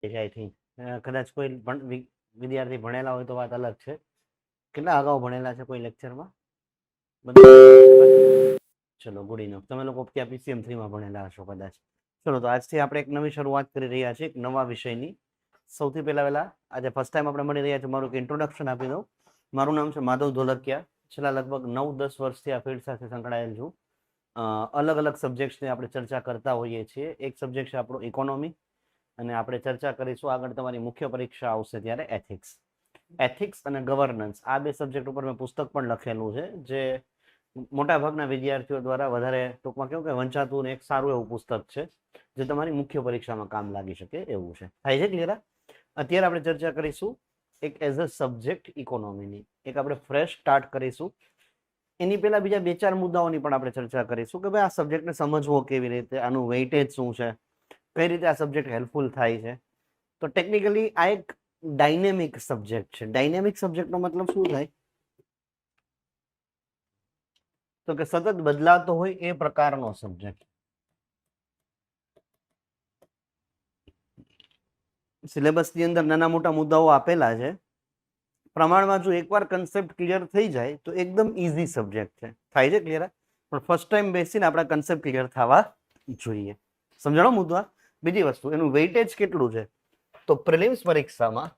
I think કદાચ કોઈ વિદ્યાર્થી ભણેલા હોય તો વાત અલગ છે. કેટલા અગાઉ ભણેલા છે કોઈ લેક્ચરમાં? ચલો ગુડ ઇનફ. તમે લોકો ત્યાં PCM 3 માં ભણેલા હશો કદાચ. ચલો તો આજથી આપણે એક નવી શરૂઆત કરી રહ્યા છીએ, એક નવા વિષયની. સૌથી પહેલા આજે ફર્સ્ટ ટાઈમ આપણે મળી રહ્યા છીએ, મારું એક ઇન્ટ્રોડક્શન આપી દઉં. મારું નામ છે માધવ ધોલકિયા. છેલ્લા લગભગ 9-10 વર્ષથી આ ફિલ્ડ સાથે સંકળાયેલ છું. અલગ અલગ સબ્જેક્ટ્સની આપણે ચર્ચા કરતા હોઈએ છીએ. એક સબ્જેક્ટ છે આપણો ઇકોનોમી, અને આપણે ચર્ચા કરીશું આગળ તમારી મુખ્ય પરીક્ષા આવશે ત્યારે એથિક્સ અને ગવર્નન્સ. આ બે સબ્જેક્ટ ઉપર મેં પુસ્તક પણ લખેલું છે, જે મોટાભાગના વિદ્યાર્થીઓ દ્વારા વધારે ટૂંકમાં કેવું કે વંચાતું એક સારું એવું પુસ્તક છે, જે તમારી મુખ્ય પરીક્ષામાં કામ લાગી શકે એવું છે. થાય છે ક્લિયર? અત્યારે આપણે ચર્ચા કરીશું એક એઝ અ સબ્જેક્ટ ઇકોનોમીની. એક આપણે ફ્રેશ સ્ટાર્ટ કરીશું. એની પહેલા બીજા 2-4 મુદ્દાઓની પણ આપણે ચર્ચા કરીશું કે ભાઈ આ સબ્જેક્ટને સમજવો કેવી રીતે, આનું વેઇટેજ શું છે, કઈ રીતે આ સબ્જેક્ટ હેલ્પફુલ થાય છે. તો ટેકનિકલી આ એક ડાયનેમિક સબ્જેક્ટ છે. ડાયનેમિક સબ્જેક્ટનો મતલબ શું થાય? તો કે સતત બદલાતો હોય એ પ્રકારનો સબ્જેક્ટ. સિલેબસની અંદર નાના મોટા મુદ્દાઓ આપેલા છે. પ્રમાણમાં જો એકવાર કન્સેપ્ટ ક્લિયર થઈ જાય તો એકદમ ઇઝી સબ્જેક્ટ છે. થાય છે ક્લિયર? પણ ફર્સ્ટ ટાઈમ બેસીને આપણા કન્સેપ્ટ ક્લિયર થવા જોઈએ. સમજાણો મુદ્દા? બીજી વસ્તુ, એનું વેઇટેજ કેટલું છે? તો પ્રિલિમ્સ પરીક્ષામાં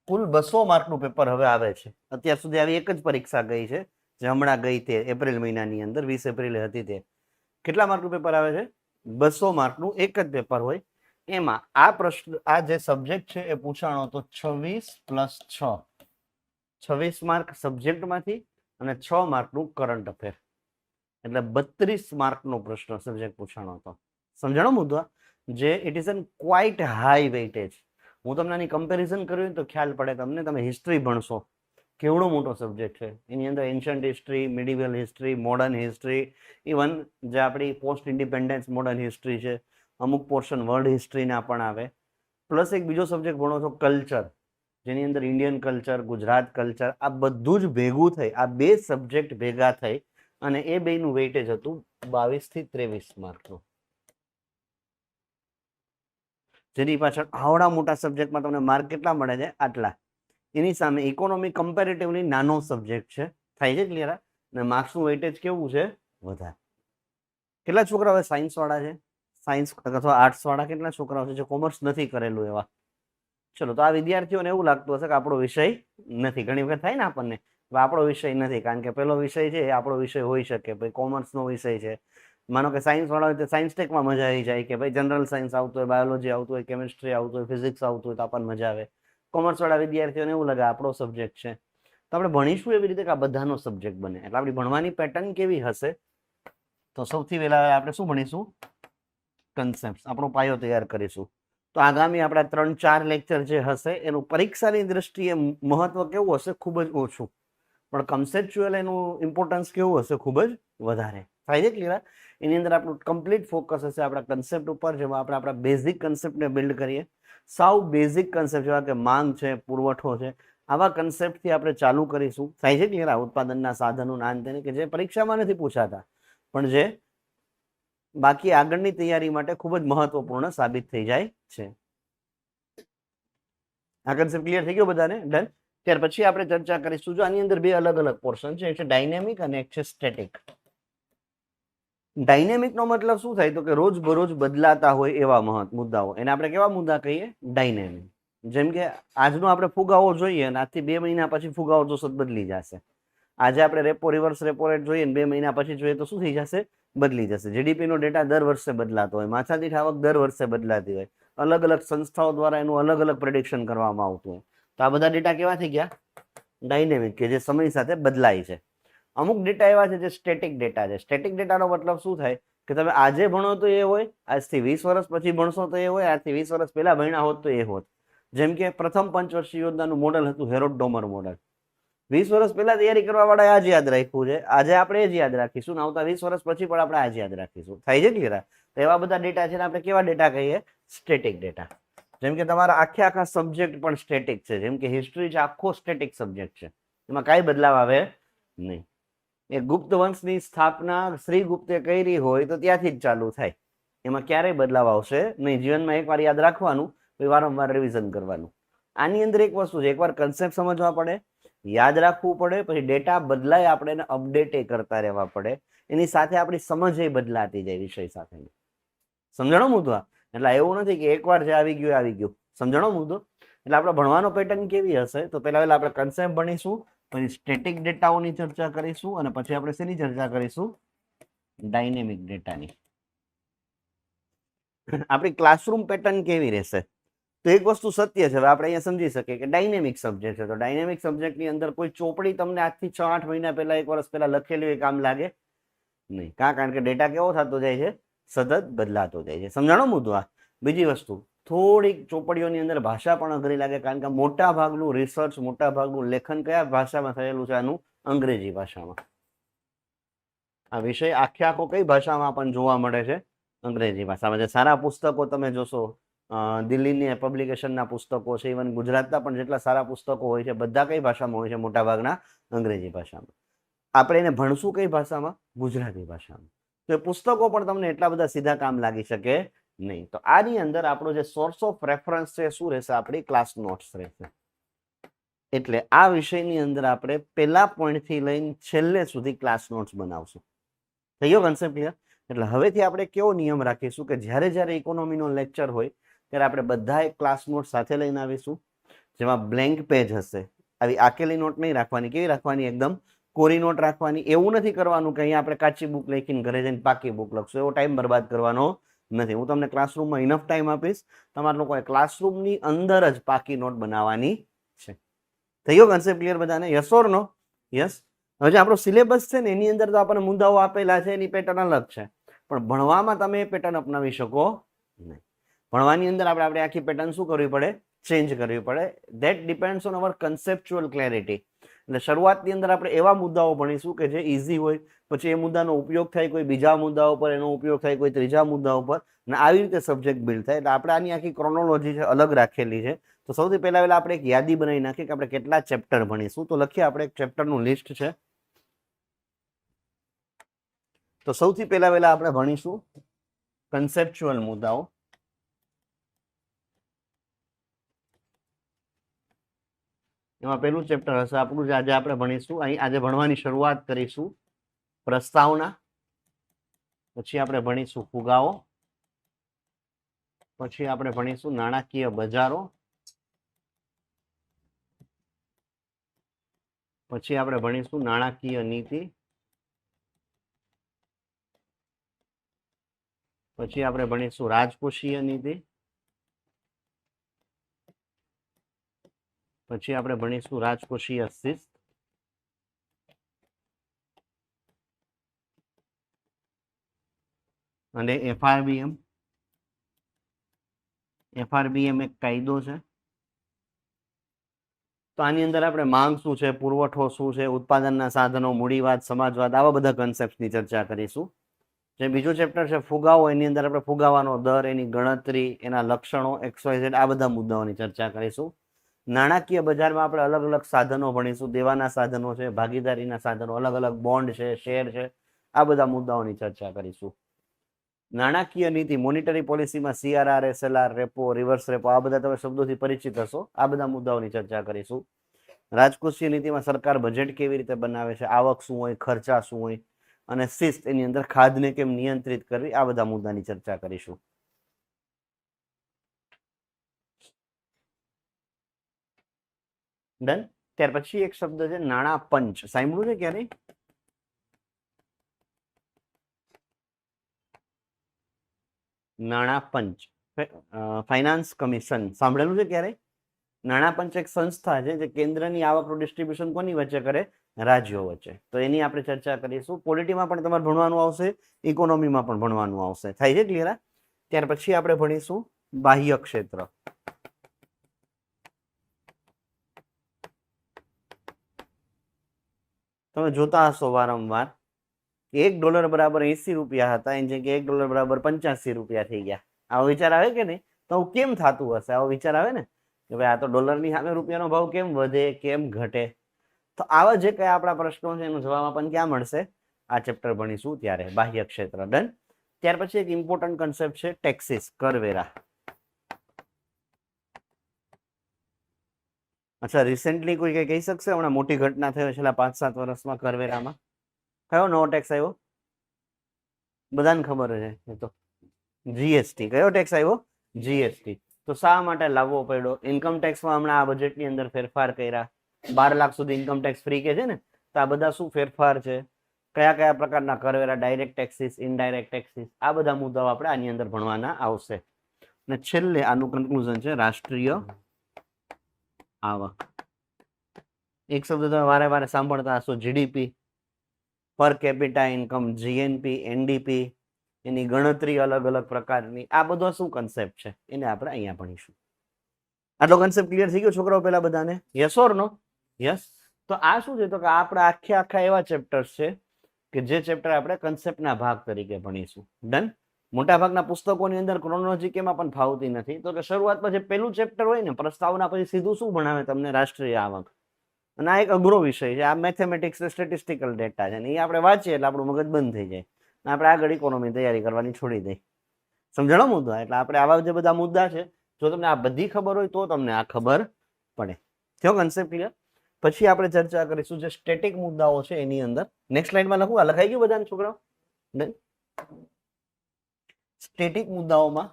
કુલ 200 માર્કનું પેપર હવે આવે છે. અત્યાર સુધી આવી એક જ પરીક્ષા ગઈ છે, જે હમણાં ગઈ તે એપ્રિલ મહિનાની અંદર 20 એપ્રિલે હતી. તે કેટલા માર્કનું પેપર આવે છે? 200 માર્કનું એક જ પેપર હોય. એમાં આ પ્રશ્ન, આ જે સબ્જેક્ટ છે એ પૂછાણો તો 26 + 6, 26 માર્ક સબ્જેક્ટમાંથી અને 6 માર્કનું કરંટ અફેર, એટલે 32 માર્કનો પ્રશ્ન સબ્જેક્ટ પૂછાણો હતો. સમજાણો મુદ્દા? જે it is an quite high weightage. હું તમને આની કમ્પેરિઝન કર્યું તો ખ્યાલ પડે તમને. તમે હિસ્ટ્રી ભણશો, કેવડો મોટો સબ્જેક્ટ છે. એની અંદર ancient history, medieval history, modern history, even જે આપણી પોસ્ટ ઇન્ડિપેન્ડન્સ મોડર્ન હિસ્ટ્રી છે, અમુક પોર્શન વર્લ્ડ હિસ્ટ્રીના પણ આવે. પ્લસ એક બીજો સબ્જેક્ટ ભણો છો કલ્ચર, જેની અંદર ઇન્ડિયન કલ્ચર, ગુજરાત કલ્ચર, આ બધું જ ભેગું થઈ, આ બે સબ્જેક્ટ ભેગા થઈ અને એ બેનું વેઇટેજ હતું 22 થી 23 માર્કનું. જેની પાછળ આવડા મોટા સબ્જેક્ટમાં તમને માર્ક કેટલા મળે છે? આટલા. એની સામે ઇકોનોમી કમ્પેરેટિવલી નાનો સબ્જેક્ટ છે. થાય છે ક્લિયર? અને માર્ક્સનું વેઇટેજ કેવું છે? વધારે. કેટલા છોકરાઓ સાયન્સ વાળા છે? સાયન્સ અથવા આર્ટ્સ વાળા કેટલા છોકરાઓ છે જે કોમર્સ નથી કરેલું એવા? ચલો, તો આ વિદ્યાર્થીઓને એવું લાગતું હશે કે આપણો વિષય નથી. ઘણી વખત થાય ને આપણને, આપણો વિષય નથી, કારણ કે પેલો વિષય છે એ આપણો વિષય હોઈ શકે. ભાઈ કોમર્સનો વિષય છે, માનો કે સાયન્સ વાળા હોય તો સાયન્સ ટેકમાં મજા આવી જાય, કે ભાઈ જનરલ સાયન્સ આવતું હોય, બાયોલોજી આવતું હોય, કેમિસ્ટ્રી આવતું હોય, ફિઝિક્સ આવતું હોય તો આપણને મજા આવે. કોમર્સ વાળા વિદ્યાર્થીઓને એવું લાગે આપણો સબ્જેક્ટ છે. તો આપણે ભણીશું એવી રીતે કે આ બધાનો સબ્જેક્ટ બને. એટલે આપણી ભણવાની પેટર્ન કેવી હશે? તો સૌથી પહેલા આપણે શું ભણીશું? કન્સેપ્ટ, આપણો પાયો તૈયાર કરીશું. તો આગામી આપણા 3-4 લેક્ચર જે હશે એનું પરીક્ષાની દ્રષ્ટિએ મહત્વ કેવું હશે? ખૂબ જ ઓછું. પણ કન્સેપ્ચ્યુઅલ એનું ઇમ્પોર્ટન્સ કેવું હશે? ખૂબ જ વધારે. થાય છે ક્લિયર? એની અંદર આપણું કમ્પ્લીટ ફોકસ હશે આપણા કન્સેપ્ટ ઉપર, જેમાં આપણે આપણા બેઝિક કન્સેપ્ટને બિલ્ડ કરીએ. સાવ બેઝિક કન્સેપ્ટ જેવા કે માંગ છે, પુરવઠો છે, આવા કન્સેપ્ટથી આપણે ચાલુ કરીશું. થાય છે ક્લિયર? ઉત્પાદનના સાધનો નાન તેને, કે જે પરીક્ષામાં નથી પૂછાતા, પણ જે બાકી આગળની તૈયારી માટે ખૂબ જ મહત્વપૂર્ણ સાબિત થઈ જાય છે. આ કન્સેપ્ટ ક્લિયર થઈ ગયો બધાને? ડન. ત્યાર પછી આપણે ચર્ચા કરીશું. જો આની અંદર બે અલગ અલગ પોર્શન છે, એક છે ડાયનેમિક અને એક છે સ્ટેટિક. ડાયનેમિક નો મતલબ શું થાય? તો કે રોજ બરોજ બદલાતા હોય એવા મુદ્દાઓ, એને આપણે કેવા મુદ્દા કહીએ? ડાયનેમિક. જેમ કે આજનો આપણે ફુગાવો જોઈએ અને આજથી 2 મહિના પછી ફુગાવો જોશો તો બદલી જશે. આજે આપણે રેપો રિવર્સ રેપો રેટ જોઈએ ને 2 મહિના પછી જોઈએ તો શું થઈ જશે? બદલી જશે. જીડીપી નો ડેટા દર વર્ષે બદલાતો હોય, માથાદીઠ આવક દર વર્ષે બદલાતી હોય, અલગ અલગ સંસ્થાઓ દ્વારા એનું અલગ અલગ પ્રેડિક્શન કરવામાં આવતું હોય. તો આ બધા ડેટા કેવા થઈ ગયા? ડાયનેમિક, કે જે સમય સાથે બદલાય છે. અમુક ડેટા એવા છે જે સ્ટેટિક ડેટા છે. સ્ટેટિક ડેટાનો મતલબ શું થાય? કે તમે આજે ભણો તો એ હોય, આજથી 20 વર્ષ પછી ભણશો તો એ હોય, આજથી 20 વર્ષ પહેલા ભણ્યા હોત તો એ હોત. જેમ કે પ્રથમ પંચવર્ષીય યોજનાનું મોડલ હતું હેરોલ્ડ ડોમર મોડલ. 20 વર્ષ પહેલા તૈયારી કરવા વાળા આજ યાદ રાખ્યું છે, આજે આપણે જ યાદ રાખીશું, આવતા 20 વર્ષ પછી પણ આપણે આજ યાદ રાખીશું. થાય છે ક્લિયર? તો એવા બધા ડેટા છે ને આપણે કેવા ડેટા કહીએ? Static data. જેમ કે તમારા આખા સબ્જેક્ટ પણ સ્ટેટિક છે. જેમ કે હિસ્ટ્રી છે, આખો સ્ટેટિક સબ્જેક્ટ છે, એમાં કાંઈ બદલાવ આવે નહીં. એ ગુપ્ત વંશની સ્થાપના શ્રીગુપ્તે કરી હોય તો ત્યાંથી જ ચાલુ થાય, એમાં ક્યારેય બદલાવ આવશે નહીં. જીવનમાં એકવાર યાદ રાખવાનું પછી વારંવાર રિવિઝન કરવાનું. આની અંદર એક વસ્તુ છે, એકવાર કન્સેપ્ટ સમજવા પડે, યાદ રાખવું પડે, પછી ડેટા બદલાય આપણે એને અપડેટ કરતા રહેવા પડે, એની સાથે આપણી સમજ એ બદલાતી જાય વિષય સાથે. સમજણો મુદ્દો? એટલે એવું નથી કે એકવાર જે આવી ગયું આવી ગયું. સમજણો મુદ્દો? એટલે આપણે ભણવાનો પેટર્ન કેવી હશે, તો પહેલા આપણે કન્સેપ્ટ ભણીશું, પછી સ્ટેટિક ડેટાઓની ચર્ચા કરીશું, અને પછી આપણે શેની ચર્ચા કરીશું? ડાયનેમિક ડેટાની. આપણી ક્લાસરૂમ પેટર્ન કેવી રહેશે? તો એક વસ્તુ સત્ય છે, હવે આપણે અહીંયા સમજી શકીએ કે ડાયનેમિક સબ્જેક્ટ છે, તો ડાયનેમિક સબ્જેક્ટની અંદર કોઈ ચોપડી તમને આજથી 6-8 મહિના પહેલા, 1 વર્ષ પહેલા લખેલી હોય કામ લાગે નહીં. કારણ કે ડેટા કેવો થતો જાય છે? સતત બદલાતો જાય છે. સમજાણો મુદ્દો? આ બીજી વસ્તુ, થોડીક ચોપડીઓની અંદર ભાષા પણ અઘરી લાગે, કારણ કે મોટા ભાગનું રિસર્ચ, મોટા ભાગનું લેખન કયા ભાષામાં થયેલું છે? આનું અંગ્રેજી ભાષામાં. આ વિષય આખે આખો કઈ ભાષામાં પણ જોવા મળે છે? અંગ્રેજી ભાષામાં. જે સારા પુસ્તકો તમે જોશો, દિલ્હીની પબ્લિકેશનના પુસ્તકો છે, ઇવન ગુજરાતના પણ જેટલા સારા પુસ્તકો હોય છે, બધા કઈ ભાષામાં હોય છે? મોટા ભાગના અંગ્રેજી ભાષામાં. આપણે એને ભણશું કઈ ભાષામાં? ગુજરાતી ભાષામાં. તો એ પુસ્તકો પણ તમને એટલા બધા સીધા કામ લાગી શકે નહીં. તો આની અંદર આપણો જે સોર્સ ઓફ રેફરન્સ છે શું રહેશે? આપણી ક્લાસ નોટ્સ રહેશે. એટલે આ વિષયની અંદર આપણે પહેલા પોઈન્ટથી લઈને છેલ્લે સુધી ક્લાસ નોટ્સ બનાવશું. થઈ ગયો કન્સેપ્ટ ક્લિયર? એટલે હવેથી આપણે કેવો નિયમ રાખીશું કે જ્યારે જ્યારે ઇકોનોમીનો લેક્ચર હોય ત્યારે આપણે બધા એક ક્લાસ નોટ સાથે લઈને આવીશું, જેમાં બ્લેન્ક પેજ હશે. આવી આકેલી નોટ નહીં રાખવાની. કેવી રાખવાની? એકદમ કોરી નોટ રાખવાની. એવું નથી કરવાનું કે અહીંયા આપણે કાચી બુક લખીને ઘરે જઈને પાકી બુક લખશું. એવો ટાઈમ બરબાદ કરવાનો નથી. હું તમને ક્લાસરૂમમાં ઇનફ ટાઈમ આપીશ. તમારે લોકોએ ક્લાસરૂમની અંદર જ પાકી નોટ બનાવવાની છે. થઈ ગયો કન્સેપ્ટ ક્લિયર બધાને? Yes or no? યસ. હવે જે આપણો સિલેબસ છે ને એની અંદર તો આપણને મુદ્દાઓ આપેલા છે, એની પેટર્ન અલગ છે, પણ ભણવામાં તમે એ પેટર્ન અપનાવી શકો નહીં. ભણવાની અંદર આપણે આખી પેટર્ન શું કરવી પડે? ચેન્જ કરવી પડે. That depends on our conceptual clarity. એટલે શરૂઆતની અંદર આપણે એવા મુદ્દાઓ ભણીશું કે જે ઇઝી હોય, પછી એ મુદ્દાનો ઉપયોગ થાય કોઈ બીજા મુદ્દાઓ પર, એનો ઉપયોગ થાય કોઈ ત્રીજા મુદ્દાઓ પર, અને આવી રીતે સબ્જેક્ટ બિલ્ડ થાય. એટલે આપણે આની આખી ક્રોનોલોજી છે અલગ રાખેલી છે. તો સૌથી પહેલા આપણે એક યાદી બનાવી નાખીએ કે આપણે કેટલા ચેપ્ટર ભણીશું. તો લખીએ આપણે એક ચેપ્ટરનું લિસ્ટ છે. તો સૌથી પહેલા આપણે ભણીશું કન્સેપ્ચ્યુઅલ મુદ્દાઓ. એમાં પહેલું ચેપ્ટર હશે આપણું જે આજે આપણે ભણીશું. અહીં આજે ભણવાની શરૂઆત કરીશું પ્રસ્તાવના, પછી આપણે ભણીશું ફુગાવો, પછી આપણે ભણીશું નાણાકીય બજારો, પછી આપણે ભણીશું નાણાકીય નીતિ, પછી આપણે ભણીશું રાજકોષીય નીતિ, પછી આપણે ભણીશું રાજકોષીય શિસ્ત, અને એફઆરબીએમ. એફઆરબીએમ એક કાયદો છે. તો આની અંદર આપણે માંગ શું છે, પુરવઠો શું છે, ઉત્પાદનના સાધનો, મૂડીવાદ, સમાજવાદ, આવા બધા કન્સેપ્ટની ચર્ચા કરીશું. જે બીજું ચેપ્ટર છે ફુગાવો, એની અંદર આપણે ફુગાવાનો દર, એની ગણતરી, એના લક્ષણો, XYZ આ બધા મુદ્દાઓની ચર્ચા કરીશું. નાણાકીય બજારમાં આપણે અલગ અલગ સાધનો ભણીશું. દેવાના સાધનો છે, ભાગીદારીના સાધનો, અલગ અલગ બોન્ડ છે, શેર છે, આ બધા મુદ્દાઓની ચર્ચા કરીશું. નાણાકીય નીતિ, મોનિટરી પોલિસીમાં CRR, SLR, repo, reverse repo, આ બધા તમે શબ્દોથી પરિચિત હશો. આ બધા મુદ્દાઓની ચર્ચા કરીશું. રાજકોષીય નીતિમાં સરકાર બજેટ કેવી રીતે બનાવે છે, આવક શું હોય, ખર્ચા શું હોય, અને શિસ્ત, એની અંદર ખાધને કેમ નિયંત્રિત કરવી, આ બધા મુદ્દાની ચર્ચા કરીશું. ડન. ત્યાર પછી એક શબ્દ છે નાણાં પંચ. સાંભળ્યું છે ક્યારે? નાણાં પંચ, ફાઇનાન્સ કમિશન સાંભળેલું છે ક્યારે? નાણાં પંચ એક સંસ્થા છે જે કેન્દ્રની આવકનું ડિસ્ટ્રીબ્યુશન કોની વચ્ચે કરે? રાજ્યો વચ્ચે. તો એની આપણે ચર્ચા કરીશું. પોલિટીમાં પણ તમારે ભણવાનું આવશે, ઇકોનોમીમાં પણ ભણવાનું આવશે. થાય છે ક્લિયર? ત્યાર પછી આપણે ભણીશું બાહ્ય ક્ષેત્ર. તમે જોતા હશો વારંવાર $1 બરાબર 80 રૂપિયા હતા, એની જગ્યાએ $1 બરાબર 85 રૂપિયા થઈ ગયા. આવો વિચાર આવે કે નહીં? તો કેમ થતું હશે? આવો વિચાર આવે ને કે ભાઈ આ તો ડોલરની સામે રૂપિયાનો ભાવ કેમ વધે, કેમ ઘટે? તો આવા જે કયા આપણા પ્રશ્નો છે એનો જવાબ આપણને ક્યાં મળશે? આ ચેપ્ટર ભણીશું ત્યારે. બાહ્ય ક્ષેત્ર. ડન. ત્યાર પછી એક ઇમ્પોર્ટન્ટ કન્સેપ્ટ છે ટેક્સીસ, કરવેરા. અચ્છા, રિસેન્ટલી કોઈ કઈ કહી શકશે હમણાં મોટી ઘટના થઈ છેલ્લા 5-7 વર્ષમાં કરવેરામાં? કયો નવો ટેક્સ આવ્યો? બધાને ખબર છે એ તો, જીએસટી. કયો ટેક્સ આવ્યો? જીએસટી. તો શા માટે લાવવો પડ્યો? ઇન્કમ ટેક્સમાં હમણાં આ બજેટની અંદર ફેરફાર કર્યા. 12 લાખ સુધી ઇન્કમ ટેક્સ ફ્રી કે છે ને, તો આ બધા શું ફેરફાર છે? કયા કયા પ્રકારના કરવેરા, ડાયરેક્ટ ટેક્સીસ, ઇનડાયરેક્ટ ટેક્સીસ, આ બધા મુદ્દાઓ આપણે આની અંદર ભણવાના આવશે. અને છેલ્લે આનું કન્ક્લુઝન છે રાષ્ટ્રીય આવક. એક શબ્દ તમે વારે વારે સાંભળતા હશો, GDP, per capita income, GNP, NDP, એની ગણતરી અલગ અલગ પ્રકારની. આ બધો શું કન્સેપ્ટ છે એને આપણે અહીંયા ભણીશું. આટલો કન્સેપ્ટ ક્લિયર થઈ ગયો છોકરાઓ પેલા બધાને? Yes or no? યસ. તો આ શું છે તો કે આપણા આખા એવા ચેપ્ટર્સ છે કે જે ચેપ્ટર આપણે કન્સેપ્ટના ભાગ તરીકે ભણીશું. ડન. મોટા ભાગના પુસ્તકોની અંદર ક્રોનોલોજી કેમાં પણ ફાવતી નથી. તો કે શરૂઆતમાં જે પહેલું ચેપ્ટર હોય ને પ્રસ્તાવના, પછી સીધું શું ભણાવે તમને? રાષ્ટ્રીય આવક. અને આ એક અઘરો વિષય છે. આ મેથેમેટિક્સ, સ્ટેટિસ્ટિકલ ડેટા છે ને એ આપણે વાંચીએ એટલે આપણું મગજ બંધ થઈ જાય. આપણે આગળ ઇકોનોમી તૈયારી કરવાની છોડી દઈએ. સમજાણો મુદ્દા? એટલે આપણે આવા જે બધા મુદ્દા છે, જો તમને આ બધી ખબર હોય તો તમને આ ખબર પડે. થયો કન્સેપ્ટ ક્લિયર? પછી આપણે ચર્ચા કરીશું જે સ્ટેટિક મુદ્દાઓ છે એની અંદર. નેક્સ્ટ સ્લાઇડમાં લખું? આ લખાઈ ગયું બધાને છોકરાઓ? સ્ટેટિક મુદ્દાઓમાં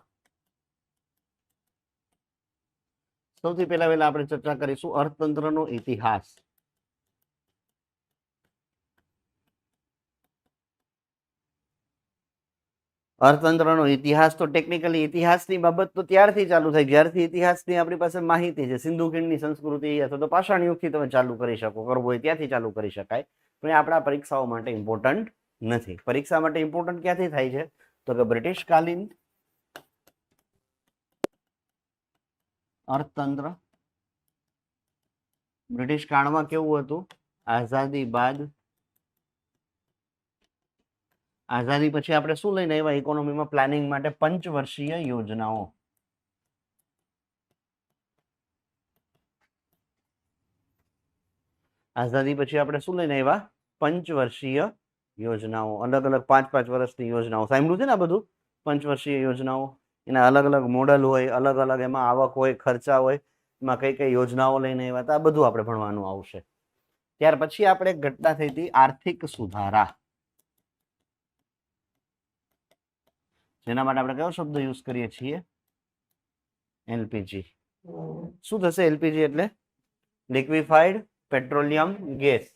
સૌથી પહેલા આપણે ચર્ચા કરીશું અર્થતંત્રનો ઇતિહાસ. અર્થતંત્રનો ઇતિહાસ તો ટેકનિકલી ઇતિહાસની બાબત તો ત્યારથી ચાલુ થાય જ્યારથી ઇતિહાસની આપણી પાસે માહિતી છે. સિંધુ ખીણની સંસ્કૃતિ અથવા તો પાષાણ યુગથી તમે ચાલુ કરી શકો, કરવું હોય ત્યાંથી ચાલુ કરી શકાય. પણ એ આપણા પરીક્ષાઓ માટે ઇમ્પોર્ટન્ટ નથી. પરીક્ષા માટે ઇમ્પોર્ટન્ટ ક્યાંથી થાય છે તો કે બ્રિટિશ કાલીન અર્થતંત્ર. બ્રિટિશ કાળમાં કેવું હતું? આઝાદી બાદ, આઝાદી પછી આપણે શું લઈને આવ્યા ઇકોનોમીમાં? પ્લાનિંગ માટે પંચવર્ષીય યોજનાઓ. આઝાદી પછી આપણે શું લઈને આવ્યા? પંચવર્ષીય યોજનાઓ. અલગ અલગ 5-5 વર્ષની યોજનાઓ. સાંભળ્યું છે ને આ બધું? પંચવર્ષીય યોજનાઓ, એના અલગ અલગ મોડલ હોય, અલગ અલગ એમાં આવક હોય, ખર્ચા હોય, એમાં કઈ કઈ યોજનાઓ લઈને આવ્યા હતા, આ બધું આપણે ભણવાનું આવશે. ત્યાર પછી આપણે એક ઘટના થઈ હતી આર્થિક સુધારા, જેના માટે આપણે કયો શબ્દ યુઝ કરીએ છીએ? એલપીજી. શું થશે એલપીજી એટલે? Liquefied petroleum gas.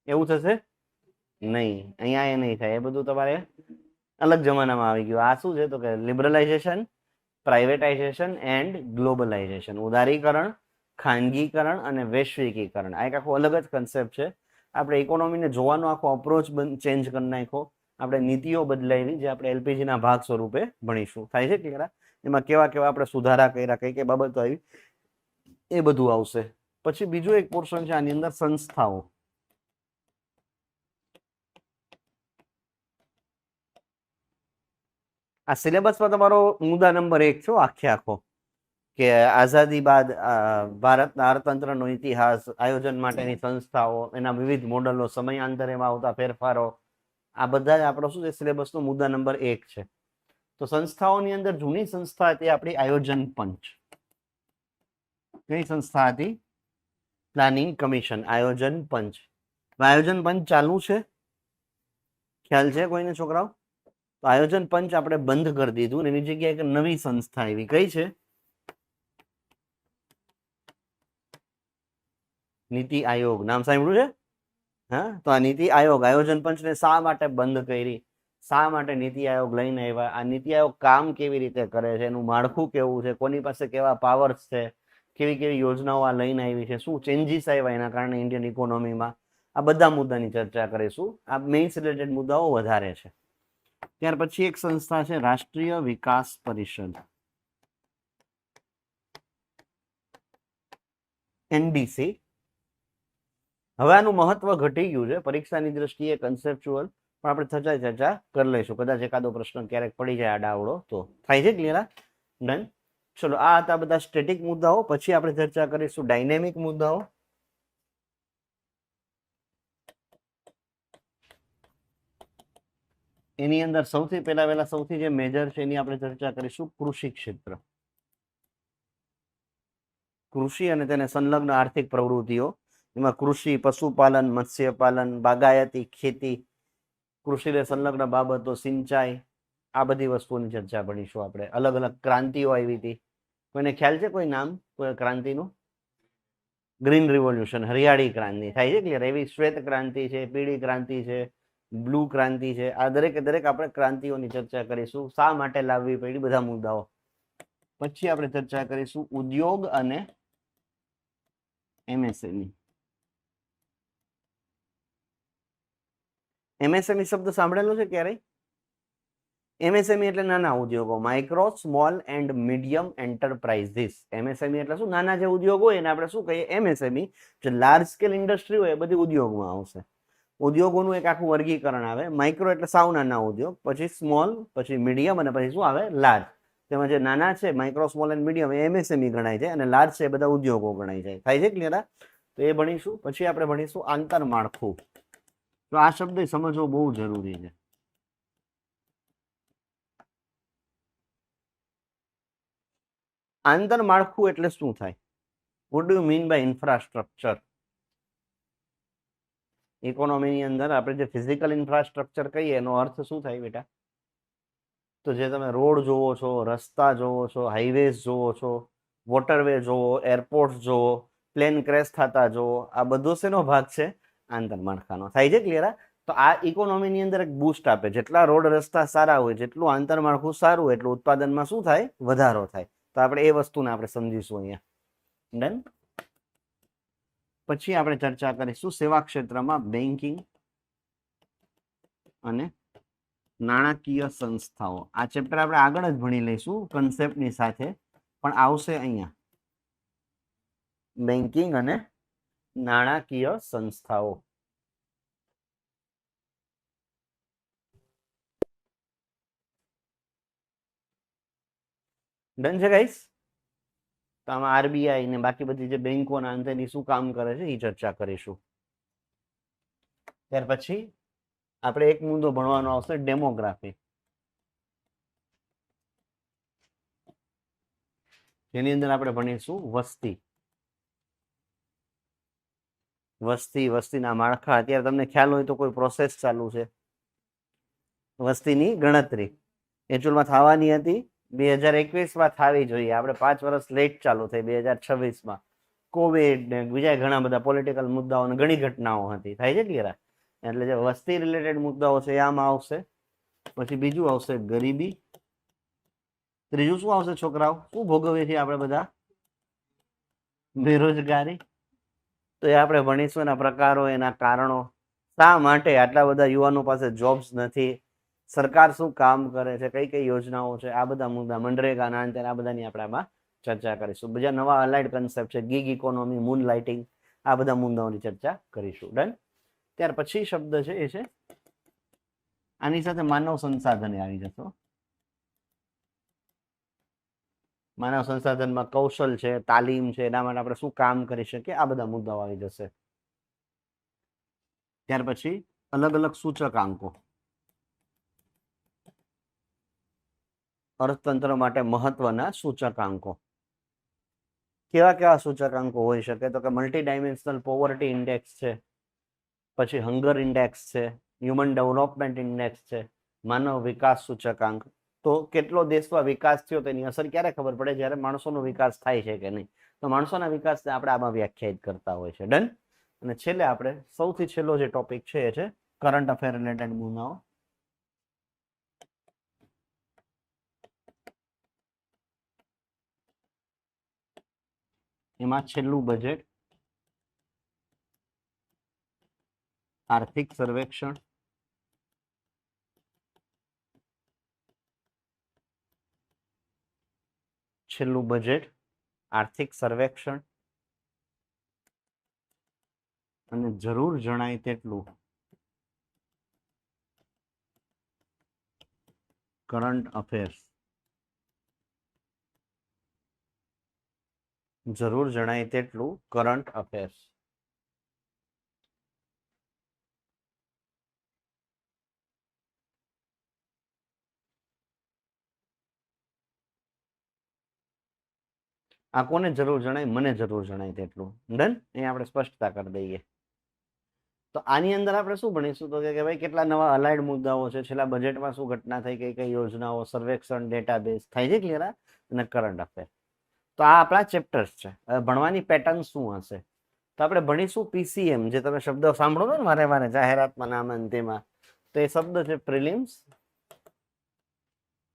એવું થશે? નહીં, અહીંયા એ નહીં થાય. એ બધું તમારે અલગ જમાનામાં આવી ગયું. આ શું છે તો કે લિબરલાઇઝેશન, પ્રાઇવેટાઇઝેશન એન્ડ ગ્લોબલાઇઝેશન. ઉદારીકરણ, ખાનગીકરણ અને વૈશ્વિકીકરણ. આ એક આખો અલગ જ કન્સેપ્ટ છે. આપણે ઇકોનોમીને જોવાનો આખો અપ્રોચ ચેન્જ કરી નાખ્યો. આપણે નીતિઓ બદલાવી જે આપણે એલપીજીના ભાગ સ્વરૂપે ભણીશું. થાય છે ક્લિયર? એમાં કેવા કેવા આપણે સુધારા કર્યા, કઈ કઈ બાબતો આવી, એ બધું આવશે. પછી બીજું એક પોર્શન છે આની અંદર સંસ્થાઓ. આ સિલેબસમાં તમારો મુદ્દા નંબર 1 છે આખે આખો, કે આઝાદી બાદ ભારતના અર્થતંત્રનો ઇતિહાસ, આયોજન માટેની સંસ્થાઓ, એના વિવિધ મોડલો, સમયાંતરેમાં આવતા ફેરફારો, આ બધા આપણો શું છે સિલેબસનો મુદ્દા નંબર 1 છે. તો સંસ્થાઓની અંદર જૂની સંસ્થા હતી આપણી આયોજન પંચ. કઈ સંસ્થા હતી? Planning commission. આયોજન પંચ. આયોજન પંચ ચાલુ છે? ખ્યાલ છે કોઈને છોકરાઓ? તો આયોજન પંચ આપણે બંધ કરી દીધું, એની જગ્યાએ એક નવી સંસ્થા આવી. કઈ છે? નીતિ આયોગ. નામ સાંભળ્યું છે? હા, તો આ નીતિ આયોગ, આયોજન પંચને શા માટે બંધ કરી? શા માટે નીતિ આયોગ લઈને આવ્યા? આ નીતિ આયોગ કામ કેવી રીતે કરે છે? એનું માળખું કેવું છે? કોની પાસે કેવા પાવર્સ છે? કેવી કેવી યોજનાઓ આ લઈને આવી છે? શું ચેન્જીસ આવ્યા એના કારણે ઇન્ડિયન ઇકોનોમીમાં? આ બધા મુદ્દાની ચર્ચા કરીશું. આ મેઇન્સ રિલેટેડ મુદ્દાઓ વધારે છે. ત્યાર પછી એક સંસ્થા છે રાષ્ટ્રીય વિકાસ પરિષદ, એનડીસી. હવે આનું મહત્વ ઘટી ગયું છે પરીક્ષાની દ્રષ્ટિએ, કન્સેપ્ચ્યુઅલ, પણ આપણે ચર્ચા કરી લઈશું. કદાચ એકાદો પ્રશ્ન ક્યારેક પડી જાય આડાવડો તો. થાય છે ક્લિયર? ડન. ચલો, આ હતા બધા સ્ટેટિક મુદ્દાઓ. પછી આપણે ચર્ચા કરીશું ડાયનેમિક મુદ્દાઓ. એની અંદર સૌથી પહેલા સૌથી જે મેજર છે એની આપણે ચર્ચા કરીશું કૃષિ ક્ષેત્ર. કૃષિ અને તેને સંલગ્ન આર્થિક પ્રવૃત્તિઓ, એમાં કૃષિ, પશુપાલન, મત્સ્યપાલન, બાગાયતી ખેતી, કૃષિને સંલગ્ન બાબતો, સિંચાઈ, આ બધી વસ્તુઓની ચર્ચા ભણીશું આપણે. અલગ અલગ ક્રાંતિઓ આવી હતી, કોઈને ખ્યાલ છે કોઈ નામ કોઈ ક્રાંતિનું? ગ્રીન રિવોલ્યુશન, હરિયાળી ક્રાંતિ થાય છે ક્લિયર. એવી શ્વેત ક્રાંતિ છે, પીળી ક્રાંતિ છે, બ્લુ ક્રાંતિ છે. આ દરેકે દરેક આપણે ક્રાંતિઓની ચર્ચા કરીશું, શા માટે લાવવી પડી, બધા મુદ્દાઓ. પછી આપણે ચર્ચા કરીશું ઉદ્યોગ અને એમએસએમઈ. એમએસએમઈ શબ્દ સાંભળેલો છે ક્યારેય? એમએસએમઈ એટલે નાના ઉદ્યોગો, micro small and medium enterprises. MSME એટલે શું? નાના જે ઉદ્યોગ હોય એને આપણે શું કહીએ? એમએસએમઈ. જે લાર્જ સ્કેલ ઇન્ડસ્ટ્રી હોય એ બધી ઉદ્યોગમાં આવશે. ઉદ્યોગોનું એક આખું વર્ગીકરણ આવે. માઇક્રો એટલે સાવ નાના ઉદ્યોગ, પછી સ્મોલ, પછી મીડિયમ અને પછી શું આવે? લાર્જ. તેમાં જે નાના છે micro small and medium A MSME ગણાય છે, અને લાર્જ છે એ બધા ઉદ્યોગો ગણાય છે. થાય છે ક્લિયર? તો એ ભણીશું. પછી આપણે ભણીશું આંતરમાળખું. તો આ શબ્દ સમજવો બહુ જરૂરી છે. આંતરમાળખું એટલે શું થાય? What do you mean by infrastructure? ઇકોનોમીની અંદર આપણે જે ફિઝિકલ ઇન્ફ્રાસ્ટ્રક્ચર કહીએ એનો અર્થ શું થાય બેટા? તો જે તમે રોડ જોવો છો, રસ્તા જોવો છો, હાઈવેઝ જોવો છો, વોટરવે જોવો, એરપોર્ટ જોવો, પ્લેન ક્રેશ થતા જોવો, આ બધો શેનો ભાગ છે? આંતરમાળખાનો. થાય છે ક્લિયર? તો આ ઇકોનોમીની અંદર એક બૂસ્ટ આપે. જેટલા રોડ રસ્તા સારા હોય, જેટલું આંતરમાળખું સારું, એટલું ઉત્પાદનમાં શું થાય? વધારો થાય. તો આપણે એ વસ્તુને આપણે સમજીશું અહીંયા. ડન. પછી આપણે ચર્ચા કરીશું સેવા ક્ષેત્રમાં બેન્કિંગ અને નાણાકીય સંસ્થાઓ. આ ચેપ્ટર આપણે આગળ જ ભણી લઈશું કન્સેપ્ટની સાથે, પણ આવશે અહીંયા બેન્કિંગ અને નાણાકીય સંસ્થાઓ. ડન છે ગાઈસ? તો આમાં આરબીઆઈ ને બાકી બધી જે બેંકોના અંતેની શું કામ કરે છે એ ચર્ચા કરીશું. ત્યાર પછી આપણે એક મુદ્દો ભણવાનો આવશે, ડેમોગ્રાફી. જેની અંદર આપણે ભણીશું વસ્તી. વસ્તીના માળખા. અત્યારે તમને ખ્યાલ હોય તો કોઈ પ્રોસેસ ચાલુ છે વસ્તીની ગણતરી. એકચ્યુઅલમાં થવાની હતી 2021માં થવી જોઈએ. આપણે 5 વર્ષ લેટ ચાલુ થઈ 2026માં. કોવિડ ને બીજા ઘણા બધા પોલિટિકલ મુદ્દાઓ અને ઘણી ઘટનાઓ હતી. થાય છે ક્લિયર? એટલે જે વસ્તી રિલેટેડ મુદ્દાઓ છે એ આમાં આવશે. પછી બીજું આવશે ગરીબી. ત્રીજું શું આવશે છોકરાઓ? શું ભોગવીએ છીએ આપણે બધા? બેરોજગારી. તો એ આપણે ભણીશું, એના પ્રકારો, એના કારણો, શા માટે આટલા બધા યુવાનો પાસે જોબ્સ નથી, સરકાર શું કામ કરે છે, કઈ કઈ યોજનાઓ છે, આ બધા મુદ્દા, મનરેગાના અંતે આ બધાની આપણે આમાં ચર્ચા કરીશું. બીજા નવા અલાઇડ કન્સેપ્ટ છે, ગીગ ઇકોનોમી, મૂન લાઇટિંગ, આ બધા મુદ્દાઓની ચર્ચા કરીશું. ડન. ત્યાર પછી શબ્દ છે એ છે, આની સાથે માનવ સંસાધન આવી જશો. માનવ સંસાધનમાં કૌશલ છે, તાલીમ છે, એના માટે આપણે શું કામ કરી શકીએ, આ બધા મુદ્દાઓ આવી જશે. ત્યાર પછી અલગ અલગ સૂચકાંકો. અર્થતંત્ર માટે મહત્વના સૂચકાંકો. કેવા કેવા સૂચકાંકો હોઈ શકે? તો કે મલ્ટી ડાયમેન્શનલ પોવર્ટી ઇન્ડેક્સ છે, પછી હંગર ઇન્ડેક્સ છે, હ્યુમન ડેવલપમેન્ટ ઇન્ડેક્સ છે, માનવ વિકાસ સૂચકાંક. તો કેટલો દેશમાં વિકાસ થયો તેની અસર ક્યારે ખબર પડે? જ્યારે માણસોનો વિકાસ થાય છે કે નહીં. તો માણસોના વિકાસને આપણે આમાં વ્યાખ્યાયિત કરતા હોય છે. ડન. અને છેલ્લે આપણે સૌથી છેલ્લો જે ટોપિક છે એ છે કરંટ અફેર રિલેટેડ મુદ્દાઓ. એમાં છેલ્લું બજેટ, આર્થિક સર્વેક્ષણ, છેલ્લું બજેટ, આર્થિક સર્વેક્ષણ અને જરૂર જણાય તેટલું કરંટ અફેર્સ. જરૂર જણાય તેટલું કરંટ અફેર્સ. આ કોને જરૂર જણાય? મને જરૂર જણાય તેટલું. ડન? અહીંયા આપણે સ્પષ્ટતા કરી દઈએ. તો આની અંદર આપણે શું ભણીશું તો કે ભાઈ કેટલા નવા અલાઇડ મુદ્દાઓ છે, છેલ્લા બજેટમાં શું ઘટના થઈ, કઈ કઈ યોજનાઓ, સર્વેક્ષણ, ડેટાબેઝ થાય છે ક્લિયર, અને કરંટ અફેર. તો આ આપણા ચેપ્ટર્સ છે. હવે ભણવાની પેટર્ન શું હશે તો આપણે ભણીશું પીસીએમ, જે તમે શબ્દ સાંભળો છો ને વારે વારે જાહેરાતમાં નામ તેમાં, તો એ શબ્દ છે પ્રિલિમ્સ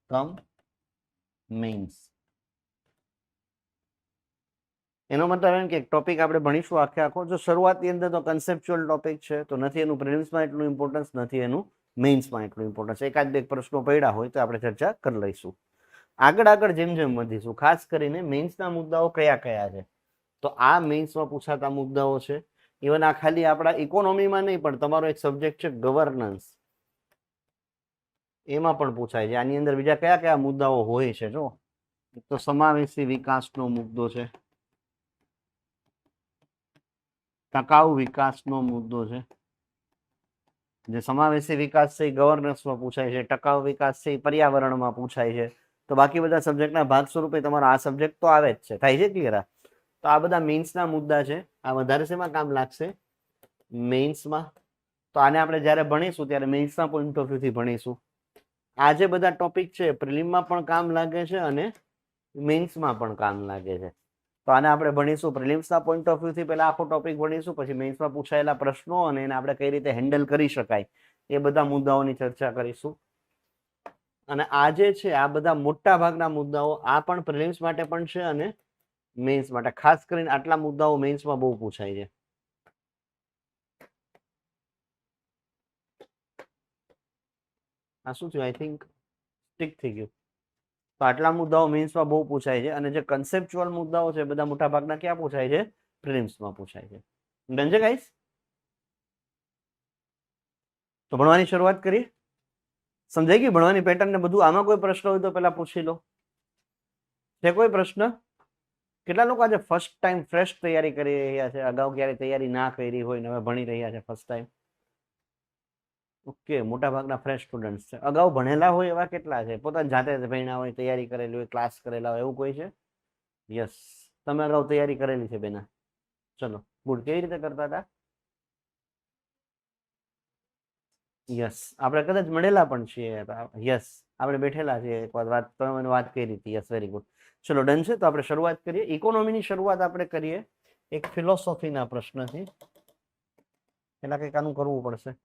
કમ મેઇન્સ. એનો મતલબ એમ કે ટોપિક આપણે ભણીશું આખો. જો શરૂઆતની અંદર તો કન્સેપ્ચ્યુઅલ ટોપિક છે, તો નથી એનું પ્રિલિમ્સમાં એટલું ઇમ્પોર્ટન્સ, નથી એનું મેઇન્સમાં એટલું ઇમ્પોર્ટન્સ. એકાદ બે પ્રશ્નો પડ્યા હોય તો આપણે ચર્ચા કરી લઈશું. આગળ જેમ જેમ વધીશું, ખાસ કરીને મેઇન્સના મુદ્દાઓ કયા કયા છે, તો આ મેઇન્સમાં પૂછાતા મુદ્દાઓ છે. ઇવન આ ખાલી આપણા ઇકોનોમીમાં નહીં, પણ તમારો એક સબ્જેક્ટ છે ગવર્નન્સ, એમાં પણ પૂછાય છે. આની અંદર બીજા કયા કયા મુદ્દાઓ હોય છે? જો તો સમાવેશી વિકાસનો મુદ્દો છે, ટકાઉ વિકાસનો મુદ્દો છે. જે સમાવેશી વિકાસ છે એ ગવર્નન્સમાં પૂછાય છે, ટકાઉ વિકાસ છે એ પર્યાવરણમાં પૂછાય છે. તો બાકી બધા સબ્જેક્ટના ભાગ સ્વરૂપે તમારો આ સબ્જેક્ટ તો આવે જ છે. થાય છે ક્લિયર? તો આ બધા મેઇન્સના મુદ્દા છે. આ વધારે શેમાં કામ લાગશે? મેઇન્સમાં. તો આને આપણે જ્યારે ભણીશું ત્યારે મેઇન્સના પોઈન્ટ ઓફ વ્યૂથી ભણીશું. આ જે બધા ટોપિક છે પ્રિલિમમાં પણ કામ લાગે છે અને મેઇન્સમાં પણ કામ લાગે છે. તો આને આપણે ભણીશું પ્રિલિમ્સના પોઈન્ટ ઓફ વ્યૂથી. પહેલા આખો ટોપિક ભણીશું, પછી મેઇન્સમાં પૂછાયેલા પ્રશ્નો અને એને આપણે કઈ રીતે હેન્ડલ કરી શકાય એ બધા મુદ્દાઓની ચર્ચા કરીશું. અને આ જે છે આ બધા મોટા ભાગના મુદ્દાઓ આ પણ પ્રિલિમ્સ માટે પણ છે અને મેઇન્સ માટે. ખાસ કરીને આટલા મુદ્દાઓ મેઇન્સમાં બહુ પૂછાય છે. આ શું થયું? આઈ થિંક સ્ટિક થઈ ગયું. તો આટલા મુદ્દાઓ મેઇન્સમાં બહુ પૂછાય છે, અને જે કન્સેપ્ચ્યુઅલ મુદ્દાઓ છે બધા મોટા ભાગના ક્યાં પૂછાય છે? પ્રિલિમ્સમાં પૂછાય છે. ડન છે ગાઈસ? તો ભણવાની શરૂઆત કરીએ. સમજાઈ ગઈ ભણવાની પેટર્ન ને બધું? આમાં કોઈ પ્રશ્ન હોય તો પેલા પૂછી લો. છે કોઈ પ્રશ્ન? કેટલા લોકો આજે ફર્સ્ટ ટાઈમ ફ્રેશ તૈયારી કરી રહ્યા છે? અગાઉ ક્યારે તૈયારી ના કરી હોય ને હવે ભણી રહ્યા છે ફર્સ્ટ ટાઈમ? ઓકે, મોટા ભાગના ફ્રેશ સ્ટુડન્ટ છે. અગાઉ ભણેલા હોય એવા કેટલા છે? પોતાની જાતે ભણ્યા હોય, તૈયારી કરેલી હોય, ક્લાસ કરેલા હોય, એવું કોઈ છે? યસ, તમે અગાઉ તૈયારી કરેલી છે બેના? ચલો ગુડ. કેવી રીતે કરતા હતા? યસ, આપણે કદાચ મળેલા પણ છીએ. યસ, આપણે બેઠેલા છીએ એક વાત, તમે વાત કરી હતી. Yes, very good. ચલો ડન છે. તો આપણે શરૂઆત કરીએ. ઇકોનોમીની શરૂઆત આપણે કરીએ એક ફિલોસોફીના પ્રશ્નથી. પેલા કંઈક આનું કરવું પડશે.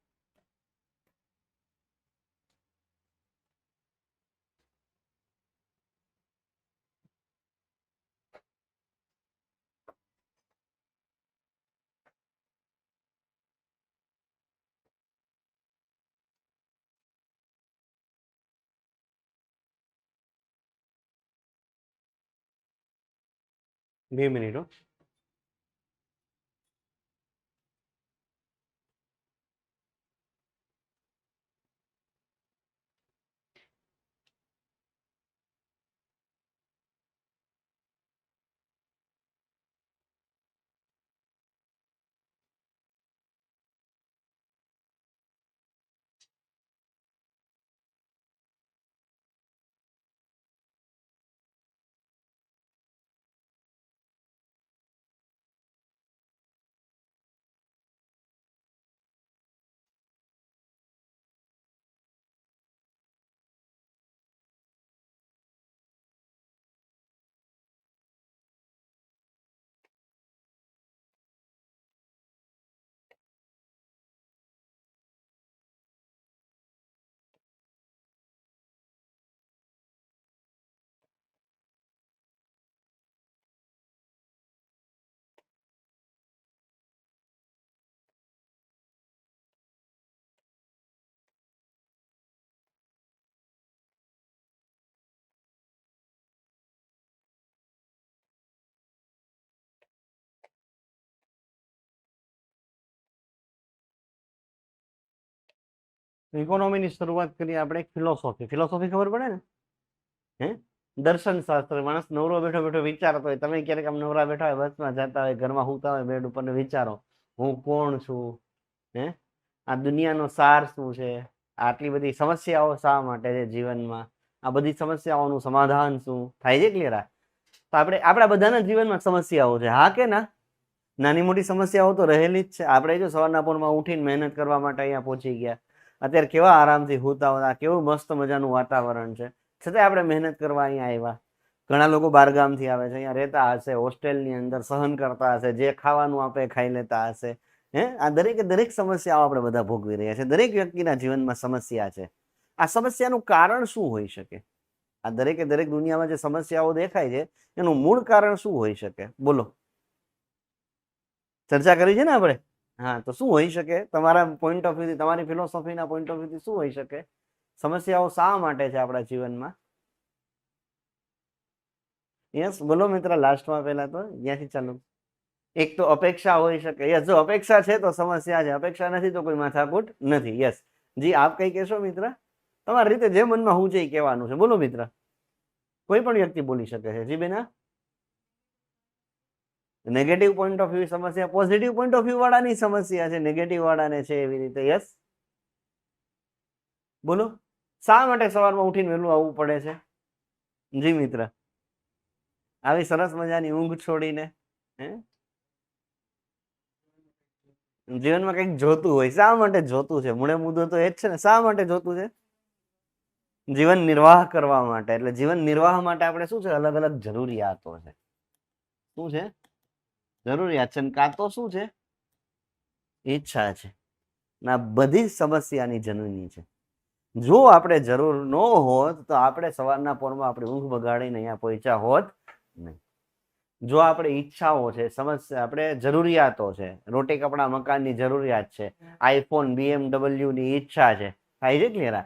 બે મિનિટ. ઇકોનોમીની શરૂઆત કરીએ આપણે એક ફિલોસોફી. ફિલોસોફી ખબર પડે ને? હે, દર્શન શાસ્ત્ર. માણસ નવરો બેઠો બેઠો વિચારતો હોય. તમે ક્યારેક આમ નવરા બેઠા હોય, બસમાં જતા હોય, ઘરમાં સૂતા હોય, બેડ ઉપર વિચારો હું કોણ છું, હે, આ દુનિયાનો સાર શું છે, આટલી બધી સમસ્યાઓ શા માટે છે જીવનમાં, આ બધી સમસ્યાઓનું સમાધાન શું થાય છે? ક્લિયર? તો આપણે આપણા બધાના જીવનમાં સમસ્યાઓ છે, હા કે ના? નાની મોટી સમસ્યાઓ તો રહેલી જ છે. આપણે જો સવારના પોરમાં ઉઠીને મહેનત કરવા માટે અહીંયા પહોંચી ગયા, અત્યારે કેવા આરામથી હોતા હતા, કેવું મસ્ત મજાનું વાતાવરણ છે, છતાં આપણે મહેનત કરવા અહીંયા આવ્યા. ઘણા લોકો બહારગામથી આવે છે, અહીંયા રહેતા હશે, હોસ્ટેલની અંદર સહન કરતા હશે, જે ખાવાનું આપે ખાઈ લેતા હશે. આ દરેકે દરેક સમસ્યાઓ આપણે બધા ભોગવી રહ્યા છે. દરેક વ્યક્તિના જીવનમાં સમસ્યા છે. આ સમસ્યાનું કારણ શું હોઈ શકે? આ દરેકે દરેક દુનિયામાં જે સમસ્યાઓ દેખાય છે એનું મૂળ કારણ શું હોઈ શકે? બોલો, ચર્ચા કરી છે ને આપણે. હા, તો શું હોઈ શકે તમારા પોઈન્ટ ઓફ વ્યૂથી, તમારી ફિલોસોફીના પોઈન્ટ ઓફ વ્યૂથી શું હોઈ શકે? સમસ્યાઓ શા માટે છે આપણા જીવનમાં? યસ, બોલો મિત્ર, લાસ્ટમાં પહેલા તો ત્યાંથી ચાલુ. એક તો અપેક્ષા હોઈ શકે. યસ, જો અપેક્ષા છે તો સમસ્યા છે, અપેક્ષા નથી તો કોઈ માથાકૂટ નથી. યસ જી, આપ કઈ કહેશો મિત્ર? તમારી રીતે જે મનમાં હું છે એ કહેવાનું છે. બોલો મિત્ર, કોઈ પણ વ્યક્તિ બોલી શકે છે. જી બેના, નેગેટિવ પોઈન્ટ ઓફ વ્યૂ સમસ્યા, પોઝિટિવ પોઈન્ટ ઓફ વ્યૂ વાળાની સમસ્યા છે, નેગેટિવ વાળાને છે એવી રીતે. યસ, બોલો, શા માટે સવારમાં ઉઠીને વહેલું આવવું પડે છે? જી મિત્ર, આવી સરસ મજાની ઊંઘ છોડીને જીવનમાં કંઈક જોતું હોય. શા માટે જોતું છે? મૂળે મુદ્દો તો એ જ છે ને, શા માટે જોતું છે? જીવન નિર્વાહ કરવા માટે. એટલે જીવન નિર્વાહ માટે આપણે શું છે, અલગ અલગ જરૂરિયાતો છે. શું છે? જરૂરિયાત છે. કાં તો શું છે? ઈચ્છા છે. ના, બધી સમસ્યાની જનની છે. જો આપણે જરૂર ન હોત તો આપણે સવારના પોરમાં આપણી ઊંઘ બગાડીને અહીંયા પહોંચ્યા હોત નહીં. જો આપણે ઈચ્છાઓ છે, સમસ્યા, આપણે જરૂરિયાતો છે, રોટી કપડા મકાનની જરૂરિયાત છે, આઈફોન BMW ની ઈચ્છા છે, થાય છે ક્લિયર?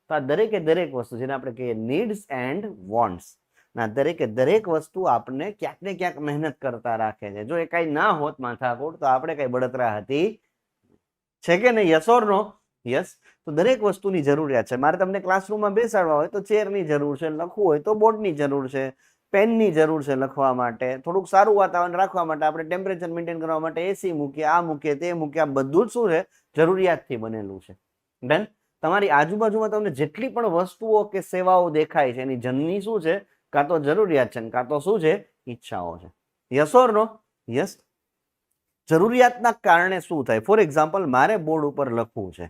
તો આ દરેકે દરેક વસ્તુ જેને આપણે કહીએ નીડ્સ એન્ડ વોન્ટ્સ, ના દરેકે દરેક વસ્તુ આપણને ક્યાંક ને ક્યાંક મહેનત કરતા રાખે છે. જો એ કઈ ના હોત માથાકૂટ તો આપણે કઈ બળતરા હતી છે કે નહીં? Yes or no? યસ. તો દરેક વસ્તુની જરૂરિયાત છે. મારે તમને ક્લાસરૂમમાં બેસાડવા હોય તો ચેરની જરૂર છે, લખવું હોય તો બોર્ડની જરૂર છે, પેનની જરૂર છે લખવા માટે, થોડુંક સારું વાતાવરણ રાખવા માટે આપણે ટેમ્પરેચર મેન્ટેન કરવા માટે એસી મૂકીએ, આ મૂકીએ, તે મૂકીએ. આ બધું જ શું છે? જરૂરિયાતથી બનેલું છે. ડન? તમારી આજુબાજુમાં તમને જેટલી પણ વસ્તુઓ કે સેવાઓ દેખાય છે એની જનની શું છે? કાં તો જરૂરિયાત છે, કાં તો શું છે? ઈચ્છાઓ છે. Yes or no? યસ. જરૂરિયાતના કારણે શું થાય? ફોર એક્ઝામ્પલ, મારે બોર્ડ ઉપર લખવું છે,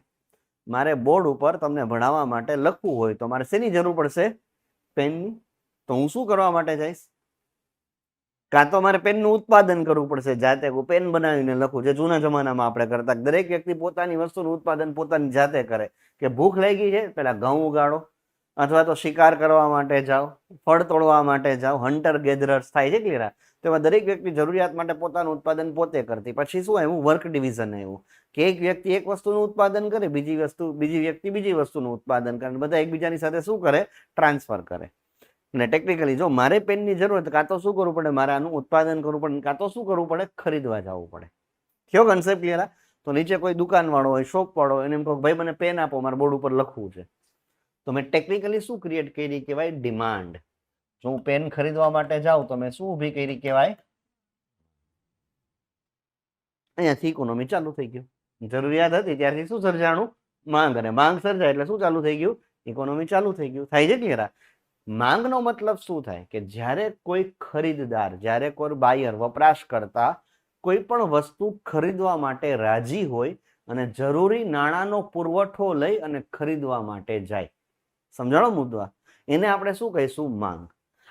મારે બોર્ડ ઉપર તમને ભણાવવા માટે લખવું હોય તો મારે શેની જરૂર પડશે? પેનની. તો હું શું કરવા માટે જઈશ? કાં તો મારે પેનનું ઉત્પાદન કરવું પડશે, જાતે પેન બનાવીને લખું, જે જૂના જમાનામાં આપણે કરતા. દરેક વ્યક્તિ પોતાની વસ્તુનું ઉત્પાદન પોતાની જાતે કરે. કે ભૂખ લાગી છે, પેલા ઘઉં ઉગાડો, અથવા તો શિકાર કરવા માટે જાઓ, ફળ તોડવા માટે જાઓ, હન્ટર ગેધરર્સ થાય છે ક્લિયર? તો એમાં દરેક વ્યક્તિ જરૂરિયાત માટે પોતાનું ઉત્પાદન પોતે કરતી. પછી શું આવ્યું? વર્ક ડિવિઝન આવ્યું, કે એક વ્યક્તિ એક વસ્તુનું ઉત્પાદન કરે, બીજી વ્યક્તિ બીજી વસ્તુનું ઉત્પાદન કરે, બધા એકબીજાની સાથે શું કરે? ટ્રાન્સફર કરે. અને ટેકનિકલી જો મારે પેનની જરૂર હોય તો કાં તો શું કરવું પડે? મારે આનું ઉત્પાદન કરવું પડે, કાં તો શું કરવું પડે? ખરીદવા જવું પડે. કયો કન્સેપ્ટ ક્લિયર? તો નીચે કોઈ દુકાન વાળો હોય, શોપ વાળો હોય, એને એમ કહો ભાઈ મને પેન આપો, મારે બોર્ડ ઉપર લખવું છે. તો મેં ટેકનિકલી શું ક્રિએટ કરી? કહેવાય ડિમાન્ડ. જો હું પેન ખરીદવા માટે જાઉં તો મેં શું ઊભી કરી? કહેવાય અહીંયાથી ઇકોનોમી ચાલુ થઈ ગયું. જરૂરિયાત હતી ત્યારથી શું સર્જાણું? માંગ. અને માંગ સર્જાય એટલે શું ચાલુ થઈ ગયું? ઇકોનોમી ચાલુ થઈ ગયું. થાય છે ક્લિયર? માંગનો મતલબ શું થાય? કે જ્યારે કોઈ ખરીદદાર, જ્યારે કોઈ બાયર, વપરાશકર્તા કોઈ પણ વસ્તુ ખરીદવા માટે રાજી હોય અને જરૂરી નાણાંનો પુરવઠો લઈ અને ખરીદવા માટે જાય. સમજાણો મુદ્દો? એને આપણે શું કહીશું? માંગ.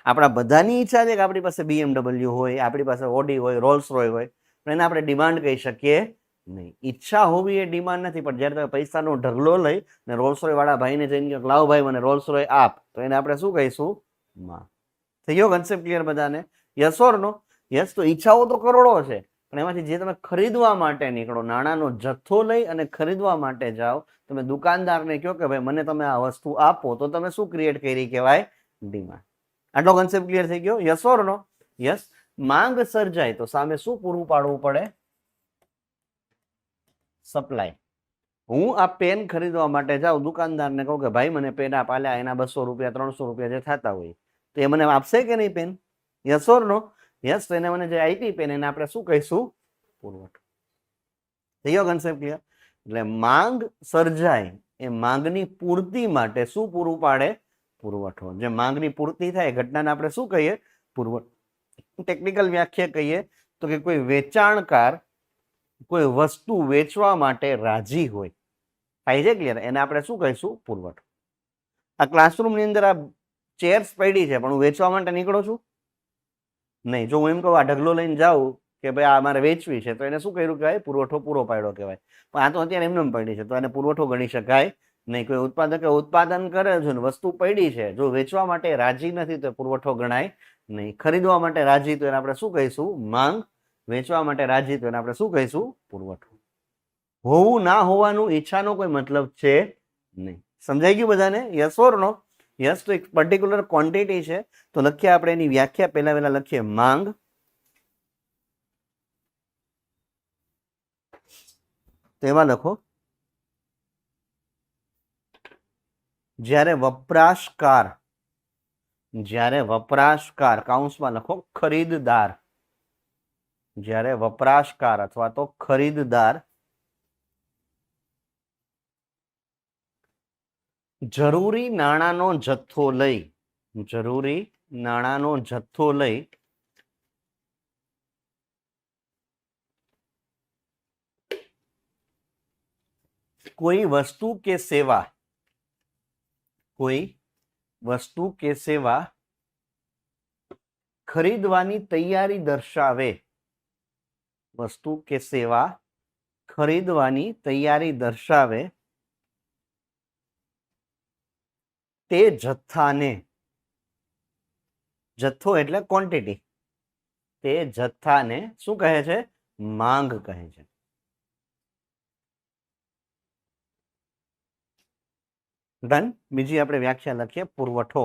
આપણા બધાની ઈચ્છા છે કે આપણી પાસે BMW હોય, આપણી પાસે ઓડી હોય, રોલ્સ રોય હોય, પણ એને આપણે ડિમાન્ડ કહી શકીએ નહીં. ઈચ્છા હોવી એ ડિમાન્ડ નથી. પણ જ્યારે તમે પૈસાનો ઢગલો લઈ ને રોલ્સ રોય વાળા ભાઈને જઈને કહો લાવ ભાઈ મને રોલ્સ રોય આપ, તો એને આપણે શું કહીશું? માંગ. થઈ ગયો કન્સેપ્ટ ક્લિયર બધાને? Yes or no? યસ. તો ઈચ્છાઓ તો કરોડો છે, પણ એમાંથી જે તમે ખરીદવા માટે નીકળો, નાણાંનો જથ્થો લઈ અને ખરીદવા માટે જાઓ, તમે દુકાનદારને કહો કે ભાઈ મને તમે આ વસ્તુ આપો, તો તમે શું ક્રિએટ કરી? કહેવાય ડિમાન્ડ. આટલો કન્સેપ્ટ ક્લિયર થઈ ગયો? Yes or no? યસ. માંગ સર્જાય તો સામે શું પૂરું પાડવું પડે? સપ્લાય. હું આ પેન ખરીદવા માટે જાઉં, દુકાનદારને કહું કે ભાઈ મને પેન આપ, આલ્યા એના 200 રૂપિયા 300 રૂપિયા જે થતા હોય, તો એ મને આપશે કે નહીં pen? Yes or no? Yes. તો એને મને જે આપી પેન એને આપણે શું કહીશું? પુરવઠો. થઈ ગયો કન્સેપ્ટ ક્લિયર? એટલે માંગ સર્જાય એ માંગની પૂર્તિ માટે શું પૂરું પાડે? પુરવઠો. જે માંગની પૂર્તિ થાય ઘટનાને આપણે શું કહીએ? પુરવઠો. ટેકનિકલ વ્યાખ્યા કહીએ તો કે કોઈ વેચાણકાર કોઈ વસ્તુ વેચવા માટે રાજી હોય, થાય છે ક્લિયર, એને આપણે શું કહીશું? પુરવઠો. આ ક્લાસરૂમની અંદર આ ચેર્સ પડી છે, પણ હું વેચવા માટે નીકળો છું નહીં. જો હું એમ કહું આ ઢગલો લઈને જાઉં કે ભાઈ આ મારે વેચવી છે, તો એને શું કર્યું કહેવાય? પુરવઠો પૂરો પાડ્યો કહેવાય. પણ આ તો અત્યારે એમને પડી છે, તો એને પુરવઠો ગણી શકાય નહીં. કોઈ ઉત્પાદકે ઉત્પાદન કરે છે ને વસ્તુ પડી છે, જો વેચવા માટે રાજી નથી તો પુરવઠો ગણાય નહીં. ખરીદવા માટે રાજી તો એને આપણે શું કહીશું? માંગ. વેચવા માટે રાજી તો એને આપણે શું કહીશું? પુરવઠો. હોવું ના હોવાનું ઈચ્છાનો કોઈ મતલબ છે નહીં. સમજાઈ ગયું બધાને? Yes or no? યસ. તો એક પર્ટિક્યુલર ક્વોન્ટિટી છે, તો લખીએ આપણે એની વ્યાખ્યા. પહેલા લખીએ માંગ. તેમાં લખો જ્યારે વપરાશકાર કૌંસમાં લખો ખરીદદાર, જ્યારે વપરાશકાર અથવા તો ખરીદદાર જરૂરી નાણાંનો જથ્થો લઈ કોઈ વસ્તુ કે સેવા ખરીદવાની તૈયારી દર્શાવે, તે જથ્થાને, જથ્થો એટલે ક્વોન્ટિટી, તે જથ્થાને શું કહે છે? માંગ કહે છે. ડન. બીજી આપણે વ્યાખ્યા લખીએ પુરવઠો.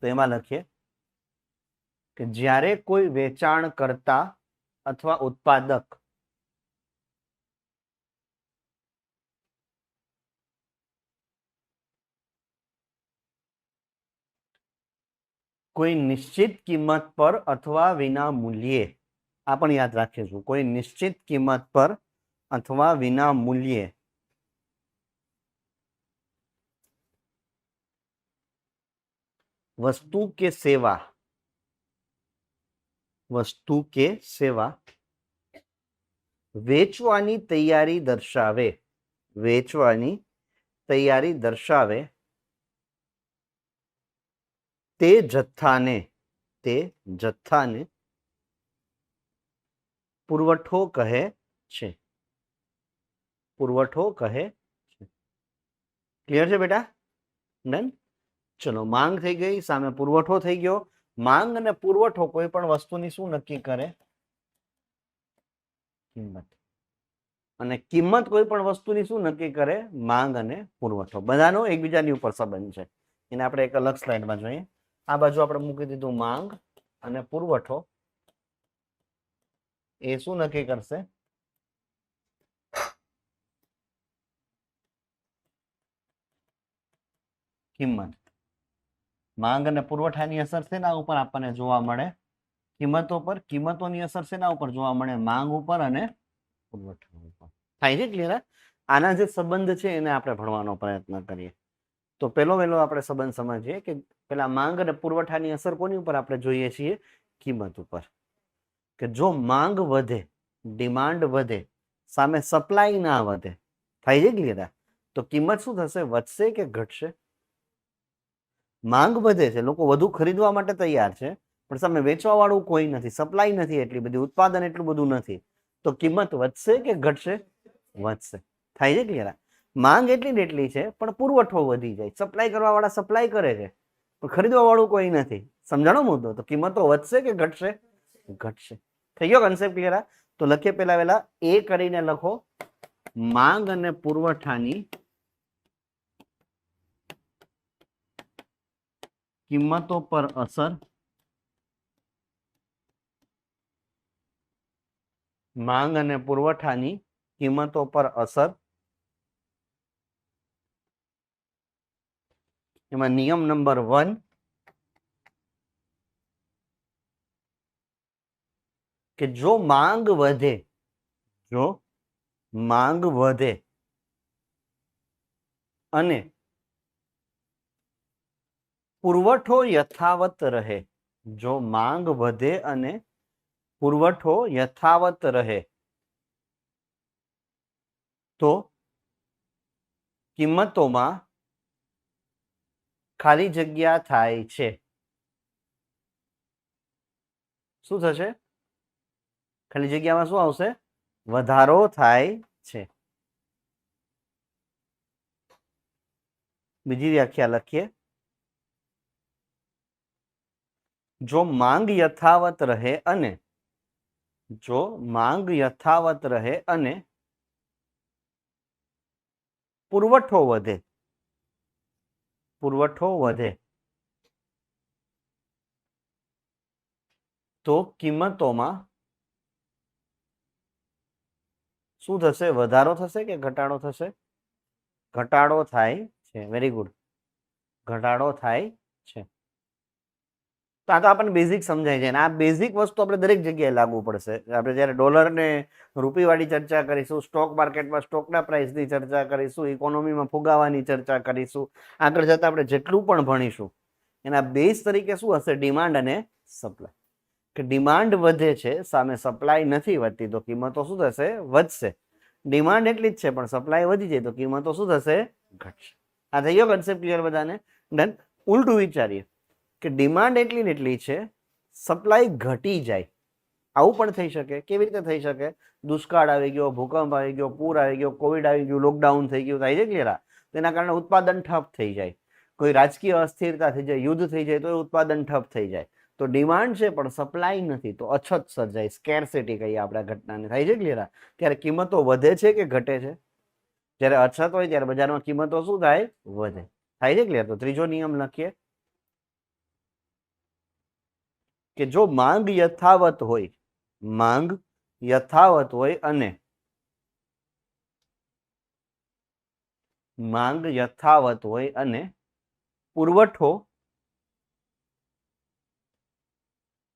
તો એમાં લખીએ કે જ્યારે કોઈ વેચાણકર્તા અથવા ઉત્પાદક કોઈ નિશ્ચિત કિંમત પર અથવા વિના મૂલ્યે, આ પણ યાદ રાખીશું, કોઈ નિશ્ચિત કિંમત પર અથવા વિના મૂલ્યે વસ્તુ કે સેવા વેચવાની તૈયારી દર્શાવે, તે જથ્થાને પુરવઠો કહે છે. ક્લિયર છે બેટા? ડન. ચલો, માંગ થઈ ગઈ, સામે પુરવઠો થઈ ગયો. માંગ અને પુરવઠો કોઈ પણ વસ્તુની શું નક્કી કરે? કિંમત. અને કિંમત કોઈ પણ વસ્તુની શું નક્કી કરે? માંગ અને પુરવઠો. બધાનો એકબીજાની ઉપર સંબંધ છે. એને આપણે એક અલગ સ્લાઇડમાં જોઈએ. આ બાજુ આપણે મૂકી દીધું માંગ અને પુરવઠો. એ શું નક્કી કરશે? કિંમત. માંગ અને પુરવઠાની અસર શેના ઉપર આપણને જોવા મળે? કિંમતો પર. કિંમતોની અસર શેના ઉપર જોવા મળે? માંગ ઉપર અને પુરવઠા ઉપર. થાય છે ક્લિયર? આના જે સંબંધ છે એને આપણે ભણવાનો પ્રયત્ન કરીએ. તો પહેલો આપણે સંબંધ સમજીએ કે પેલા માંગ અને પુરવઠાની અસર કોની ઉપર આપણે જોઈએ છીએ? કિંમત ઉપર. કે જો માંગ વધે, ડિમાન્ડ વધે, સામે સપ્લાય ના વધે, થાય છે ક્લિયર? તો કિંમત શું થશે? વધશે કે ઘટશે? માંગ વધે છે, લોકો વધુ ખરીદવા માટે તૈયાર છે, પણ સામે વેચવા વાળું કોઈ નથી, સપ્લાય નથી એટલી બધી, ઉત્પાદન એટલું બધું નથી, તો કિંમત વધશે કે ઘટશે? વધશે. થાય છે ક્લિયર? માંગ એટલી ને એટલી છે, પણ પુરવઠો વધી જાય, સપ્લાય કરવા વાળા સપ્લાય કરે છે, પણ ખરીદવા વાળું કોઈ નથી. સમજાણો મુદ્દો? તો કિંમતો વધશે કે ઘટશે? ઘટશે. થઈ ગયો કન્સેપ્ટ ક્લિયર? તો લખીએ પહેલા એ કરીને લખો માંગ અને પુરવઠાની કિંમતો પર અસર. માંગ અને પુરવઠાની કિંમતો પર અસર. એમાં નિયમ નંબર 1, કે જો માંગ વધે અને પુરવઠો યથાવત રહે, જો માંગ વધે અને પુરવઠો યથાવત રહે તો કિંમતોમાં ખાલી જગ્યા થાય છે. શું થશે? ખાલી જગ્યામાં શું આવશે? વધારો થાય છે. બીજી વ્યાખ્યા લખીએ. જો માંગ યથાવત રહે અને જો માંગ યથાવત રહે અને પુરવઠો વધે, પુરવઠો વધે તો કિંમતોમાં શું થશે? વધારો થશે કે ઘટાડો થશે? ઘટાડો થાય છે. વેરી ગુડ, ઘટાડો થાય છે. તો આ તો આપણને બેઝિક સમજાય છે અને આ બેઝિક વસ્તુ આપણે દરેક જગ્યાએ લાગુ પડશે. આપણે જ્યારે ડોલર ને રૂપિયાવાળી ચર્ચા કરીશું, સ્ટોક માર્કેટમાં સ્ટોકના પ્રાઇસની ચર્ચા કરીશું, ઇકોનોમીમાં ફુગાવાની ચર્ચા કરીશું, આગળ જતા આપણે જેટલું પણ ભણીશું એના બેઝ તરીકે શું હશે? ડિમાન્ડ અને સપ્લાય. કે ડિમાન્ડ વધે છે, સામે સપ્લાય નથી વધતી, તો કિંમતો શું થશે? વધશે. ડિમાન્ડ એટલી જ છે પણ સપ્લાય વધી જાય તો કિંમતો શું થશે? ઘટશે. આ થઈ ગયો કન્સેપ્ટ ક્લિયર બધાને? ડન. ઉલટું વિચારીએ કે ડિમાન્ડ એટલી ને એટલી છે, સપ્લાય ઘટી જાય. આવું પણ થઈ શકે. કેવી રીતે થઈ શકે? દુષ્કાળ આવી ગયો, ભૂકંપ આવી ગયો, પૂર આવી ગયો, કોવિડ આવી ગયું, લોકડાઉન થઈ ગયું, થાય છે ક્લિયર? તેના કારણે ઉત્પાદન ઠપ થઈ જાય. કોઈ રાજકીય અસ્થિરતા થઈ જાય, યુદ્ધ થઈ જાય તો ઉત્પાદન ઠપ થઈ જાય. તો ડિમાન્ડ છે પણ સપ્લાય નથી, તો અછત સર્જાય, સ્કેર્સિટી કહીએ આપણે ઘટનાને. થાય છે ક્લિયર? ત્યારે કિંમતો વધે છે કે ઘટે છે? જ્યારે અછત હોય ત્યારે બજારમાં કિંમતો શું થાય? વધે. થાય છે ક્લિયર? તો ત્રીજો નિયમ લખીએ કે જો માંગ યથાવત હોય, માંગ યથાવત હોય અને માંગ યથાવત હોય અને પુરવઠો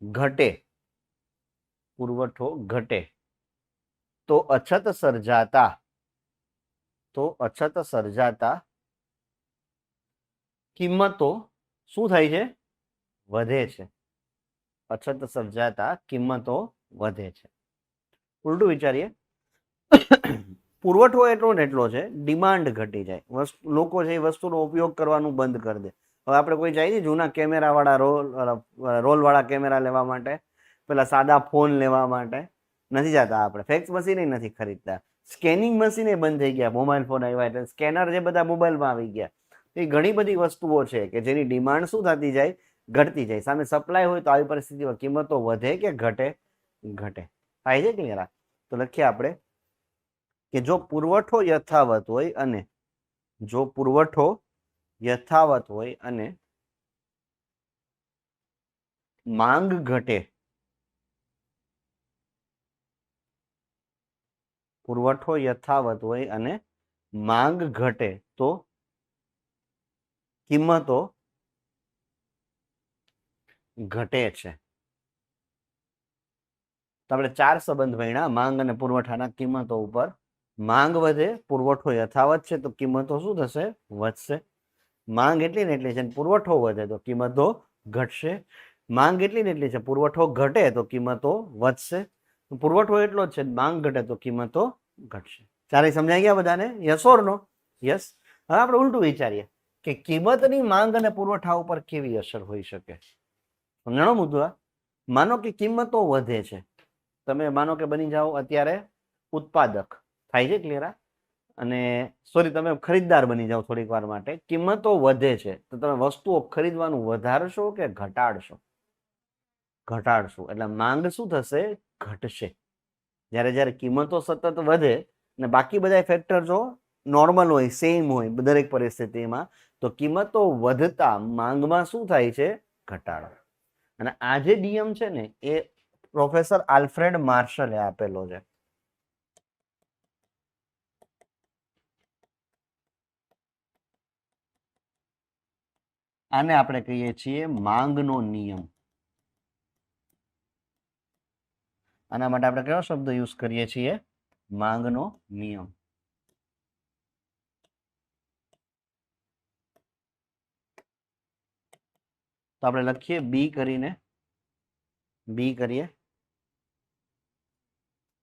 ઘટે, પુરવઠો ઘટે તો અછત સર્જાતા, તો અછત સર્જાતા કિંમતો શું થાય છે? વધે છે. અછત સર્જાતા કિંમતો વધે છે. ઉલટું વિચારીએ, પુરવઠો એટલો ને એટલો છે, ડિમાન્ડ ઘટી જાય, લોકો છે એ વસ્તુનો ઉપયોગ કરવાનું બંધ કરી દે. હવે આપણે કોઈ જાય જૂના કેમેરા વાળા રોલ વાળા કેમેરા લેવા માટે, પેલા સાદા ફોન લેવા માટે નથી જતા આપણે, ફેક્સ મશીન નથી ખરીદતા, સ્કેનિંગ મશીન બંધ થઈ ગયા, મોબાઈલ ફોન આવ્યા એટલે સ્કેનર જે બધા મોબાઈલમાં આવી ગયા. એ ઘણી બધી વસ્તુઓ છે કે જેની ડિમાન્ડ શું થતી જાય? ઘટતી જાય. સામે સપ્લાય હોય તો આવી પરિસ્થિતિમાં કિંમતો વધે કે ઘટે? ઘટે. થાય છે ક્લિયર? તો લખીએ આપણે કે જો પુરવઠો યથાવત હોય અને જો પુરવઠો યથાવત હોય અને માંગ ઘટે, પુરવઠો યથાવત હોય અને માંગ ઘટે તો કિંમતો ઘટે છે. તો આપણે 4 સંબંધ ભણ્યા માંગ અને પુરવઠાના કિંમતો ઉપર. માંગ વધે, પુરવઠો યથાવત છે તો કિંમતો શું થશે? વધશે. માંગ એટલી ને એટલી છે, પુરવઠો વધે તો કિંમતો ઘટશે. માંગ એટલી ને એટલી છે, પુરવઠો ઘટે તો કિંમતો વધશે. પુરવઠો એટલો જ છે, માંગ ઘટે તો કિંમતો ઘટશે. ચારે સમજાઈ ગયા બધાને? Yes or no? યસ. હવે આપણે ઉલટું વિચારીએ કે કિંમતની માંગ અને પુરવઠા ઉપર કેવી અસર હોઈ શકે? સમજાણો મુદ્દો? માનો કે કિંમતો વધે છે, તમે માનો કે બની જાઓ અત્યારે ઉત્પાદક. થાય છે ક્લિયર? અને સોરી, તમે ખરીદદાર બની જાઓ થોડીક વાર માટે. કિંમતો વધે છે તો તમે વસ્તુઓ ખરીદવાનું વધારશો કે ઘટાડશો? ઘટાડશો. એટલે માંગ શું થશે? ઘટશે. જ્યારે જ્યારે કિંમતો સતત વધે અને બાકી બધા ફેક્ટર જો નોર્મલ હોય, સેમ હોય દરેક પરિસ્થિતિમાં, તો કિંમતો વધતા માંગમાં શું થાય છે? ઘટાડો. અને આ જે નિયમ છે ને એ પ્રોફેસર આલ્ફ્રેડ માર્શલે આપેલો છે. આને આપણે કહીએ છીએ માંગનો નિયમ. આના માટે આપણે કયો શબ્દ યુઝ કરીએ છીએ? માંગનો નિયમ. તો આપણે લખીએ બી કરીને બી કરીએ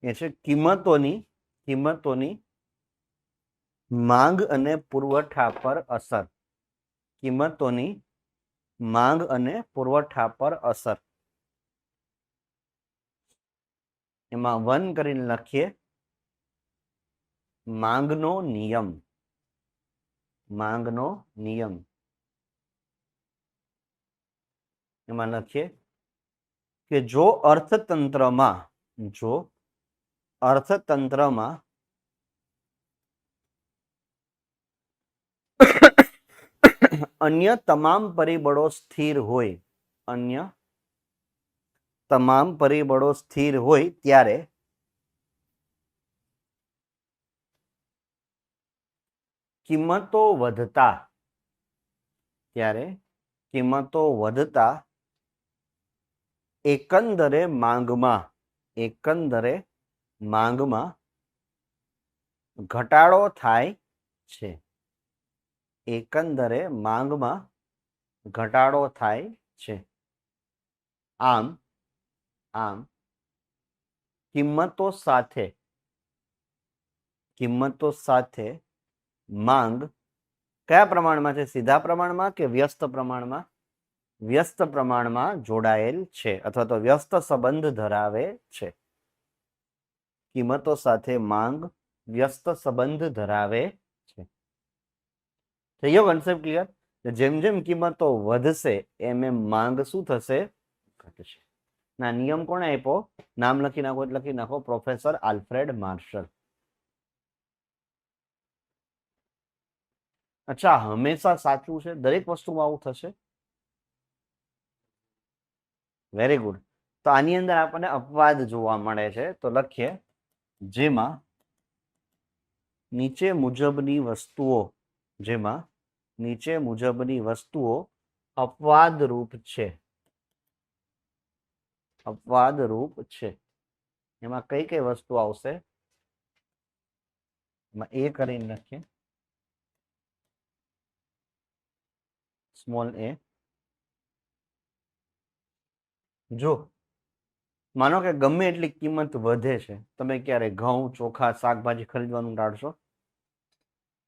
એ છે કિંમતોની માંગ અને પુરવઠા પર અસર. કિંમતોની માંગ અને પુરવઠા પર અસર. એમાં 1 કરીને લખીએ માંગનો નિયમ. માંગનો નિયમ. એમાં લખીએ કે જો અર્થતંત્રમાં અન્ય તમામ પરિબળો સ્થિર હોય ત્યારે કિંમતો વધતા એકંદરે માંગમાં ઘટાડો થાય છે. એકંદરે માંગમાં ઘટાડો થાય છે. આમ કિંમતો સાથે માંગ કયા પ્રમાણમાં છે? સીધા પ્રમાણમાં કે વ્યસ્ત પ્રમાણમાં? વ્યસ્ત પ્રમાણમાં જોડાયેલ છે અથવા તો વ્યસ્ત સંબંધ ધરાવે છે. કિંમતો સાથે માંગ વ્યસ્ત સંબંધ ધરાવે છે. થઈ ગયો કન્સેપ્ટ ક્લિયર? જેમ જેમ કિંમતો વધશે એમ માંગ શું થશે? ઘટશે. ના નિયમ કોણે આપ્યો? નામ લખી નાખો એટલે લખી નાખો, પ્રોફેસર આલ્ફ્રેડ માર્શલ. અચ્છા, હંમેશા સાચું છે? દરેક વસ્તુમાં આવું થશે? Very good. તો આની અંદર આપણને અપવાદ જોવા મળે છે. તો લખીએ જેમાં નીચે મુજબની વસ્તુઓ અપવાદરૂપ છે. એમાં કઈ કઈ વસ્તુ આવશે? એમાં એ કરીને લખીએ સ્મોલ એ. જો માનો કે ગમે એટલી કિંમત વધે છે, તમે ક્યારે ઘઉં, ચોખા, શાકભાજી ખરીદવાનું ટાળશો?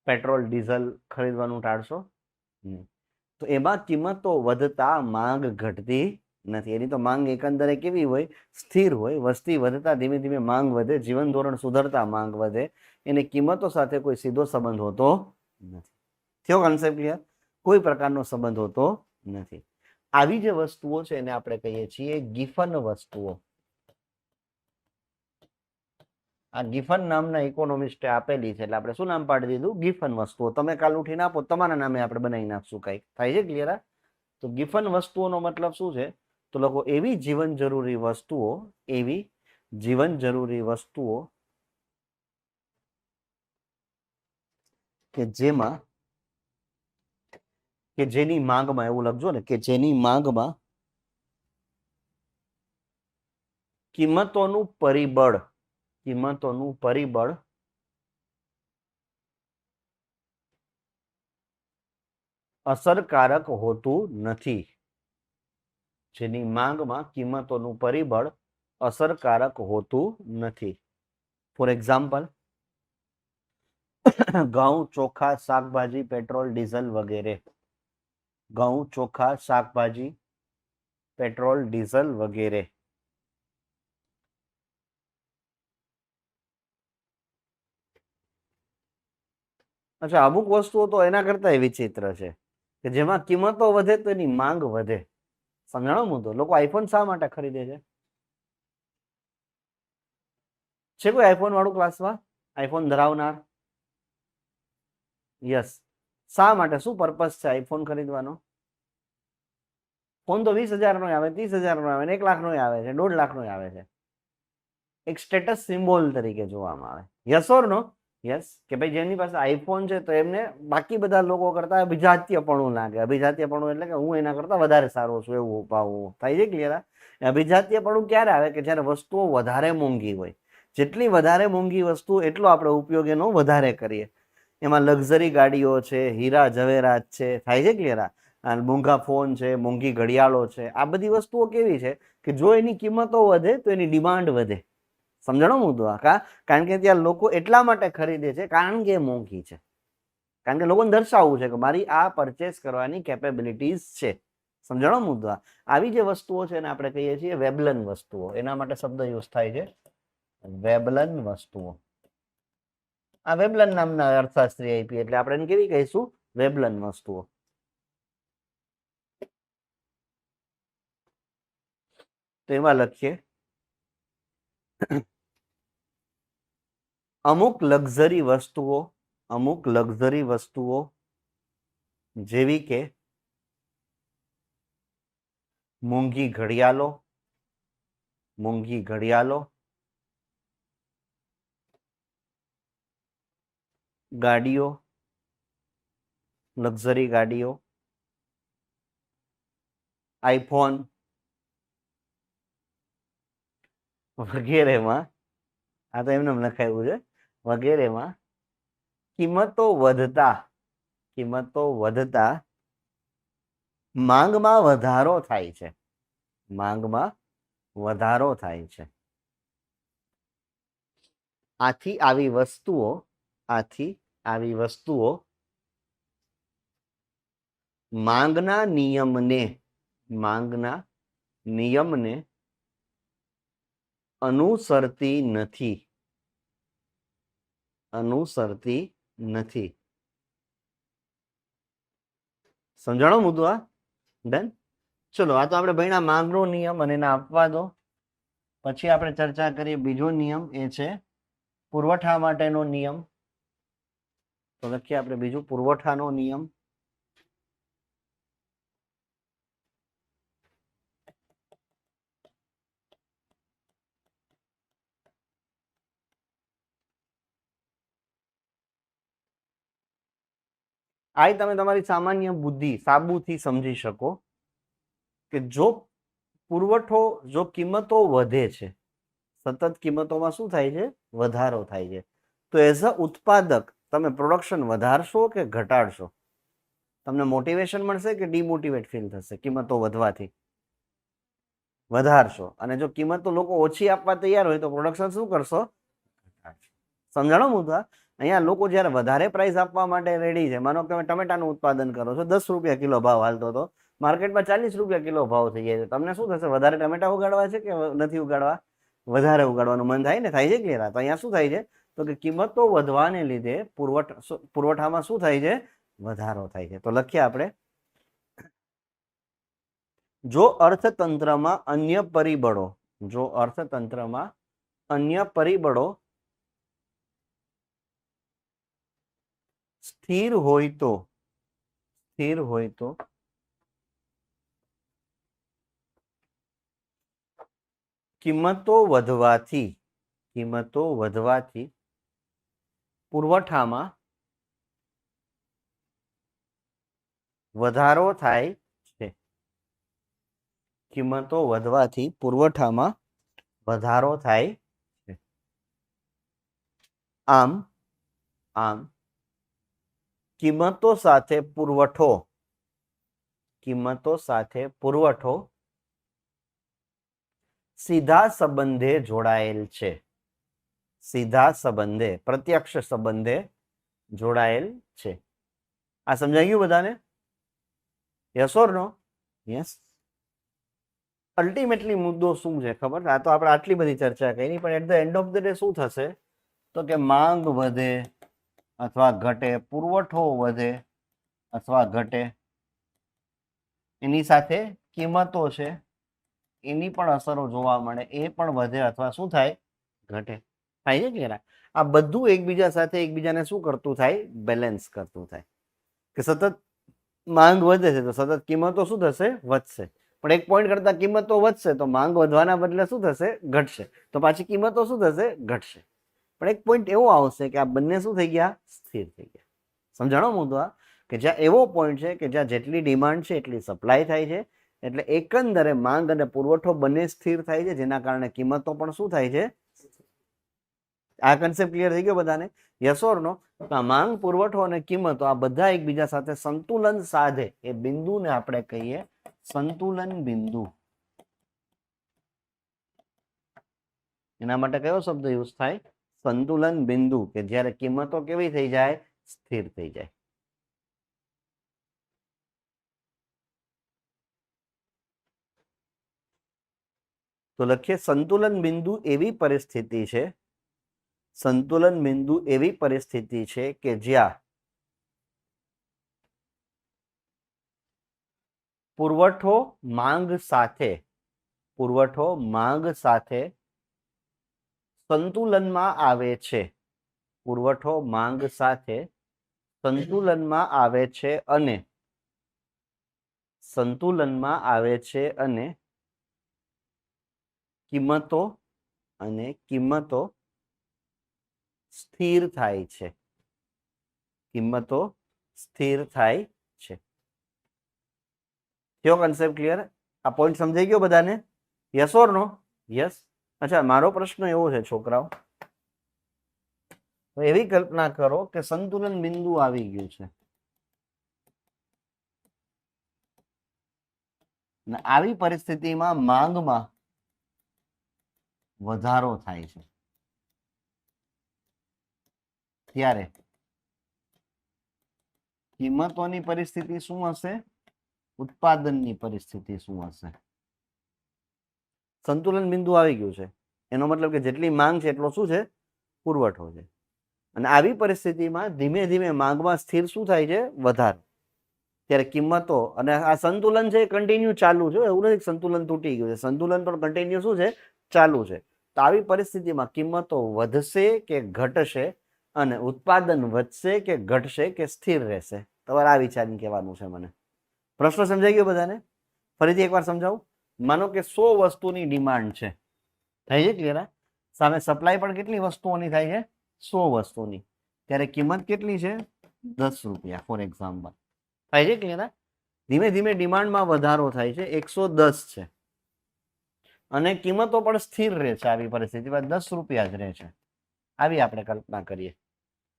પેટ્રોલ, ડીઝલ ખરીદવાનું ટાળશો? તો એમાં કિંમતો વધતા માંગ ઘટતી નથી. એની તો માંગ એકંદરે કેવી હોય? સ્થિર હોય. વસ્તી વધતા ધીમે ધીમે માંગ વધે, જીવન ધોરણ સુધરતા માંગ વધે. એને કિંમતો સાથે કોઈ સીધો સંબંધ હોતો નથી. થયો કન્સેપ્ટ ક્લિયર? કોઈ પ્રકારનો સંબંધ હોતો નથી. આવી જે વસ્તુઓ છે એને આપણે કહીએ છીએ ગિફન વસ્તુઓ. આ ગિફન નામના ઇકોનોમિસ્ટે આપેલી છે એટલે આપણે શું નામ પાડી દીધું? ગિફન વસ્તુઓ. તમે કાલ ઉઠીને આપો, તમારા નામે આપણે બનાવી નાખશું. કઈક થાય છે ક્લિયર? તો ગિફન વસ્તુઓનો મતલબ શું છે? તો લોકો એવી જીવન જરૂરી વસ્તુઓ કે જેની માંગમાં, એવું લખજો ને, કે જેની માંગમાં કિંમતોનું પરિબળ અસરકારક હોતું નથી. જેની માંગમાં કિંમતોનું પરિબળ અસરકારક હોતું નથી. ફોર એક્ઝામ્પલ, ઘઉં, ચોખા, શાકભાજી, પેટ્રોલ, ડીઝલ વગેરે. ઘઉં, ચોખા, શાકભાજી, પેટ્રોલ, ડીઝલ વગેરે. અચ્છા, અમુક વસ્તુઓ તો એના કરતા વિચિત્ર છે કે જેમાં કિંમતો વધે તો એની માંગ વધે. સમજાણો મુદ્દો? લોકો આઈફોન શા માટે ખરીદે છે? છે કોઈ આઈફોન વાળું ક્લાસમાં? આઈફોન ધરાવનાર? યસ. શા માટે? શું પર્પસ છે આઈફોન ખરીદવાનો? ફોન તો 20,000 નો આવે, 30,000 નો આવે, 1 લાખ નો આવે છે, 1.5 લાખ નો આવે છે. એક સ્ટેટસ સિમ્બોલ તરીકે જોવામાં આવે. Yes or no? યસ. કે ભાઈ જેની પાસે આઈફોન છે તો એમને બાકી બધા લોકો કરતા અભિજાત્યપણું લાગે. અભિજાત્યપણું એટલે કે હું એના કરતા વધારે સારો છું એવું ભાવ થાય છે. ક્લિયર? અભિજાત્યપણું ક્યારે આવે? કે જ્યારે વસ્તુઓ વધારે મોંઘી હોય. જેટલી વધારે મોંઘી વસ્તુ એટલો આપણે ઉપયોગ એનો વધારે કરીએ. એમાં લક્ઝરી ગાડીઓ છે, હીરા જવેરાત છે. થાય છે ક્લિયર? મોંઘા ફોન છે, મોંઘી ઘડિયાળો છે, આ બધી વસ્તુઓ કેવી છે કે જો એની કિંમતો વધે તો એની ડિમાન્ડ વધે. સમજણો મુદ્દો આ? કારણ કે ત્યાં લોકો એટલા માટે ખરીદે છે કારણ કે એ મોંઘી છે, કારણ કે લોકોને દર્શાવવું છે કે મારી આ પરચેસ કરવાની કેપેબિલિટીઝ છે. સમજણો મુદ્દો? આવી જે વસ્તુઓ છે એને આપણે કહીએ છીએ વેબલન વસ્તુઓ. એના માટે શબ્દ યુઝ થાય છે વેબલન વસ્તુઓ. આ વેબલન નામના અર્થશાસ્ત્રી આપી એટલે આપણે એને કેવી કહીશું? વેબલન વસ્તુઓ. તો એમાં લખીએ અમુક લક્ઝરી વસ્તુઓ જેવી કે મોંઘી ઘડિયાળો, ગાડીઓ, લક્ઝરી ગાડીઓ, આઈફોન વગેરેમાં, આ તો એમને લખાયું છે, વગેરેમાં કિંમતો વધતા માંગમાં વધારો થાય છે. આથી આવી વસ્તુઓ માંગના નિયમને અનુસરતી નથી. સમજાણો મુદ્દો? આ ડન. ચલો, આ તો આપણે ભણ્યા માંગનો નિયમ અને એના અપવાદો. પછી આપણે ચર્ચા કરીએ બીજો નિયમ, એ છે પુરવઠા માટેનો નિયમ. તો લખીએ આપણે બીજું પુરવઠાનો નિયમ. આ તમે તમારી સામાન્ય બુદ્ધિ સાબુથી સમજી શકો કે જો કિંમતો વધે છે, સતત કિંમતોમાં શું થાય છે? વધારો થાય છે. તો એઝ અ ઉત્પાદક તમે પ્રોડક્શન વધારશો કે ઘટાડશો? તમને મોટિવેશન મળશે કે ડિમોટિવેટ ફીલ થશે? કિંમતો વધવાથી વધારશો. અને જો કિંમતો લોકો ઓછી આપવા તૈયાર હોય તો પ્રોડક્શન શું કરશો? સમજાણો મુદ્દા? અહીંયા લોકો જયારે વધારે પ્રાઇસ આપવા માટે રેડી છે, માનો કે તમે ટમેટાનું ઉત્પાદન કરો છો, 10 રૂપિયા કિલો ભાવ હાલતો હતો, માર્કેટમાં 40 રૂપિયા કિલો ભાવ થઈ જાય છે, તમને શું થશે? વધારે ટમેટા ઉગાડવા છે કે નથી ઉગાડવા? વધારે ઉગાડવાનું મન થાય ને? થાય છે ક્લિયર? તો અહીંયા શું થાય છે? તો કે કિંમતો વધવાને લીધે પુરવઠામાં શું થાય છે? વધારો થાય છે. તો લખીએ આપણે, જો અર્થતંત્રમાં અન્ય પરિબળો સ્થિર હોય તો કિંમતો વધવાથી પુરવઠામાં વધારો થાય છે. કિંમતો વધવાથી પુરવઠામાં વધારો થાય છે. આમ કિંમતો સાથે પુરવઠો સીધા સંબંધે જોડાયેલ છે. પ્રત્યક્ષ સંબંધે જોડાયેલ છે. આ સમજાઈ ગયું બધાને? Yes or no? Yes. Ultimately મુદ્દો શું છે ખબર? આ તો આપણે આટલી બધી ચર્ચા કરી, પણ at the end of the day શું થશે? તો કે માંગ વધે અથવા ઘટે, પુરવઠો વધે અથવા ઘટે, એની સાથે કિંમતો છે એની પણ અસરો જોવા મળે, એ પણ વધે અથવા શું થાય? ઘટે. થાય છે ક્લિયર? આ બધું એકબીજા સાથે એકબીજાને શું કરતું થાય? બેલેન્સ કરતું થાય. કે સતત માંગ વધે છે તો સતત કિંમતો શું થશે? વધશે. પણ એક પોઈન્ટ કરતા કિંમતો વધશે તો માંગ વધવાના બદલે શું થશે? ઘટશે. તો પાછી કિંમતો શું થશે? ઘટશે. પણ એક પોઈન્ટ એવો આવશે કે આ બંને શું થઈ ગયા? સ્થિર થઈ ગયા. સમજાણો મુદ્દો? કે જ્યાં એવો પોઈન્ટ છે કે જ્યાં જેટલી ડિમાન્ડ છે એટલી સપ્લાય થાય છે, એટલે એકંદરે માંગ અને પુરવઠો બંને સ્થિર થાય છે, જેના કારણે કિંમતો પણ શું થાય છે? આ કન્સેપ્ટ ક્લિયર થઈ ગયો બધાને? યસ ઓર નો? તો આ માંગ, પુરવઠો અને કિંમતો આ બધા એકબીજા સાથે સંતુલન સાધે એ બિંદુને આપણે કહીએ સંતુલન બિંદુ. એના માટે કયો શબ્દ યુઝ થાય? સંતુલન બિંદુ, કે જ્યારે કિંમતો કેવી થઈ જાય? સ્થિર થઈ જાય. તો લખીએ સંતુલન બિંદુ એવી પરિસ્થિતિ છે, સંતુલન બિંદુ એવી પરિસ્થિતિ છે કે જ્યાં પુરવઠો માંગ સાથે સંતુલનમાં આવે છે. પુરવઠો માંગ સાથે સંતુલનમાં આવે છે અને કિંમતો સ્થિર થાય છે. કયો કન્સેપ્ટ ક્લિયર? આ પોઈન્ટ સમજાઈ ગયો બધાને? Yes or no? યસ. અચ્છા, મારો પ્રશ્ન એવો છે છોકરાઓ, એવી કલ્પના કરો કે સંતુલન બિંદુ આવી ગયું છે, આવી પરિસ્થિતિમાં માંગમાં વધારો થાય છે, ત્યારે કિંમતોની પરિસ્થિતિ શું હશે? ઉત્પાદનની પરિસ્થિતિ શું હશે? સંતુલન બિંદુ આવી ગયું છે, એનો મતલબ કે જેટલી માંગ છે એટલો શું છે? પુરવઠો છે. અને આવી પરિસ્થિતિમાં ધીમે ધીમે માંગમાં સ્થિર શું થાય છે? વધારો. ત્યારે કિંમતો, અને આ સંતુલન છે કન્ટિન્યુ ચાલુ છે, એવું નથી સંતુલન તૂટી ગયું છે, સંતુલન પણ કન્ટિન્યુ શું છે? ચાલુ છે. તો આવી પરિસ્થિતિમાં કિંમતો વધશે કે ઘટશે, અને ઉત્પાદન વધશે કે ઘટશે કે સ્થિર રહેશે? તમારે આ વિચારીને કહેવાનું છે મને. પ્રશ્ન સમજાઈ ગયો બધાને? ફરીથી એકવાર સમજાવું. માનો કે 100 વસ્તુની ડિમાન્ડ છે, થઈ છે ક્લિયર? સામે સપ્લાય પણ કેટલી વસ્તુઓની થાય છે? 100 વસ્તુની. ત્યારે કિંમત કેટલી છે? 10 રૂપિયા ફોર એક્ઝામ્પલ. થાય છે ક્લિયર? ધીમે ધીમે ડિમાન્ડમાં વધારો થાય છે, 110 છે, અને કિંમતો પણ સ્થિર રહે છે. આવી પરિસ્થિતિમાં 10 રૂપિયા જ રહે છે. આવી આપણે કલ્પના કરીએ,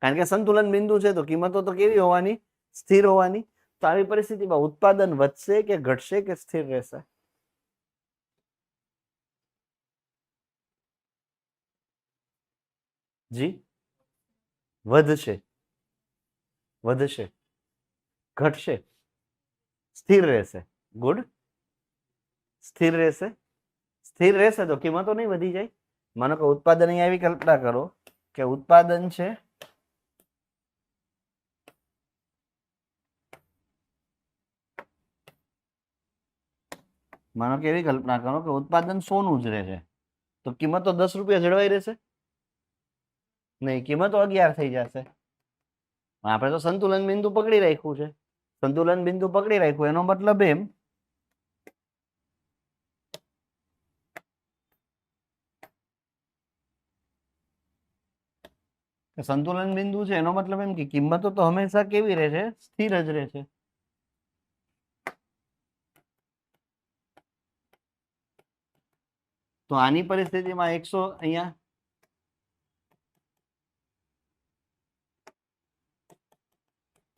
કારણ કે સંતુલન બિંદુ છે તો કિંમતો તો કેવી હોવાની? સ્થિર હોવાની. તો આવી પરિસ્થિતિમાં ઉત્પાદન વધશે કે ઘટશે કે સ્થિર રહેશે? જી, વધશે, ઘટશે, સ્થિર રહેશે. ગુડ. સ્થિર રહેશે તો કિંમતો નહીં વધી જાય? માનો કે ઉત્પાદન, અહીંયા એવી કલ્પના કરો કે ઉત્પાદન છે, માનો કે એવી કલ્પના કરો કે ઉત્પાદન 100 નું જ રહે છે, તો કિંમતો 10 રૂપિયા જળવાઈ રહેશે? નહીં, કિંમતો 11 થઈ જશે. આપણે તો સંતુલન બિંદુ પકડી રાખ્યું છે. સંતુલન બિંદુ પકડી રાખ્યું એનો મતલબ એમ કે સંતુલન બિંદુ છે એનો મતલબ એમ કે કિંમતો તો હંમેશા કેવી રહે છે? સ્થિર જ રહે છે. તો આની પરિસ્થિતિમાં 100, અહીંયા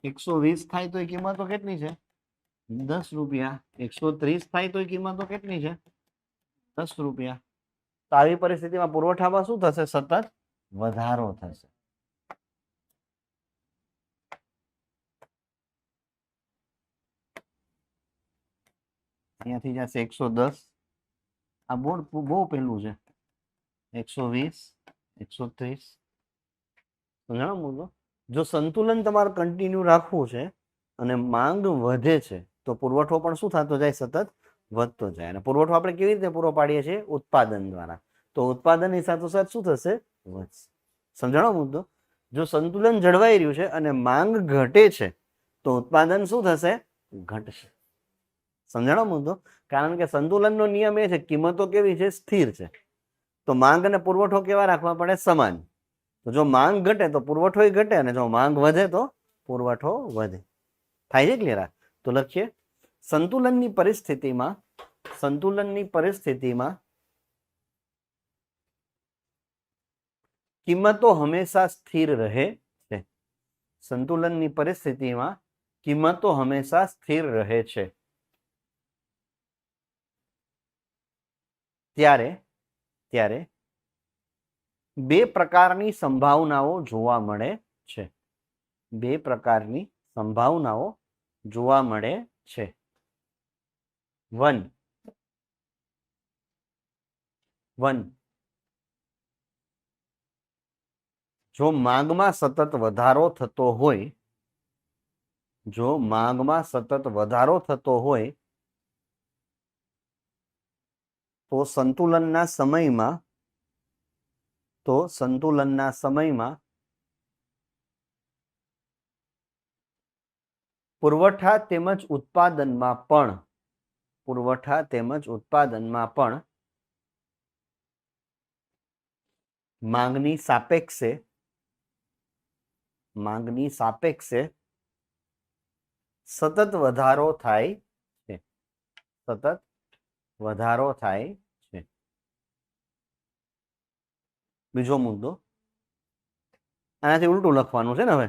120 થાય તો એ કિંમતો કેટલી છે? 10 રૂપિયા. 130 થાય તો એ કિંમતો કેટલી છે? 10 રૂપિયા. તો આવી પરિસ્થિતિમાં પુરવઠામાં શું થશે? સતત વધારો થશે. અહીંયાથી જશે 110, આ બોર્ડ બહુ પહેલું છે, 120, 130. સમજાણો મુદ્દો? જો સંતુલન તમારે કન્ટિન્યુ રાખવું છે અને માંગ વધે છે તો પુરવઠો પણ શું થતો જાય? સતત વધતો જાય. અને પુરવઠો આપણે કેવી રીતે પૂરો પાડીએ છીએ? ઉત્પાદન દ્વારા. તો ઉત્પાદનની સાથોસાથ શું થશે? વધશે. સમજાણો મુદ્દો? જો સંતુલન જળવાઈ રહ્યું છે અને માંગ ઘટે છે તો ઉત્પાદન શું થશે? ઘટશે. સમજાણો મુદ્દો? કારણ કે સંતુલનનો નિયમ એ છે કિંમતો કેવી છે? સ્થિર છે. તો માંગ અને પુરવઠો કેવા રાખવા પડે? સમાન. તો જો માંગ ઘટે તો પુરવઠો ઘટે, અને જો માંગ વધે તો પુરવઠો વધે. થાય છે ક્લિયર? તો લખીએ સંતુલનની પરિસ્થિતિમાં કિંમતો હંમેશા સ્થિર રહે છે. સંતુલનની પરિસ્થિતિમાં કિંમતો હંમેશા સ્થિર રહે છે. ત્યારે બે પ્રકારની સંભાવનાઓ જોવા મળે છે. બે પ્રકારની સંભાવનાઓ જોવા મળે છે. 1 જો માંગમાં સતત વધારો થતો હોય, તો સંતુલનના સમયમાં પુરવઠા તેમજ ઉત્પાદનમાં પણ માંગની સાપેક્ષે સતત વધારો થાય છે. બીજો મુદ્દો, આનાથી ઉલટું લખવાનું છે ને હવે,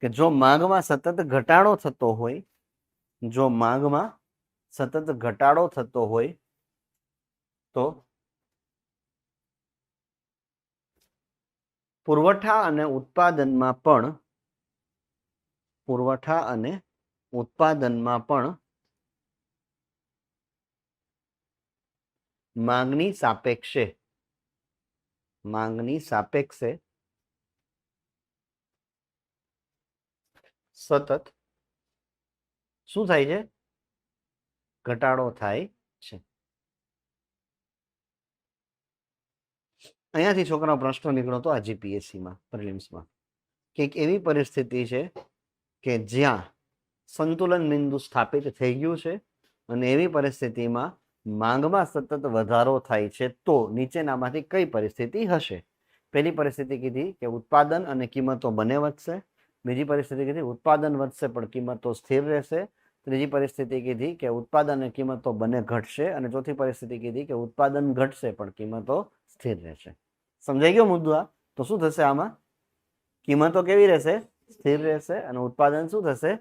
કે જો માંગમાં સતત ઘટાડો થતો હોય તો પુરવઠા અને ઉત્પાદનમાં પણ માંગની સાપેક્ષે સતત શું થાય છે? ઘટાડો થાય છે. અહીંયાથી છોકરાનો પ્રશ્ન નીકળ્યો હતો આ જીપીએસસીમાં પ્રિલિમ્સમાં, કે એક એવી પરિસ્થિતિ છે કે જ્યાં સંતુલન બિંદુ સ્થાપિત થઈ ગયું છે અને એવી પરિસ્થિતિમાં માંગમાં સતત વધારો થાય છે, તો નીચેનામાંથી કઈ પરિસ્થિતિ હશે? પહેલી પરિસ્થિતિ કીધી કે ઉત્પાદન અને કિંમતો બંને વધશે. બીજી પરિસ્થિતિ કીધી ઉત્પાદન વધશે પણ કિંમતો સ્થિર રહેશે. ત્રીજી પરિસ્થિતિ કીધી કે ઉત્પાદન અને કિંમતો બંને ઘટશે. અને ચોથી પરિસ્થિતિ કીધી કે ઉત્પાદન ઘટશે પણ કિંમતો સ્થિર રહેશે. સમજાઈ ગયો મુદ્દો? આ તો શું થશે? આમાં કિંમતો કેવી રહેશે? સ્થિર રહેશે. અને ઉત્પાદન શું થશે?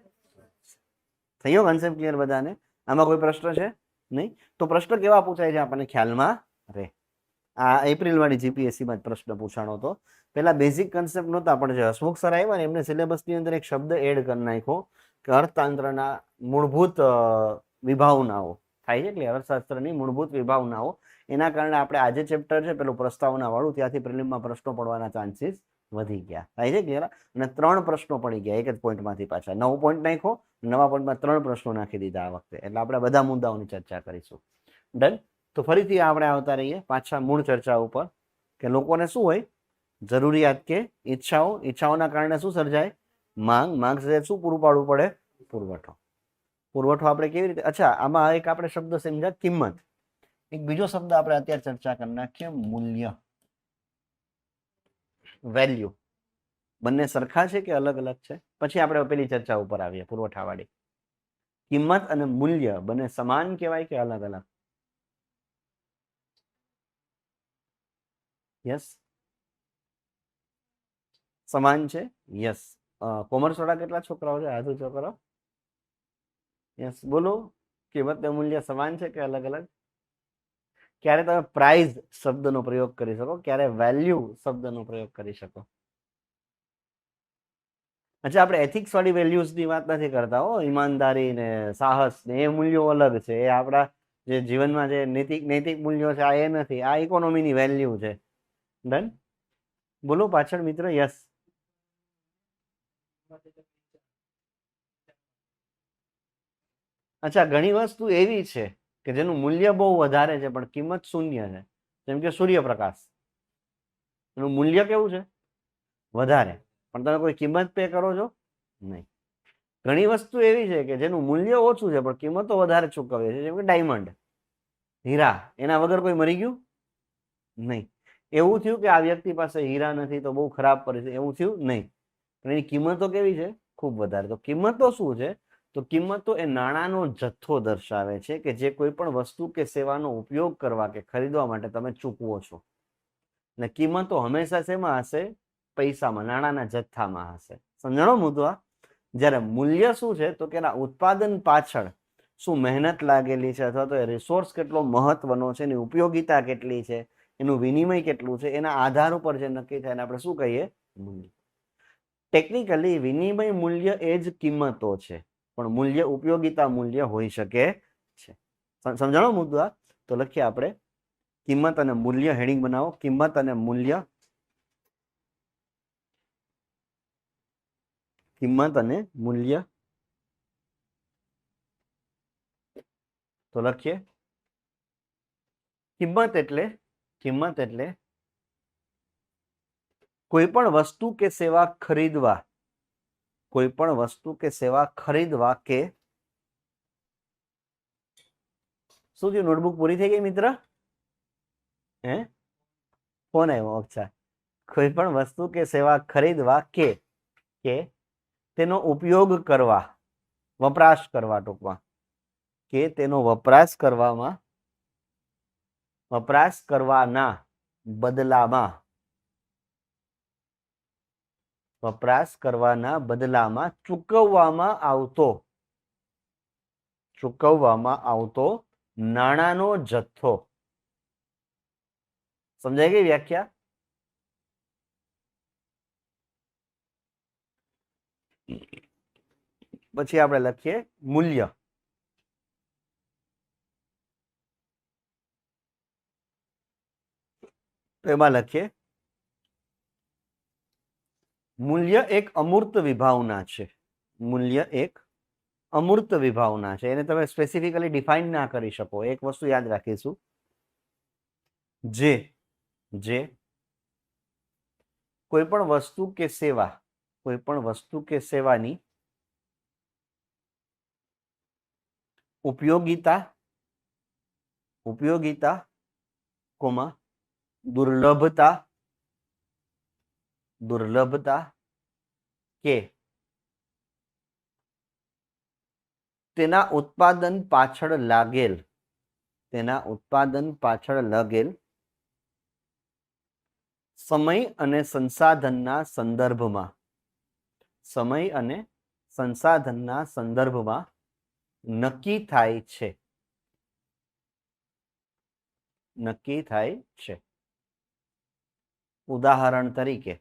થયો કન્સેપ્ટ ક્લિયર બધાને? આમાં કોઈ પ્રશ્ન છે નહીં? તો પ્રશ્ન કેવા પૂછાય છે આપણને ખ્યાલમાં રહે. આ એપ્રિલ વાળી જીપીએસસીમાં જ પ્રશ્ન પૂછાણો હતો. પેલા બેઝિક કન્સેપ્ટ નહોતા, પણ જે હસમુખ સર આવ્યા ને એમને સિલેબસની અંદર એક શબ્દ એડ કરી નાખ્યો કે અર્થતંત્રના મૂળભૂત વિભાવનાઓ થાય છે, એટલે અર્થશાસ્ત્રની મૂળભૂત વિભાવનાઓ. એના કારણે આપણે આજે ચેપ્ટર છે પેલું પ્રસ્તાવના વાળું, ત્યાંથી પ્રિલિમમાં પ્રશ્નો પડવાના ચાન્સીસ વધી ગયા. થાય છે ક્લિયર? અને 3 પ્રશ્નો પડી ગયા એક જ પોઈન્ટમાંથી. પાછા 9 પોઈન્ટ નાખ્યો, નવા પોઈન્ટમાં 3 પ્રશ્નો નાખી દીધા આ વખતે. એટલે આપણે બધા મુદ્દાઓની ચર્ચા કરીશું. ડન? તો ફરીથી આપણે આવતા રહીએ પાછા મૂળ ચર્ચા ઉપર, કે લોકોને શું હોય? જરૂરિયાત કે ઈચ્છાઓના કારણે શું સર્જાય? માંગ સર્જાય. શું પૂરું પાડવું પડે? પુરવઠો આપણે કેવી રીતે? અચ્છા, આમાં એક આપણે શબ્દ સમજ્યા કિંમત. એક બીજો શબ્દ આપણે અત્યારે ચર્ચા કરી નાખીએ, મૂલ્ય, વેલ્યુ. બંને સરખા છે કે અલગ અલગ છે? પછી આપણે પેલી ચર્ચા ઉપર આવીએ પુરવઠાવાળી. કિંમત અને મૂલ્ય બંને સમાન કહેવાય કે અલગ અલગ? યસ, સમાન છે. યસ. કોમર્સ વાળા કેટલા છોકરાઓ છે? હાજુ છોકરાઓ? યસ, બોલો. કિંમત અને મૂલ્ય સમાન છે કે અલગ અલગ? ક્યારે તમે પ્રાઇઝ શબ્દનો પ્રયોગ કરી શકો, ક્યારે વેલ્યુ શબ્દનો પ્રયોગ કરી શકો? અચ્છા, આપણે એથિક્સ વાળી વેલ્યુઝની વાત નથી કરતા હો. ઈમાનદારી ને સાહસ ને એ મૂલ્યો અલગ છે. એ આપણા જે જીવનમાં જે નૈતિક મૂલ્યો છે આ એ નથી. આ ઇકોનોમીની વેલ્યુ છે. ડન? બોલો પાછળ મિત્ર. યસ. અચ્છા, ઘણી વસ્તુ એવી છે કે જેનું મૂલ્ય બહુ વધારે છે પણ કિંમત શૂન્ય છે. જેમ કે સૂર્યપ્રકાશ, એનું મૂલ્ય કેવું છે? વધારે, પણ તમે કોઈ કિંમત પે કરો છો? નહીં. ઘણી વસ્તુ એવી છે કે જેનું મૂલ્ય ઓછું છે પણ કિંમતો વધારે ચૂકવે છે. જેમ કે ડાયમંડ, હીરા. એના વગર કોઈ મરી ગયું? નહીં. એવું થયું કે આ વ્યક્તિ પાસે હીરા નથી તો બહુ ખરાબ પરિસ્થિતિ, એવું થયું નહીં. પણ એની કિંમતો કેવી છે? ખૂબ વધારે. તો કિંમતો શું છે? તો કિંમતો એ નાણાંનો જથ્થો દર્શાવે છે કે જે કોઈ પણ વસ્તુ કે સેવાનો ઉપયોગ કરવા કે ખરીદવા માટે તમે ચૂકવો છો. અને કિંમતો હંમેશા શેમાં હશે? પૈસામાં, નાણાંના જથ્થામાં હશે. સમજણો મુદ્દો આ. જ્યારે મૂલ્ય શું છે તો કે એના ઉત્પાદન પાછળ શું મહેનત લાગેલી છે અથવા તો એ રિસોર્સ કેટલો મહત્વનો છે, એની ઉપયોગિતા કેટલી છે, એનું વિનિમય કેટલું છે, એના આધાર ઉપર જે નક્કી થાય આપણે શું કહીએ? મૂલ્ય. ટેકનિકલી વિનિમય મૂલ્ય એ જ કિંમતો છે, પણ મૂલ્ય ઉપયોગિતા મૂલ્ય હોઈ શકે છે. સમજાણો મુદ્દો આ? તો લખીએ આપણે કિંમત અને મૂલ્ય. હેડિંગ બનાવો, કિંમત અને મૂલ્ય. કિંમત અને મૂલ્ય. તો લખીએ કિંમત એટલે કોઈ પણ વસ્તુ કે સેવા ખરીદવા, કોઈ પણ વસ્તુ કે સેવા ખરીદવા કે શું થયું? નોટબુક પૂરી થઈ ગઈ મિત્ર? હે? ફોન આવ્યો. અચ્છા. કોઈ પણ વસ્તુ કે સેવા ખરીદવા કે તેનો ઉપયોગ કરવા, વપરાશ કરવા, ટૂંકમાં કે તેનો વપરાશ કરવામાં, વપરાશ કરવાના બદલામાં, વપરાશ કરવાના બદલામાં ચૂકવવામાં આવતો નાણાંનો જથ્થો. સમજાઈ ગઈ વ્યાખ્યા? પછી આપણે લખીએ મૂલ્ય. તો એમાં લખીએ મૂલ્ય એક અમૂર્ત વિભાવના છે. મૂલ્ય એક અમૂર્ત વિભાવના છે. એને તમે સ્પેસિફિકલી ડિફાઇન ના કરી શકો. એક વસ્તુ યાદ રાખીશું, જે કોઈ પણ વસ્તુ કે સેવા, કોઈ પણ વસ્તુ કે સેવાની ઉપયોગિતા, દુર્લભતા કે તેના ઉત્પાદન પાછળ લાગેલ સમય અને સંસાધનના સંદર્ભમાં નક્કી થાય છે. ઉદાહરણ તરીકે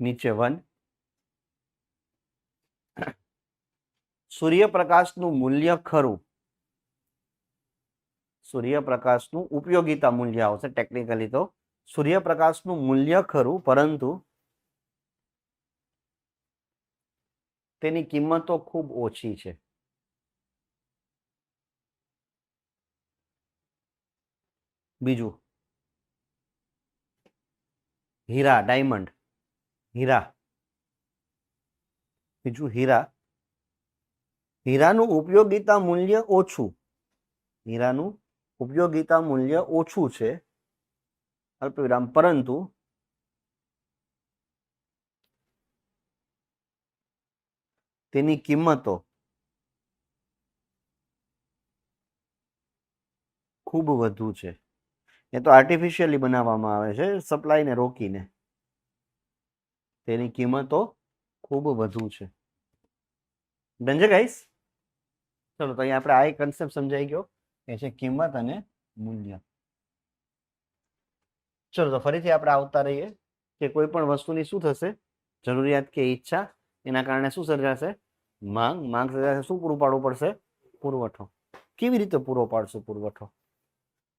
નીચે 1, સૂર્યપ્રકાશનું મૂલ્ય ખરું, સૂર્યપ્રકાશનું ઉપયોગિતા મૂલ્ય આવશે ટેકનિકલી. તો સૂર્યપ્રકાશનું મૂલ્ય ખરું, પરંતુ તેની કિંમતો ખૂબ ઓછી છે. બીજું હીરા, ડાયમંડ, હીરા. બીજું હીરાનું ઉપયોગિતા મૂલ્ય ઓછું, હીરાનું ઉપયોગિતા મૂલ્ય ઓછું છે, અલ્પવિરામ, પરંતુ તેની કિંમતો ખૂબ વધુ છે. એ તો આર્ટિફિશિયલી બનાવવામાં આવે છે, સપ્લાયને રોકીને. તેની કિંમતો ખૂબ વધુ છે. સમજે ગાઈસ? ચલો, તો અહીંયા આપણે આ એક કન્સેપ્ટ સમજાઈ ગયો, એ છે કિંમત અને મૂલ્ય. ચલો, તો ફરીથી આપણે આવતા રહીએ કે કોઈ પણ વસ્તુની શું થશે? જરૂરિયાત કે ઈચ્છા, એના કારણે શું સર્જાશે? માંગ સર્જાશે. શું પૂરું પાડવું પડશે? પુરવઠો. કેવી રીતે પૂરો પાડશું પુરવઠો?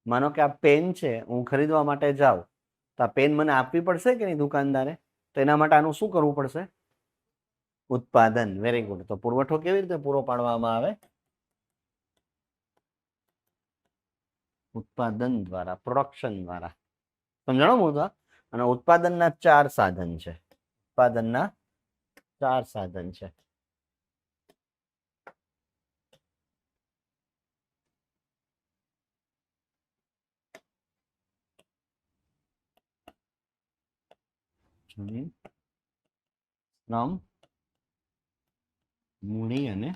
માનો કે આ પેન છે, હું ખરીદવા માટે જાઉં તો આ પેન મને આપવી પડશે કે નહીં દુકાનદારે? તો એના માટે આનું શું કરવું પડશે? ઉત્પાદન. Very good. તો પુરવઠો કેવી રીતે પૂરો પાડવામાં આવે? ઉત્પાદન દ્વારા, પ્રોડક્શન દ્વારા. સમજાણો મુદ્દા? અને ઉત્પાદનના 4 સાધન છે. ઉત્પાદનના 4 સાધન છે. શ્રમ, મૂડી અને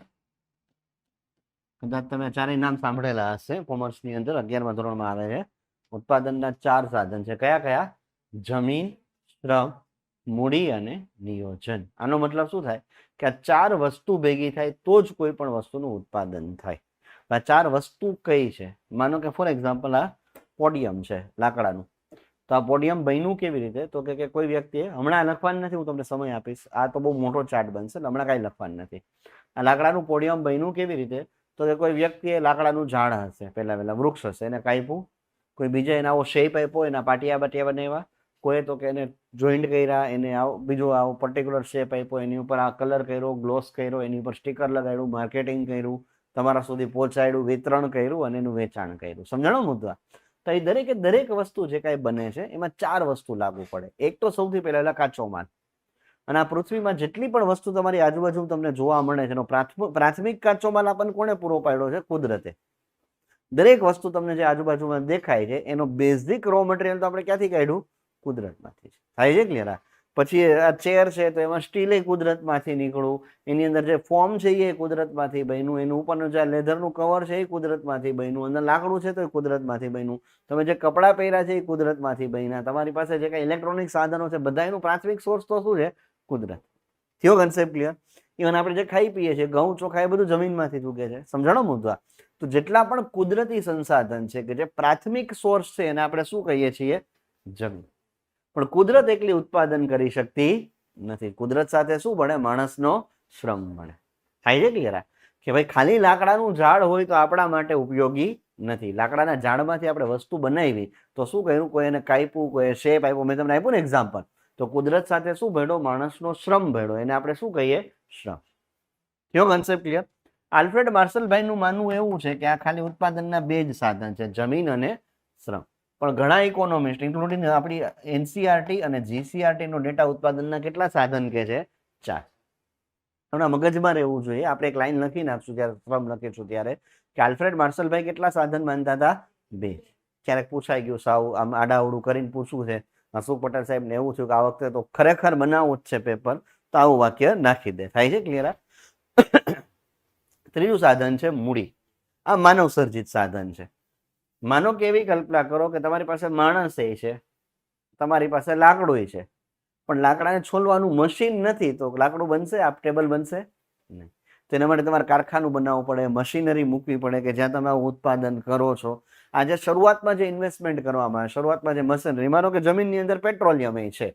કદાચ તમે ચારેય નામ સાંભળેલા હશે કોમર્સની અંદર, 11મા ધોરણમાં આવે છે. ઉત્પાદનના 4 સાધન છે. કયા કયા? જમીન, શ્રમ, મૂડી અને નિયોજન. આનો મતલબ શું થાય કે આ 4 વસ્તુ ભેગી થાય તો જ કોઈ પણ વસ્તુનું ઉત્પાદન થાય. આ 4 વસ્તુ કઈ છે? માનો કે ફોર એક્ઝામ્પલ આ પોડિયમ છે લાકડાનું. તો આ પોડિયમ બન્યું કેવી રીતે? તો કે કોઈ વ્યક્તિએ, હમણાં લખવાનું નથી, હું તમને સમય આપીશ, આ તો બહુ મોટો ચાર્ટ બનશે, હમણાં કાંઈ લખવાનું નથી. આ લાકડાનું પોડિયમ બન્યું કેવી રીતે? તો કે કોઈ વ્યક્તિએ લાકડાનું ઝાડ હશે, પહેલા વૃક્ષ હશે, એને કાપ્યું, કોઈ બીજા એને આવો શેપ આપ્યો, એના પાટિયા બાટિયા બનાવ્યા, કોઈ તો કે એને જોઈન્ટ કર્યા, એને આવો બીજો આવો પર્ટિક્યુલર શેપ આપ્યો, એની ઉપર આ કલર કર્યો, ગ્લોસ કર્યો, એની ઉપર સ્ટીકર લગાડ્યું, માર્કેટિંગ કર્યું, તમારા સુધી પહોંચાડ્યું, વિતરણ કર્યું અને એનું વેચાણ કર્યું. સમજાણો મુદ્દા? તો એ દરેક વસ્તુ જે કાંઈ બને છે એમાં 4 વસ્તુ લાગુ પડે. એક તો સૌથી પહેલા કાચો માલ. અને આ પૃથ્વીમાં જેટલી પણ વસ્તુ તમારી આજુબાજુ તમને જોવા મળે છે એનો પ્રાથમિક કાચો માલ આપણને કોણે પૂરો પાડ્યો છે? કુદરતે. દરેક વસ્તુ તમને જે આજુબાજુમાં દેખાય છે એનો બેઝિક રો મટીરિયલ તો આપણે ક્યાંથી કાઢ્યું? કુદરતમાંથી. થાય છે ક્લિયર? પછી આ ચેર છે તો એમાં સ્ટીલ એ કુદરતમાંથી નીકળ્યું, એની અંદર જે ફોર્મ છે એ કુદરતમાંથી બન્યું, એનું ઉપરનું જે લેધરનું કવર છે એ કુદરતમાંથી બન્યું, અંદર લાકડું છે તો એ કુદરતમાંથી બન્યું, તમે જે કપડાં પહેર્યા છે એ કુદરતમાંથી બન્યા, તમારી પાસે જે કાંઈ ઇલેક્ટ્રોનિક સાધનો છે બધા એનું પ્રાથમિક સોર્સ તો શું છે? કુદરત. થયો કન્સેપ્ટ ક્લિયર? ઇવન આપણે જે ખાઈ પીએ છીએ, ઘઉં ચોખા, એ બધું જમીનમાંથી જ ઉગે છે. સમજાણો મુદ્દા? તો જેટલા પણ કુદરતી સંસાધન છે કે જે પ્રાથમિક સોર્સ છે એને આપણે શું કહીએ છીએ? જમીન. પણ કુદરત એકલી ઉત્પાદન કરી શકતી નથી. કુદરત સાથે શું બને? માણસનો શ્રમ બને. થાય છે ક્લિયર? કે ભાઈ ખાલી લાકડાનું ઝાડ હોય તો આપણા માટે ઉપયોગી નથી. લાકડાના ઝાડમાંથી આપણે વસ્તુ બનાવી તો શું કર્યું? કોઈ એને કાપ્યું, કોઈ શેપ આપ્યો. મેં તમને આપ્યું ને એક્ઝામ્પલ. તો કુદરત સાથે શું ભેડો? માણસનો શ્રમ ભેડો. એને આપણે શું કહીએ? શ્રમ. કયો કન્સેપ્ટ ક્લિયર? આલ્ફ્રેડ માર્શલભાઈનું માનવું એવું છે કે આ ખાલી ઉત્પાદનના 2 જ સાધન છે, જમીન અને શ્રમ. પણ ઘણા ઇકોનોમિસ્ટ ઇન્ક્લુડિંગ આપણી એનસીઆરટી અને જીસીઆરટી નો ડેટા ઉત્પાદનના કેટલા સાધન કે છે? 4. હમણાં મગજમાં રહેવું જોઈએ. આપણે એક લાઈન લખી નાખશું જ્યારે શ્રમ લખીશું ત્યારે, કે આલ્ફ્રેડ માર્શલભાઈ કેટલા સાધન માનતા હતા? 2. ક્યારેક પૂછાઈ ગયું, સાવ આમ આડાઅવડું કરીને પૂછવું છે, હસમુખ પટેલ સાહેબને એવું થયું કે આ વખતે તો ખરેખર બનાવવું જ છે પેપર, તો આવું વાક્ય નાખી દે. થાય છે ક્લિયર? ત્રીજું સાધન છે મૂડી. આ માનવ સર્જિત સાધન છે. માનો કે એવી કલ્પના કરો કે તમારી પાસે માણસ છે, તમારી પાસે લાકડું છે, પણ લાકડાને છોલવાનું મશીન નથી, તો લાકડું બનશે? આપ ટેબલ બનશે નહીં. તેના માટે તમારે કારખાનું બનાવવું પડે, મશીનરી મૂકવી પડે કે જ્યાં તમે ઉત્પાદન કરો છો. આજે શરૂઆતમાં જે ઇન્વેસ્ટમેન્ટ કરવામાં આવે, શરૂઆતમાં જે મશીનરી, માનો કે જમીનની અંદર પેટ્રોલિયમ છે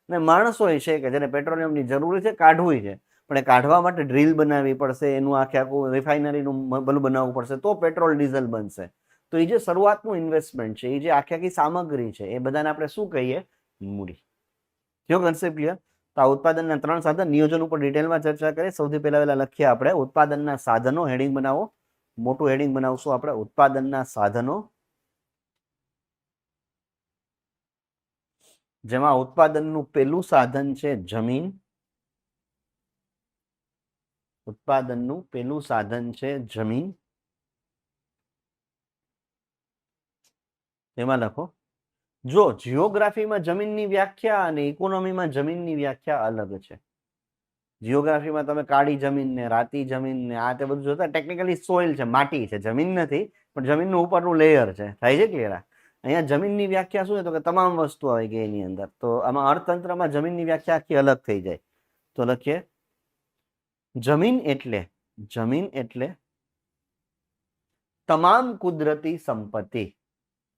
ને માણસો છે કે જેને પેટ્રોલિયમની જરૂર છે, કાઢવું છે, પણ એ કાઢવા માટે ડ્રીલ બનાવવી પડશે, એનું આખું રિફાઇનરીનું બધું બનાવવું પડશે તો પેટ્રોલ ડીઝલ બનશે. તો એ જે શરૂઆતનું ઇન્વેસ્ટમેન્ટ છે, એ જે આખી સામગ્રી છે, એ બધાને આપણે શું કહીએ? મૂડી. કયો કન્સેપ્ટ ક્લિયર? તો આ ઉત્પાદનના 3 સાધન, નિયોજન ઉપર ડિટેલમાં ચર્ચા કરીએ. સૌથી પહેલા લખીએ આપણે ઉત્પાદનના સાધનો. હેડિંગ બનાવો, મોટું હેડિંગ બનાવશું આપણે, ઉત્પાદનના સાધનો, જેમાં ઉત્પાદનનું પહેલું સાધન છે જમીન. ઉત્પાદનનું પહેલું સાધન છે જમીન. એમાં લખો, જો જીઓગ્રાફીમાં જમીનની વ્યાખ્યા અને ઇકોનોમીમાં જમીનની વ્યાખ્યા અલગ છે. જીઓગ્રાફીમાં તમે કાળી જમીન ને રાતી જમીન ને આ તે બધું જોતા, ટેકનિકલી સોઇલ છે, માટી છે, જમીન નથી, પણ જમીનનું ઉપરનું લેયર છે. થાય છે ક્લિયર? અહીંયા જમીનની વ્યાખ્યા શું છે? તો કે તમામ વસ્તુ આવી ગઈ એની અંદર. તો આમાં અર્થતંત્રમાં જમીનની વ્યાખ્યા આખી અલગ થઈ જાય. તો લખીએ, જમીન એટલે તમામ કુદરતી સંપત્તિ.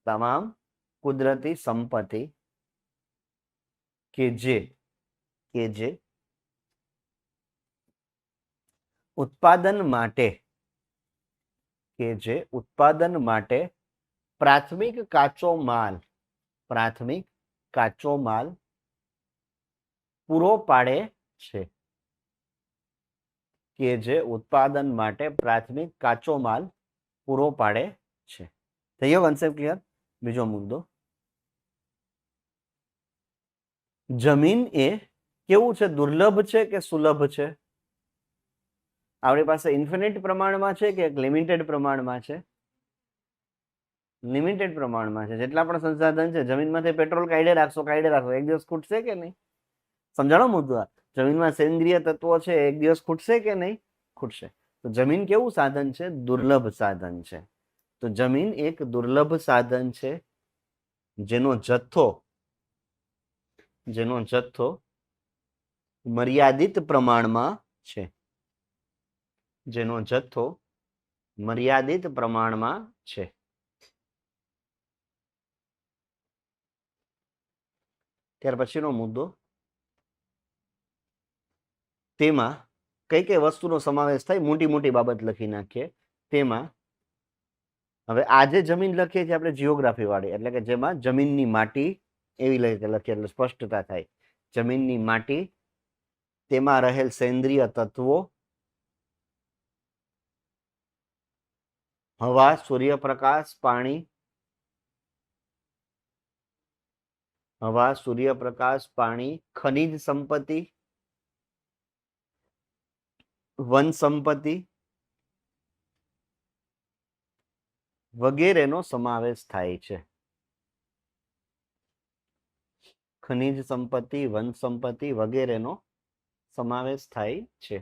તમામ કુદરતી સંપત્તિ કે જે ઉત્પાદન માટે પ્રાથમિક કાચો માલ પૂરો પાડે છે. કે જે ઉત્પાદન માટે પ્રાથમિક કાચો માલ પૂરો પાડે છે. થયો કન્સેપ્ટ ક્લિયર? બીજો મુદ્દો, જમીન એ કેવું છે? દુર્લભ છે કે સુલભ છે? આપણી પાસે ઇન્ફિનિટ પ્રમાણમાં છે કે લિમિટેડ પ્રમાણમાં છે? લિમિટેડ પ્રમાણમાં છે. જેટલા પણ સંસાધન છે, જમીનમાંથી પેટ્રોલ કાઢી રાખશો, એક દિવસ ખૂટશે કે નહીં? સમજાણો મુદ્દો? જમીનમાં સેન્દ્રિય તત્વો છે, એક દિવસ ખૂટશે કે નહીં? ખૂટશે. તો જમીન કેવું સાધન છે? દુર્લભ સાધન છે. તો જમીન એક દુર્લભ સાધન છે જેનો જથ્થો જેનો જથ્થો મર્યાદિત પ્રમાણમાં છે, જેનો જથ્થો મર્યાદિત પ્રમાણમાં છે. ત્યાર પછીનો મુદ્દો, તેમાં કઈ કઈ વસ્તુનો સમાવેશ થાય, મોટી મોટી બાબત લખી નાખીએ. તેમાં હવે આ જે જમીન લખીએ છીએ આપણે જીઓગ્રાફી વાળી, એટલે કે જેમાં જમીનની માટી એવી લખીએ એટલે સ્પષ્ટતા થાય. જમીનની માટી, તેમાં રહેલ સેન્દ્રિય તત્વો, હવા, સૂર્યપ્રકાશ, પાણી, હવા, સૂર્યપ્રકાશ, પાણી, ખનિજ સંપત્તિ, વન સંપત્તિ વગેરેનો સમાવેશ થાય છે. ખનિજ સંપત્તિ, વન સંપત્તિ વગેરેનો સમાવેશ થાય છે.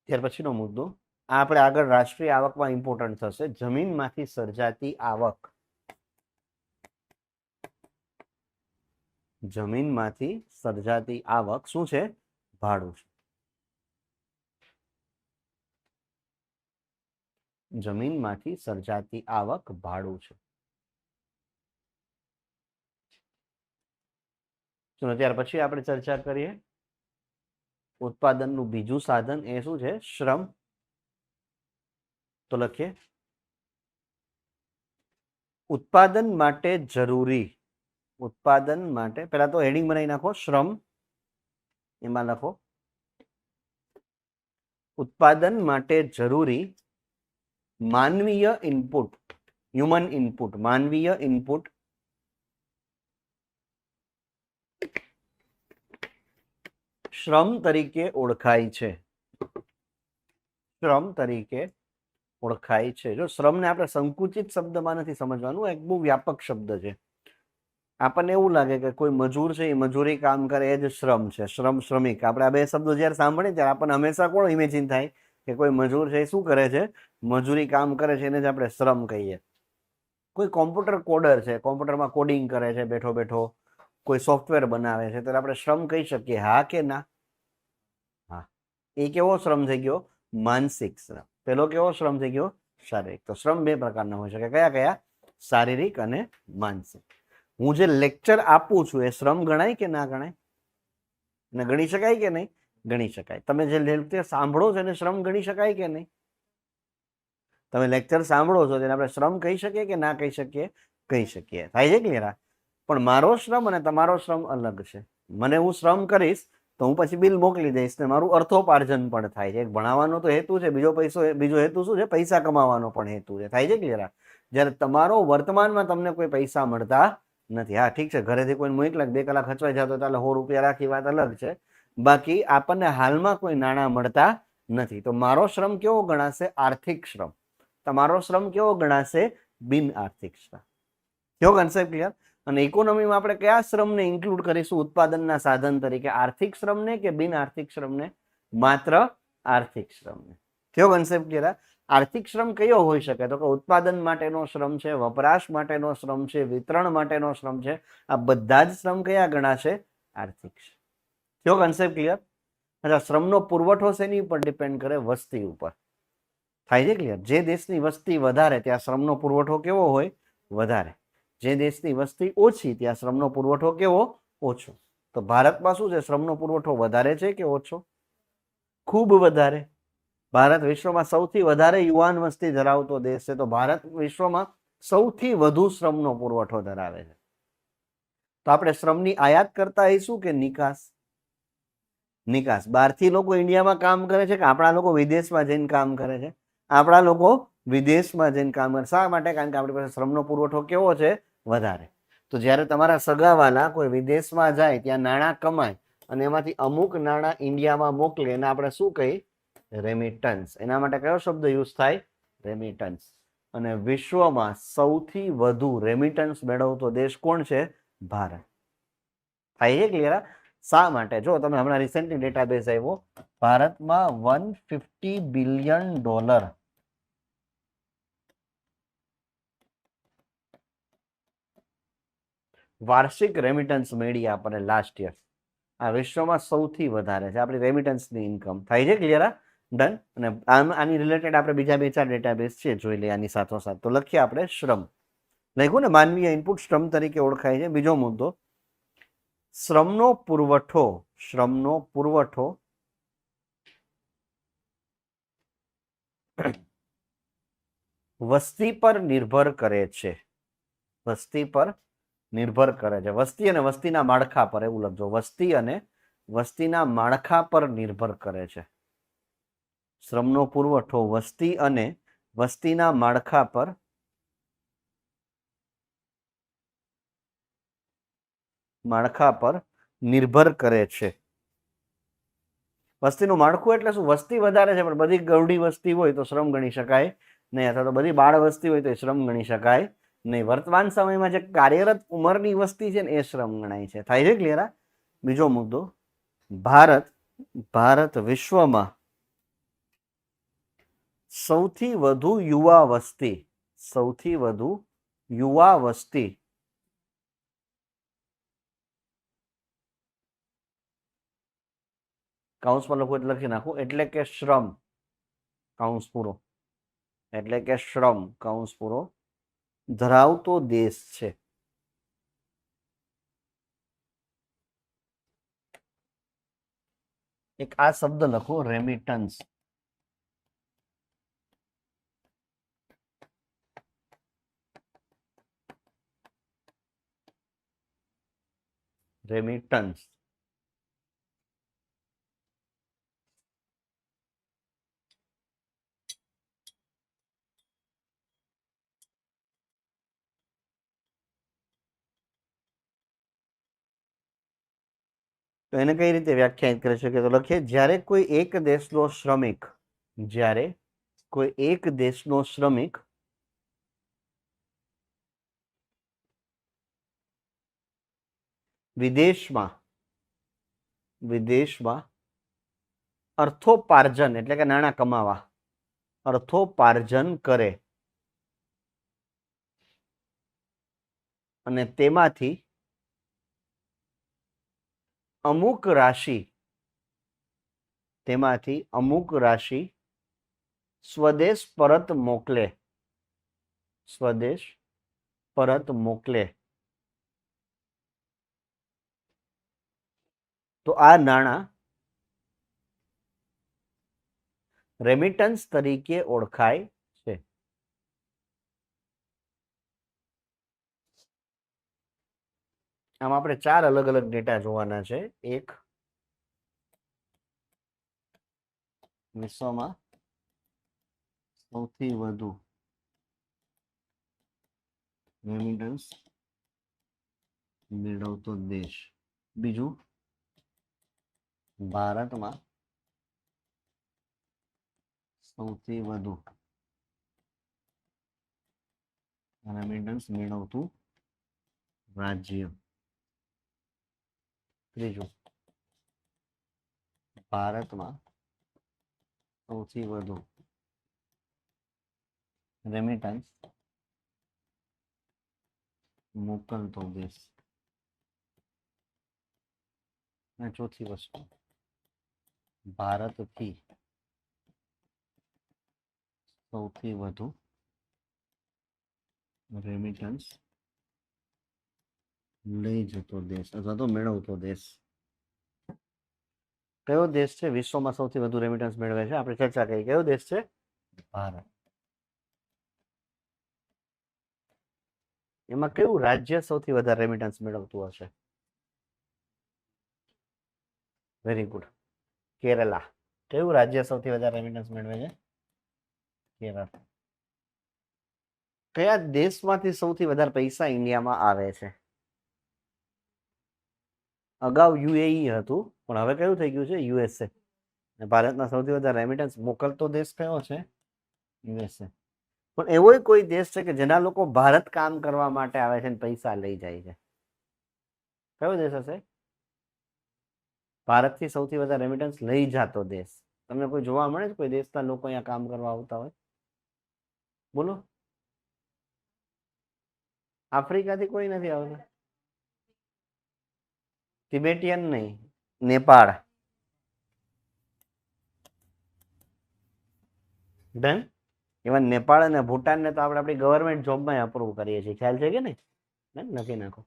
ત્યાર પછીનો મુદ્દો, આપણે આગળ રાષ્ટ્રીય આવકમાં ઇમ્પોર્ટન્ટ થશે. જમીનમાંથી સર્જાતી આવક, જમીનમાંથી સર્જાતી આવક શું છે? ભાડું છે. જમીનમાંથી સર્જાતી આવક ભાડું છે. ચલો ત્યાર પછી આપણે ચર્ચા કરીએ ઉત્પાદનનું બીજું સાધન, એ શું છે? શ્રમ. તો લખીએ, ઉત્પાદન માટે જરૂરી, ઉત્પાદન માટે પહેલા તો હેડિંગ બનાવી નાખો, શ્રમ. એમાં લખો ઉત્પાદન માટે જરૂરી માનવીય ઇનપુટ, હ્યુમન ઇનપુટ, માનવીય ઇનપુટ શ્રમ તરીકે ઓળખાય છે. શ્રમ તરીકે ઓળખાય છે. જો શ્રમને આપણે સંકુચિત શબ્દમાં નથી સમજવાનું, એક બહુ વ્યાપક શબ્દ છે. આપણને એવું લાગે કે કોઈ મજૂર છે એ મજૂરી કામ કરે એ જ શ્રમ છે. શ્રમ, શ્રમિક, આપણે આ બે શબ્દો જ્યારે સાંભળીએ ત્યારે આપણને હંમેશા કોણ ઇમેજિન થાય કે કોઈ મજૂર છે એ શું કરે છે? મજૂરી કામ કરે છે, એને જ આપણે શ્રમ કહીએ. કોઈ કોમ્પ્યુટર કોડર છે, કોમ્પ્યુટરમાં કોડિંગ કરે છે બેઠો બેઠો, કોઈ સોફ્ટવેર બનાવે છે, ત્યારે આપણે શ્રમ કહી શકીએ, હા કે ના? હા. એ કેવો શ્રમ થઈ ગયો? માનસિક શ્રમ. પેલો કેવો શ્રમ થઈ ગયો? શારીરિક. તો શ્રમ બે પ્રકારના હોઈ શકે. કયા કયા? શારીરિક અને માનસિક. હું જે લેક્ચર આપું છું એ શ્રમ ગણાય કે ના ગણાય? અને ગણી શકાય કે નહીં? ગણી શકાય. તમે જે લેક્ચર સાંભળો છો એને શ્રમ ગણી શકાય કે નહીં? તમે લેક્ચર સાંભળો છો તેને આપણે શ્રમ કહી શકીએ કે ના કહી શકીએ? કહી શકીએ. થાય છે ક્લિયર? પણ મારો શ્રમ અને તમારો શ્રમ અલગ છે. મને હું શ્રમ કરીશ તો હું પછી બિલ મોકલી દઈશ ને મારું અર્થોપાર્જન પણ થાય છે. ભણાવવાનો તો હેતુ છે, બીજો હેતુ શું છે? પૈસા કમાવાનો પણ હેતુ છે. થાય છે ક્લિયર? જ્યારે તમારો વર્તમાનમાં તમને કોઈ પૈસા મળતા નથી. હા ઠીક છે, ઘરેથી કોઈ મોકલા 2 કલાક ખચવાઈ જતો એટલે 100 રૂપિયા રાખી, વાત અલગ છે. બાકી આપણને હાલમાં કોઈ નાણાં મળતા નથી. તો મારો શ્રમ કેવો ગણાશે? આર્થિક શ્રમ. તમારો શ્રમ કેવો ગણાશે? બિન આર્થિક શ્રમ. કેવો કન્સેપ્ટ ક્લિયર? અને ઇકોનોમીમાં આપણે કયા શ્રમને ઇન્ક્લુડ કરીશું ઉત્પાદનના સાધન તરીકે? આર્થિક શ્રમને કે બિન આર્થિક શ્રમને? માત્ર આર્થિક શ્રમને. કેવો કન્સેપ્ટ ક્લિયર? આર્થિક શ્રમ કયો હોઈ શકે? તો કે ઉત્પાદન માટેનો શ્રમ છે, વપરાશ માટેનો શ્રમ છે, વિતરણ માટેનો શ્રમ છે. આ બધા જ શ્રમ કયા ગણાશે? આર્થિક. કેવો કન્સેપ્ટ ક્લિયર? અચ્છા, શ્રમનો પુરવઠો શેની ઉપર ડિપેન્ડ કરે? વસ્તી ઉપર. થાય છે ક્લિયર? જે દેશની વસ્તી વધારે ત્યાં શ્રમનો પુરવઠો કેવો હોય? વધારે. જે દેશની વસ્તી ઓછી ત્યાં શ્રમનો પુરવઠો કેવો? ઓછો. તો ભારતમાં શું છે? શ્રમનો પુરવઠો વધારે છે કે ઓછો? ખૂબ વધારે. ભારત વિશ્વમાં સૌથી વધારે યુવાન વસ્તી ધરાવતો દેશ છે. તો ભારત વિશ્વમાં સૌથી વધુ શ્રમનો પુરવઠો ધરાવે છે. તો આપણે શ્રમની આયાત કરતા હઈશું કે નિકાસ? નિકાસ. બહારથી લોકો ઇન્ડિયામાં કામ કરે છે કે આપણા લોકો વિદેશમાં જઈને કામ કરે છે? આપણા લોકો વિદેશમાં જઈને કામ કરે. શા માટે? કારણ કે આપણી પાસે શ્રમનો પુરવઠો કેવો છે? વધારે. તો જ્યારે તમારા સગાવાલા કોઈ વિદેશમાં જાય, ત્યાં નાણાં કમાય અને એમાંથી અમુક નાણાં ઇન્ડિયામાં મોકલે, એને આપણે શું કહી? રેમિટન્સ. એના માટે કયો શબ્દ યુઝ થાય? રેમિટન્સ. અને વિશ્વમાં સૌથી વધુ રેમિટન્સ મેળવતો દેશ કોણ છે? ભારત. થાય છે ક્લિયર? શા માટે? જો તમે હમણાં રિસેન્ટલી ડેટાબેઝ આવ્યો, ભારતમાં $150 બિલિયન વાર્ષિક રેમિટન્સ મળી આપણને લાસ્ટ યર, આ વિશ્વમાં સૌથી વધારે છે આપણી રેમિટન્સની ઇન્કમ. થાય છે ક્લિયર? ડન. અને આની રિલેટેડ આપણે બીજા 2-4 ડેટાબેઝ છે, જોઈ લઈએ આની સાથોસાથ. તો લખીએ આપણે શ્રમ. લખ્યું ને, માનવીય ઇનપુટ શ્રમ તરીકે ઓળખાય છે. બીજો મુદ્દો, શ્રમનો પુરવઠો. શ્રમનો પુરવઠો વસ્તી પર નિર્ભર કરે છે. વસ્તી પર નિર્ભર કરે છે. વસ્તી અને વસ્તીના માળખા પર, એવું લખજો. વસ્તી અને વસ્તીના માળખા પર નિર્ભર કરે છે. શ્રમનો પુરવઠો વસ્તી અને વસ્તીના માળખા પર નિર્ભર કરે છે. વસ્તીનું માળખું એટલે શું? વસ્તી વધારે છે પણ બધી ગૌડી વસ્તી હોય તો શ્રમ ગણી શકાય નહીં, અથવા તો બધી બાળ વસ્તી હોય તો શ્રમ ગણી શકાય નહીં. વર્તમાન સમયમાં જે કાર્યરત ઉંમરની વસ્તી છે ને એ શ્રમ ગણાય છે. થાય છે ક્લિયર? બીજો મુદ્દો, ભારત વિશ્વમાં સૌથી વધુ યુવા વસ્તી, સૌથી વધુ યુવા વસ્તી કૌંસમાં લખું એટલે લખી નાખું, એટલે કે શ્રમ કૌંસ પૂરો, એટલે કે શ્રમ કૌંસ પૂરો ધરાવતો દેશ છે. એક આ શબ્દ લખો, રેમિટન્સ. રેમિટન્સ. તો એને કઈ રીતે વ્યાખ્યાયિત કરી શકીએ? તો લખીએ, જ્યારે કોઈ એક દેશનો શ્રમિક, જ્યારે કોઈ એક દેશનો શ્રમિક વિદેશમાં અર્થોપાર્જન એટલે કે નાણાં કમાવા, અર્થોપાર્જન કરે અને તેમાંથી અમુક રાશિ સ્વદેશ પરત મોકલે, તો આ નાણાં રેમિટન્સ તરીકે ઓળખાય છે. આમ આપણે 4 અલગ અલગ ડેટા જોવાના છે. એક, વિશ્વમાં સૌથી વધુ રેમિટન્સ મેળવતો દેશ. બીજું, ભારતમાં સૌથી વધુ રેમિટન્સ મેળવતું રાજ્ય. ત્રીજું, ભારતમાં સૌથી વધુ રેમિટન્સ મોકલતો દેશ. અને ચોથી વસ્તુ, ભારતથી સૌથી વધુ રેમિટન્સ લઈ જતો દેશ અથવા તો મેળવતો દેશ. કયો દેશ છે વિશ્વમાં સૌથી વધુ રેમિટન્સ મેળવે છે? આપણે ચર્ચા કરી. કયો દેશ છે? ભારત. એમાં કયું રાજ્ય સૌથી વધારે રેમિટન્સ મેળવતું હશે? Very good, Kerala. કયું રાજ્ય સૌથી વધારે રેમિટન્સ મેળવે છે? કેરળ. કયા દેશમાંથી સૌથી વધારે પૈસા ઇન્ડિયામાં આવે છે? અગાઉ યુએઈ હતું પણ હવે કયું થઈ ગયું છે? યુએસએ. ભારતના સૌથી વધારે રેમિટન્સ મોકલતો દેશ કયો છે? યુએસએ. પણ એવો કોઈ દેશ છે કે જેના લોકો ભારત કામ કરવા માટે આવે છે અને પૈસા લઈ જાય છે? કયો દેશ હશે? ભારતથી સૌથી વધારે રેમિટન્સ લઈ જતો દેશ. તમને કોઈ જોવા મળે છે કોઈ દેશના લોકો અહીંયા કામ કરવા આવતા હોય? બોલો. આફ્રિકાથી કોઈ નથી આવતું. તિબેટિયન નહીં, નેપાળ. ડન. ઇવન નેપાળ અને ભૂટાનને તો આપણે આપણી ગવર્મેન્ટ જોબમાં અપ્રૂવ કરીએ છીએ, ખ્યાલ છે કે નહીં? લખી નાખો.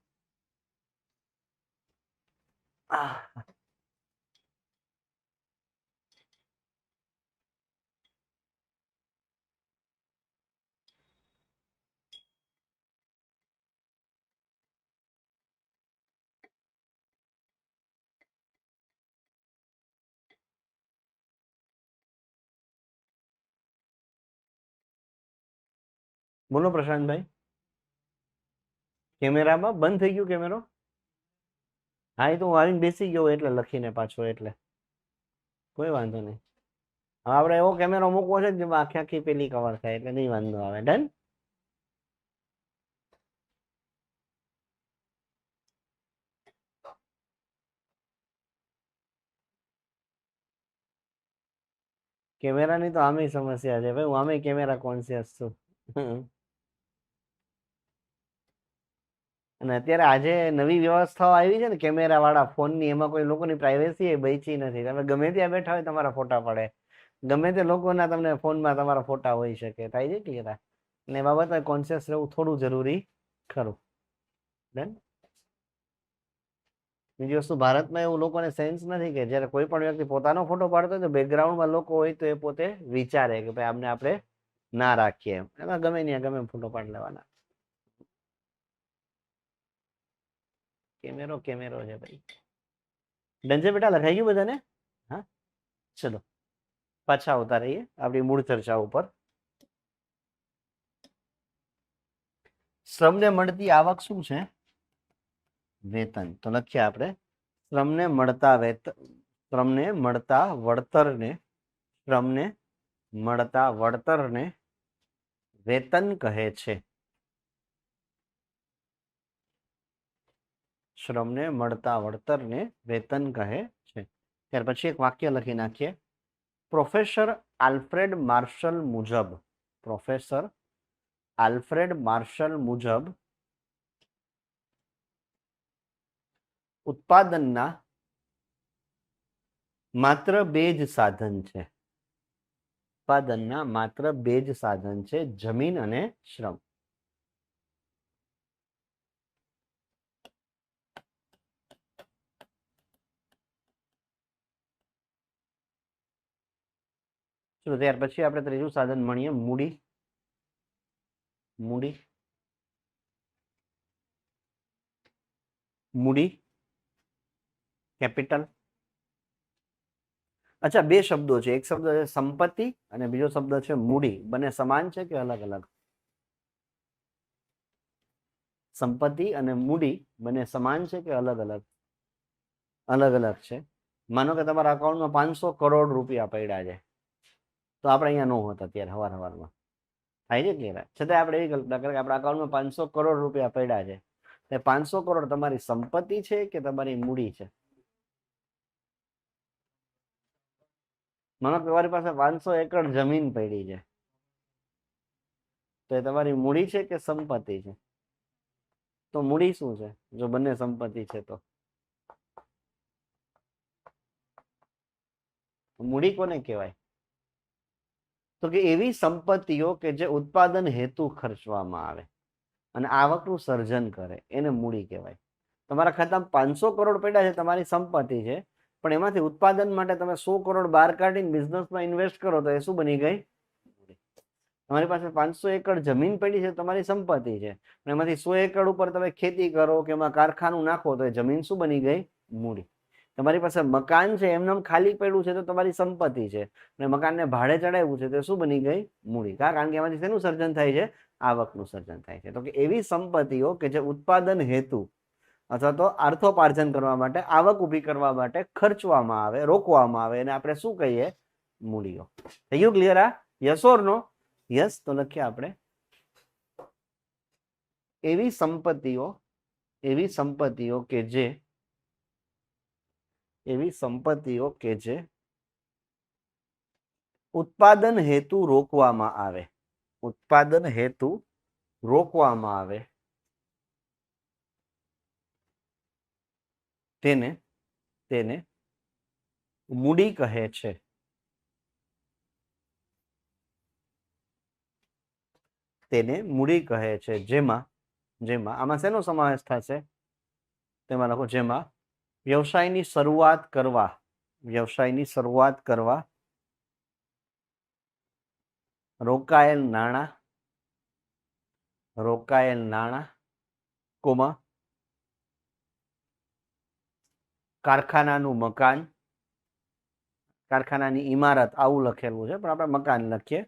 બોલો પ્રશાંતભાઈ. કેમેરામાં બંધ થઈ ગયું કેમેરો? હા, એ તો હું આવીને બેસી ગયો એટલે લખીને પાછો, એટલે કોઈ વાંધો નહીં. હવે આપણે એવો કેમેરો મૂકવો છે જેમાં આખી આખી પેલી કવર થાય એટલે નહીં વાંધો આવે. ડન. કેમેરાની તો આમે સમસ્યા છે ભાઈ, હું આમે કેમેરા કોન્શિયસ છું. અને અત્યારે આજે નવી વ્યવસ્થાઓ આવી છે ને કેમેરા વાળા ફોનની, એમાં કોઈ લોકોની પ્રાઇવેસી એ બચી નથી. તમે ગમે ત્યાં બેઠા હોય તમારા ફોટા પડે, ગમે તે લોકોના તમને ફોનમાં તમારા ફોટા હોઈ શકે. થાય છે ક્લિયર? એટલે એ બાબતે કોન્શિયસ રહેવું થોડું જરૂરી ખરું. ડન. બીજી વસ્તુ, ભારતમાં એવું લોકોને સેન્સ નથી કે જ્યારે કોઈ પણ વ્યક્તિ પોતાનો ફોટો પાડતો હોય તો બેકગ્રાઉન્ડમાં લોકો હોય તો એ પોતે વિચારે કે ભાઈ આમને આપણે ના રાખીએ. એમાં ગમે ત્યાં ગમે ફોટો પાડી લેવાના. કેમેરો કેમેરો છે ભાઈ. ડન છે બેટા? લખાઈ ગયું બધાને? હા, ચલો પાછા આવતા રહીએ આપણી મૂળ ચર્ચા ઉપર. શ્રમને મળતી આવક શું છે? વેતન. તો લખીએ આપણે શ્રમને મળતા શ્રમને મળતા વળતરને, શ્રમને મળતા વળતરને વેતન કહે છે. શ્રમને મળતા વળતરને વેતન કહે છે. ત્યાર પછી એક વાક્ય લખી નાખીએ. પ્રોફેસર આલ્ફ્રેડ માર્શલ મુજબ, પ્રોફેસર આલ્ફ્રેડ માર્શલ મુજબ ઉત્પાદનના માત્ર બે જ સાધન છે. ઉત્પાદનના માત્ર બે જ સાધન છે, જમીન અને શ્રમ. ચલો ત્યાર પછી આપણે ત્રીજું સાધન મળીએ, મૂડી. મૂડી, મૂડી, કેપિટલ. અચ્છા, બે શબ્દો છે, એક શબ્દ છે સંપત્તિ અને બીજો શબ્દ છે મૂડી. બંને સમાન છે કે અલગ અલગ? સંપત્તિ અને મૂડી બંને સમાન છે કે અલગ અલગ? અલગ અલગ છે. માનો કે તમારા અકાઉન્ટમાં 500 કરોડ રૂપિયા પડ્યા છે, તો આપણે અહીંયા ન હોત અત્યારે હવારમાં. થાય છે ક્લિયર? છતાં આપણે એવી કલ્પના કરીએ કે આપણા અકાઉન્ટમાં 500 કરોડ રૂપિયા પડ્યા છે. એ 500 કરોડ તમારી સંપત્તિ છે કે તમારી મૂડી છે? માનો કે તમારી પાસે 500 એકર જમીન પડી છે, તો એ તમારી મૂડી છે કે સંપત્તિ છે? તો મૂડી શું છે જો બંને સંપત્તિ છે? તો મૂડી કોને કહેવાય? તો કે એવી સંપત્તિઓ કે જે ઉત્પાદન હેતુ ખર્ચવામાં આવે અને આવકનું સર્જન કરે, એને મૂડી કહેવાય. તમારા ખાતામાં 500 કરોડ પડ્યા છે, તમારી સંપત્તિ છે, પણ એમાંથી ઉત્પાદન માટે તમે 100 કરોડ બહાર કાઢીને બિઝનેસમાં ઇન્વેસ્ટ કરો તો એ શું બની ગઈ? તમારી પાસે 500 એકર જમીન પડી છે, તમારી સંપત્તિ છે, અને એમાંથી 100 એકર ઉપર તમે ખેતી કરો કે એમાં કારખાનું નાખો તો એ જમીન શું બની ગઈ? મૂડી. તમારી પાસે મકાન છે, એમને ખાલી પડ્યું છે તો તમારી સંપત્તિ છે, અને મકાનને ભાડે ચડાવ્યું છે તો શું બની ગઈ? મૂડી. કારણ કે એમાંથી શેનું સર્જન થાય છે? આવકનું સર્જન થાય છે. તો કે એવી સંપત્તિઓ કે જે ઉત્પાદન હેતુ અથવા તો આર્થોપાર્જન કરવા માટે, આવક ઊભી કરવા માટે ખર્ચવામાં આવે, રોકવામાં આવે, એને આપણે શું કહીએ? મૂડીઓ. થઈ ગયું ક્લિયર? આ યસ ઓર નો? યસ. તો લખીએ આપણે એવી સંપત્તિઓ કે જે ઉત્પાદન હેતુ રોકવામાં આવે, ઉત્પાદન હેતુ રોકવામાં આવે તેને તેને મૂડી કહે છે. તેને મૂડી કહે છે. જેમાં જેમાં આમાં શેનો સમાવેશ થશે? તેમાં લખો જેમાં વ્યવસાયની શરૂઆત કરવા રોકાયેલ નાણાં કોમા કારખાનાનું મકાન, કારખાનાની ઇમારત આવું લખેલું છે પણ આપણે મકાન લખીએ.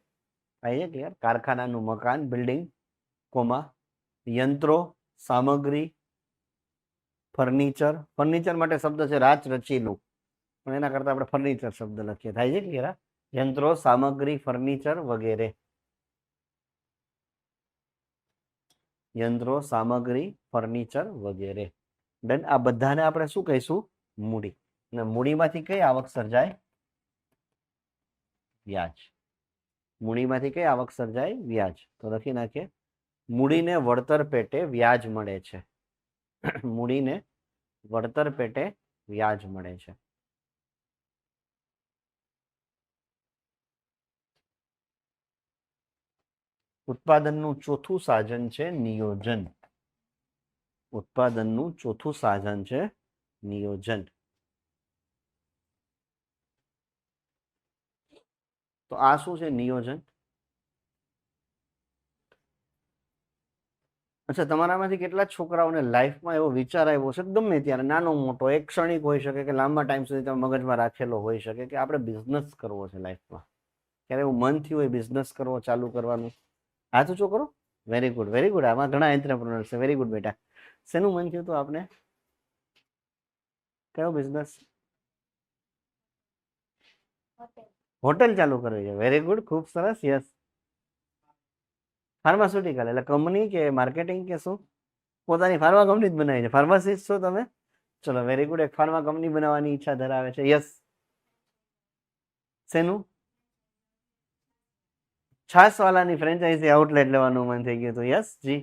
આઈએ ક્લિયર? કારખાનાનું મકાન, બિલ્ડિંગ, કોમા યંત્રો, સામગ્રી, ફર્નિચર. ફર્નિચર માટે શબ્દ છે રાચ રચીલું, પણ એના કરતા આપણે ફર્નિચર શબ્દ લખીએ. થાય છે ક્લિયર? યંત્રો, સામગ્રી, ફર્નિચર વગેરે. યંત્રો, સામગ્રી, ફર્નિચર વગેરે. ડન. આ બધાને આપણે શું કહીશું? મૂડી. અને મૂડીમાંથી કઈ આવક સર્જાય? વ્યાજ. મૂડીમાંથી કઈ આવક સર્જાય? વ્યાજ. તો લખી નાખીએ મૂડીને વળતર પેટે વ્યાજ મળે છે. મૂડીને વળતર પેટે વ્યાજ મળે છે. ઉત્પાદનનું ચોથું સાધન છે નિયોજન. ઉત્પાદનનું ચોથું સાધન છે નિયોજન. તો આ શું છે? નિયોજન. અચ્છા, તમારામાંથી કેટલા છોકરાઓને લાઈફમાં એવો વિચાર આવ્યો છે ગમે ત્યારે, નાનો મોટો, એક ક્ષણિક હોઈ શકે કે લાંબા ટાઈમ સુધી તમે મગજમાં રાખેલો હોઈ શકે કે આપણે બિઝનેસ કરવો છે લાઈફમાં? ક્યારે એવું મન થયું હોય બિઝનેસ કરવો, ચાલુ કરવાનું? હાથ ઊંચો કરો. Very good, very good. આમાં ઘણા એન્ટરપ્રેન્યોર છે. વેરી ગુડ બેટા. શેનું મન થયું હતું આપને? કયો બિઝનેસ? હોટેલ ચાલુ કરવી છે. વેરી ગુડ, ખૂબ સરસ. યસ. ફાર્માસ્યુટિકલ એટલે કંપની કે માર્કેટિંગ કે શું? પોતાની ફાર્મા કંપની જ બનાવી છે. ફાર્માસિસ્ટ છો તમે? ચલો, વેરી ગુડ. એક ફાર્મા કંપની બનાવવાની ઈચ્છા ધરાવે છે. યસ. શેનું? છાસવાલાની ફ્રેન્ચાઇઝી આઉટલેટ લેવાનું મન થઈ ગયું હતું. યસ જી.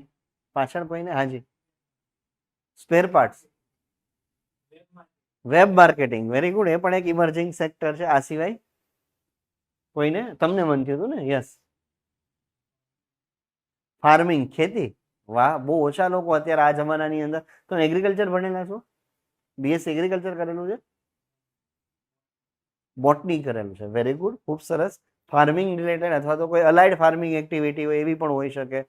પાછળ કોઈને? હાજી. Spare parts, web marketing. Very good. એ પણ એક ઇમર્જિંગ સેક્ટર છે. આ સિવાય કોઈને? તમને મન થયું હતું ને? યસ. ફાર્મિંગ, ખેતી. વાહ, બહુ ઓછા લોકો અત્યારે આ જમાનાની અંદર. તમે એગ્રીકલ્ચર ભણેલા છો? બીએસસી એગ્રીકલ્ચર કરેલું છે? બોટની કરેલું છે. વેરી ગુડ, ખૂબ સરસ. ફાર્મિંગ રિલેટેડ અથવા તો કોઈ અલાઇડ ફાર્મિંગ એક્ટિવિટી હોય એવી પણ હોઈ શકે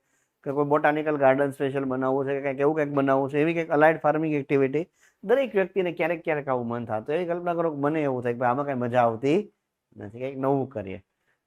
કે કોઈ બોટાનિકલ ગાર્ડન સ્પેશિયલ બનાવવું છે કે કંઈક એવું કંઈક બનાવવું છે, એવી કંઈક અલાઇડ ફાર્મિંગ એક્ટિવિટી દરેક વ્યક્તિને ક્યારેક ક્યારેક આવું મન થતું. એવી કલ્પના કરો કે મને એવું થાય કે આમાં કઈ મજા આવતી નથી, કંઈક નવું કરીએ.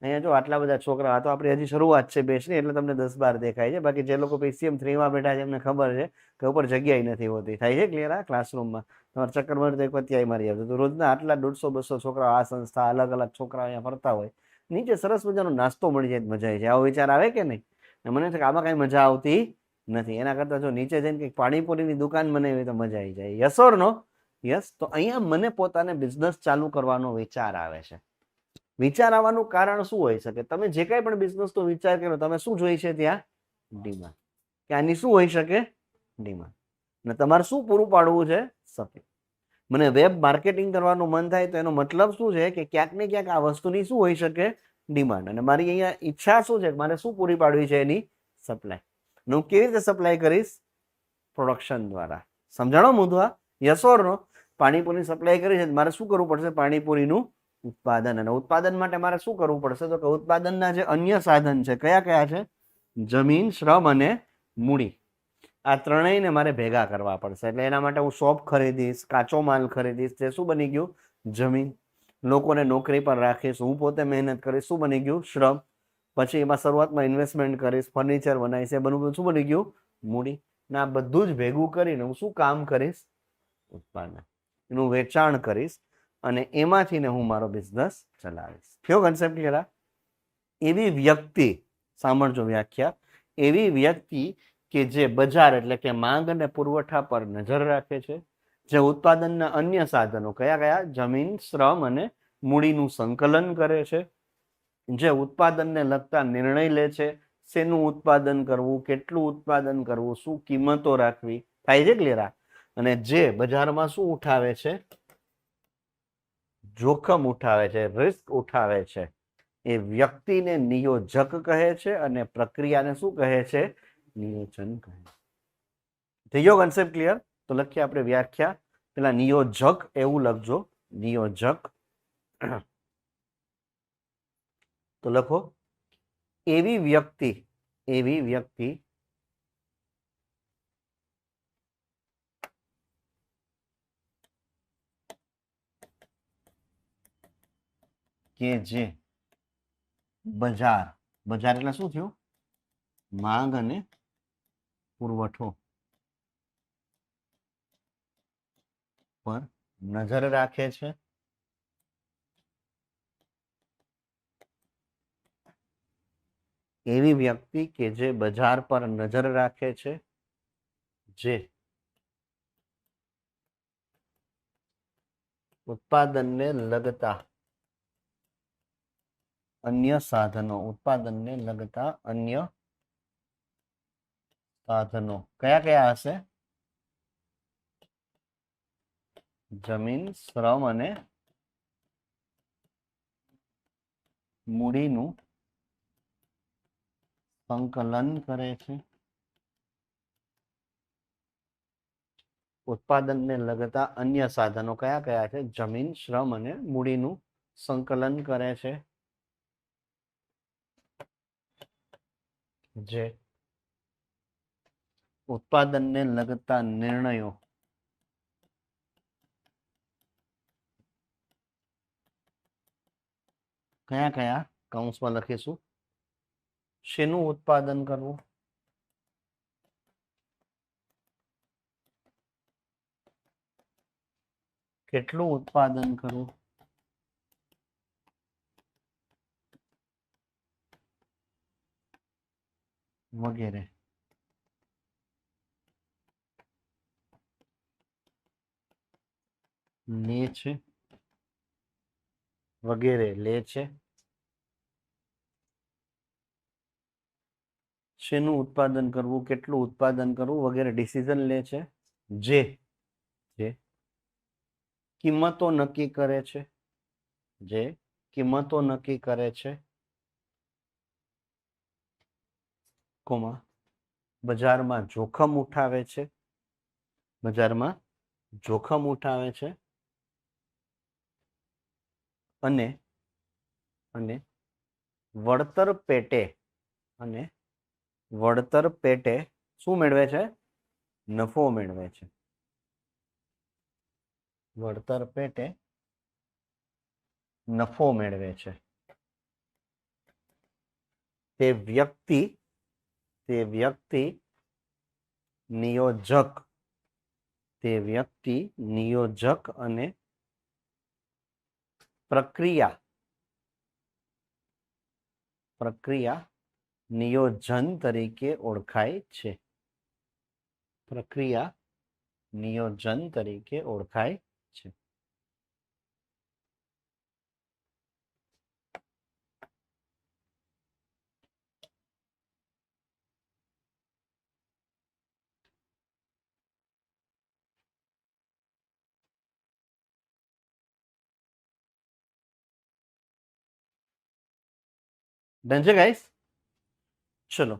અહીંયા જો આટલા બધા છોકરા, આ તો આપણી હજી શરૂઆત છે બેસની, એટલે તમને 10-12 દેખાય છે. બાકી જે લોકો PCM 3માં બેઠા છે એમને ખબર છે કે ઉપર જગ્યાએ નથી હોતી. થાય છે ક્લિયર? આ ક્લાસરૂમમાં તમારે ચક્કર મારે તો એક વત્યાય મારી આવતું. તો રોજના આટલા 150-200 છોકરા આ સંસ્થા, અલગ અલગ છોકરા અહીંયા ફરતા હોય, નીચે સરસ મજાનો નાસ્તો મળી જાય મજા આવી જાય. આવો વિચાર આવે કે નહીં? મને છે કે આમાં કઈ મજા આવતી નથી. એના કરતા જો નીચે જઈને કંઈક પાણીપુરીની દુકાન બનાવી તો મજા આવી જાય. Yes or no? યસ. તો અહીંયા મને પોતાને બિઝનેસ ચાલુ કરવાનો વિચાર આવે છે. વિચાર આવવાનું કારણ શું હોઈ શકે? તમે જે કાંઈ પણ બિઝનેસ તો વિચાર કરો, તમે શું જોઈ છે ત્યાં? ડિમાન્ડ. કે આની શું હોઈ શકે? ડિમાન્ડ. અને તમારે શું પૂરું પાડવું છે? સપ્લાય. મને વેબ માર્કેટિંગ કરવાનું મન થાય તો એનો મતલબ શું છે કે ક્યાંક ને ક્યાંક આ વસ્તુની શું હોઈ શકે? ડિમાન્ડ. અને મારી અહીંયા ઈચ્છા શું છે? મારે શું પૂરી પાડવી છે? એની સપ્લાય. હું કેવી રીતે સપ્લાય કરીશ? પ્રોડક્શન દ્વારા. સમજાણો મુદ્દા? Yes or no? Panipuri supply કરી છે, મારે શું કરવું પડશે? પાણીપુરીનું ઉત્પાદન. અને ઉત્પાદન માટે મારે શું કરવું પડશે? તો કે ઉત્પાદનના જે અન્ય સાધન છે, કયા કયા છે? જમીન, શ્રમ અને મૂડી. આ ત્રણેયને મારે ભેગા કરવા પડશે. એટલે એના માટે હું શોપ ખરીદીશ, કાચો માલ ખરીદીશ, જે શું બની ગયું? જમીન. લોકોને નોકરી પર રાખીશ, હું પોતે મહેનત કરીશ, શું બની ગયું? શ્રમ. પછી એમાં શરૂઆતમાં ઇન્વેસ્ટમેન્ટ કરીશ, ફર્નિચર બનાવીશ, એ બધું શું બની ગયું? મૂડી. ને આ બધું જ ભેગું કરીને હું શું કામ કરીશ? ઉત્પાદન. એનું વેચાણ કરીશ અને એમાંથીને હું મારો બિઝનેસ ચલાવીશ. કયો કન્સેપ્ટ ક્લિયર? એવી વ્યક્તિ, સાંભળજો વ્યાખ્યા, એવી વ્યક્તિ કે જે બજાર એટલે કે માંગ અને પુરવઠા પર નજર રાખે છે, જે ઉત્પાદનના અન્ય સાધનો, કયા કયા? જમીન, શ્રમ અને મૂડીનું સંકલન કરે છે, જે ઉત્પાદનને લગતા નિર્ણય લે છે, શેનું ઉત્પાદન કરવું, કેટલું ઉત્પાદન કરવું, શું કિંમતો રાખવી. થાય છે ક્લિયર? અને જે બજારમાં શું ઉઠાવે છે, જોખમ ઉઠાવે છે, રિસ્ક ઉઠાવે છે, એ વ્યક્તિને નિયોજક કહે છે અને પ્રક્રિયાને શું કહે છે, નિયોજન કહે છે. થઈ ગયો કન્સેપ્ટ ક્લિયર? તો લખીએ આપણે વ્યાખ્યા. પેલા નિયોજક એવું લખજો, નિયોજક. તો લખો, એવી વ્યક્તિ કે જે બજાર એટલે શું થયું, માંગ અને પુરવઠો પર નજર રાખે છે, એવી વ્યક્તિ કે જે બજાર પર નજર રાખે છે, જે ઉત્પાદનને લગતા અન્ય સાધનો, ઉત્પાદનને લગતા અન્ય સાધનો કયા કયા હશે, જમીન, શ્રમ અને મૂડીનું સંકલન કરે છે. ઉત્પાદનને લગતા અન્ય સાધનો કયા કયા છે, જમીન, શ્રમ અને મૂડીનું સંકલન કરે છે, જે ઉત્પાદનને લગતા નિર્ણયો કયા કયા, કૌંસમાં લખીશું, શેનું ઉત્પાદન કરવું, કેટલું ઉત્પાદન કરવું, વગેરે. લે છે, વગેરે લે છે. શેનું ઉત્પાદન કરવું, કેટલું ઉત્પાદન કરવું વગેરે ડિસિઝન લે છે, જે કિંમતો નક્કી કરે છે, જે કિંમતો નક્કી કરે છે, બજારમાં જોખમ ઉઠાવે છે, બજારમાં જોખમ ઉઠાવે છે, અને વળતર પેટે શું મેળવે છે, નફો મેળવે છે. વળતર પેટે નફો મેળવે છે. તે વ્યક્તિ નિયોજક અને પ્રક્રિયા નિયોજન તરીકે ઓળખાય છે. પ્રક્રિયા નિયોજન તરીકે ઓળખાય છે. ડન છે ગાઈસ? ચલો,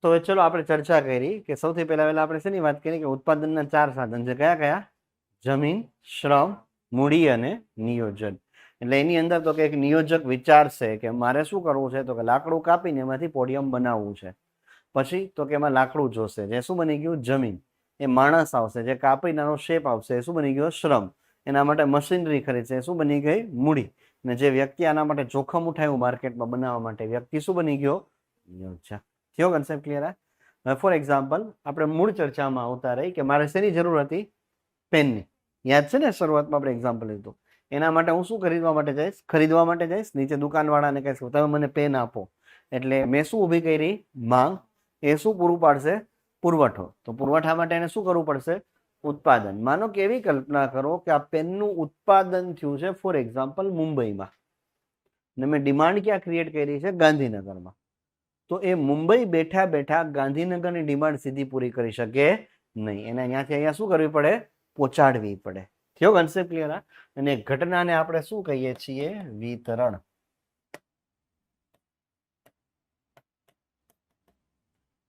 તો ચલો આપણે ચર્ચા કરી કે સૌથી પહેલા આપણે શેની વાત કરી કે ઉત્પાદનના 4 સાધન છે. કયા કયા? જમીન, શ્રમ, મૂડી અને નિયોજન. એટલે એની અંદર તો કે એક નિયોજક વિચારશે કે મારે શું કરવું છે, તો કે લાકડું કાપીને એમાંથી પોડિયમ બનાવવું છે. પછી તો કે એમાં લાકડું જોશે, જે શું બની ગયું, જમીન. એ માણસ આવશે, જે કાપીને એનો શેપ આવશે, એ શું બની ગયો, શ્રમ. એના માટે મશીનરી ખરીદશે, શું બની ગઈ, મૂડી. અને જે વ્યક્તિ આના માટે જોખમ ઉઠાવ્યું માર્કેટમાં બનાવવા માટે, વ્યક્તિ શું બની ગયો, નિયોજક. થયો કન્સેપ્ટ ક્લિયર? હવે ફોર એક્ઝામ્પલ આપણે મૂળ ચર્ચામાં આવતા રહી કે મારે શેની જરૂર હતી, પેનની. યાદ છે ને, શરૂઆતમાં આપણે એક્ઝામ્પલ લીધું. એના માટે હું શું ખરીદવા માટે જઈશ, નીચે દુકાનવાળાને કહીશ તમે મને પેન આપો. એટલે મેં શું ઊભી કરી, માંગ. એ શું પૂરું પાડશે, પુરવઠો. તો પુરવઠા માટે એને શું કરવું પડશે, ઉત્પાદન. માનો કે એવી કલ્પના કરો કે આ પેનનું ઉત્પાદન થયું છે ફોર એક્ઝામ્પલ મુંબઈમાં, ને મેં ડિમાન્ડ ક્યાં ક્રિએટ કરી છે, ગાંધીનગરમાં. તો એ મુંબઈ બેઠા ગાંધીનગરની ડિમાન્ડ સીધી પૂરી કરી શકે નહીં, એને અહીંયાથી અહીંયા શું કરવી પડે? પહોંચાડવી પડે. થયો કન્સેપ્ટ ક્લિયર? અને ઘટનાને આપણે શું કહીએ છીએ? વિતરણ.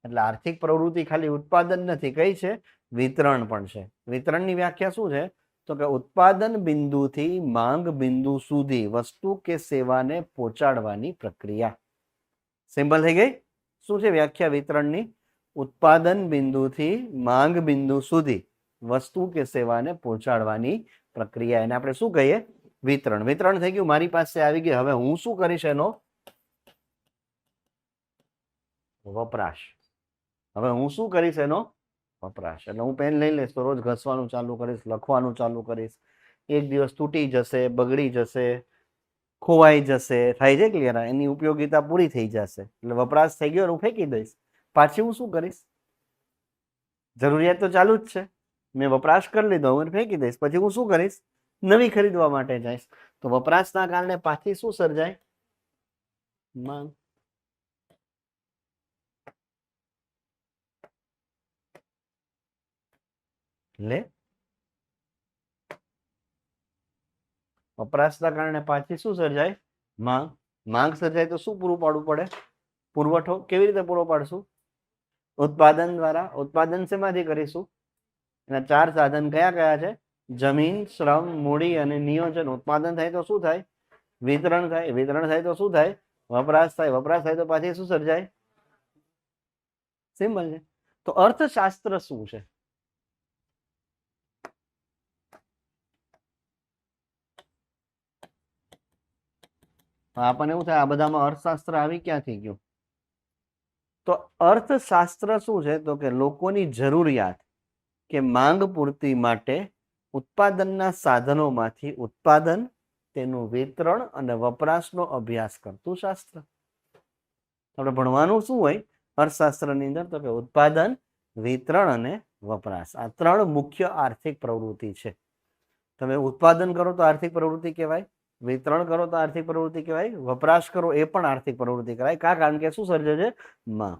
એટલે આર્થિક પ્રવૃત્તિ ખાલી ઉત્પાદન નથી, કઈ છે? વિતરણ પણ છે. વિતરણની વ્યાખ્યા શું છે? તો કે ઉત્પાદન બિંદુથી માંગ બિંદુ સુધી વસ્તુ કે સેવાને પહોંચાડવાની પ્રક્રિયા. સિમ્પલ થઈ ગઈ? શું છે વ્યાખ્યા વિતરણની? ઉત્પાદન બિંદુથી માંગ બિંદુ સુધી વસ્તુ કે સેવાને પહોંચાડવાની પ્રક્રિયા, એને આપણે શું કહીએ? વિતરણ. વિતરણ થઈ ગયું, મારી પાસે આવી ગઈ. હવે હું શું કરીશ? એનો વપરાશ. હવે હું શું કરીશ? એનો વપરાશ. એટલે હું પેન લઈ લઈશ તો રોજ ઘસવાનું ચાલુ કરીશ, લખવાનું ચાલુ કરીશ. એક દિવસ તૂટી જશે, બગડી જશે, ખોવાઈ જશે, થાય છે ક્લિયર? એની ઉપયોગિતા પૂરી થઈ જશે, એટલે વપરાશ થઈ ગયો, હું ફેંકી દઈશ. પાછી હું શું કરીશ? જરૂરિયાત તો ચાલુ જ છે, મેં વપરાશ કરી લીધો, હું ફેંકી દઈશ. પછી હું શું કરીશ? નવી ખરીદવા માટે જઈશ. તો વપરાશના કારણે પાછી શું સર્જાય? માંગ. લે, વપરાશના કારણે પાછી શું સર્જાય? માંગ. માંગ સર્જાય તો શું પૂરું પાડવું પડે? પુરવઠો. કેવી રીતે પૂરો પાડશું? ઉત્પાદન દ્વારા. ઉત્પાદન શેમાંથી કરીશું? એના 4 સાધન કયા કયા છે? જમીન, શ્રમ, મૂડી અને નિયોજન. ઉત્પાદન થાય તો શું થાય? વિતરણ થાય. વિતરણ થાય તો શું થાય? વપરાશ થાય. વપરાશ થાય તો પાછી શું સર્જાય? સિમ્પલ છે. તો અર્થશાસ્ત્ર શું છે? આપણને એવું થાય આ બધામાં અર્થશાસ્ત્ર આવી ક્યાંથી ગયું? તો અર્થશાસ્ત્ર શું છે? તો કે લોકોની જરૂરિયાત કે માંગ પૂર્તિ માટે ઉત્પાદનના સાધનોમાંથી ઉત્પાદન, તેનું વિતરણ અને વપરાશનો અભ્યાસ કરતું શાસ્ત્ર. આપણે ભણવાનું શું હોય અર્થશાસ્ત્રની અંદર? તો કે ઉત્પાદન, વિતરણ અને વપરાશ. આ 3 મુખ્ય આર્થિક પ્રવૃત્તિ છે. તમે ઉત્પાદન કરો તો આર્થિક પ્રવૃત્તિ કહેવાય, વિતરણ કરો તો આર્થિક પ્રવૃત્તિ કહેવાય, વપરાશ કરો એ પણ આર્થિક પ્રવૃત્તિ કહેવાય. કારણ કે શું સર્જે છે? માં.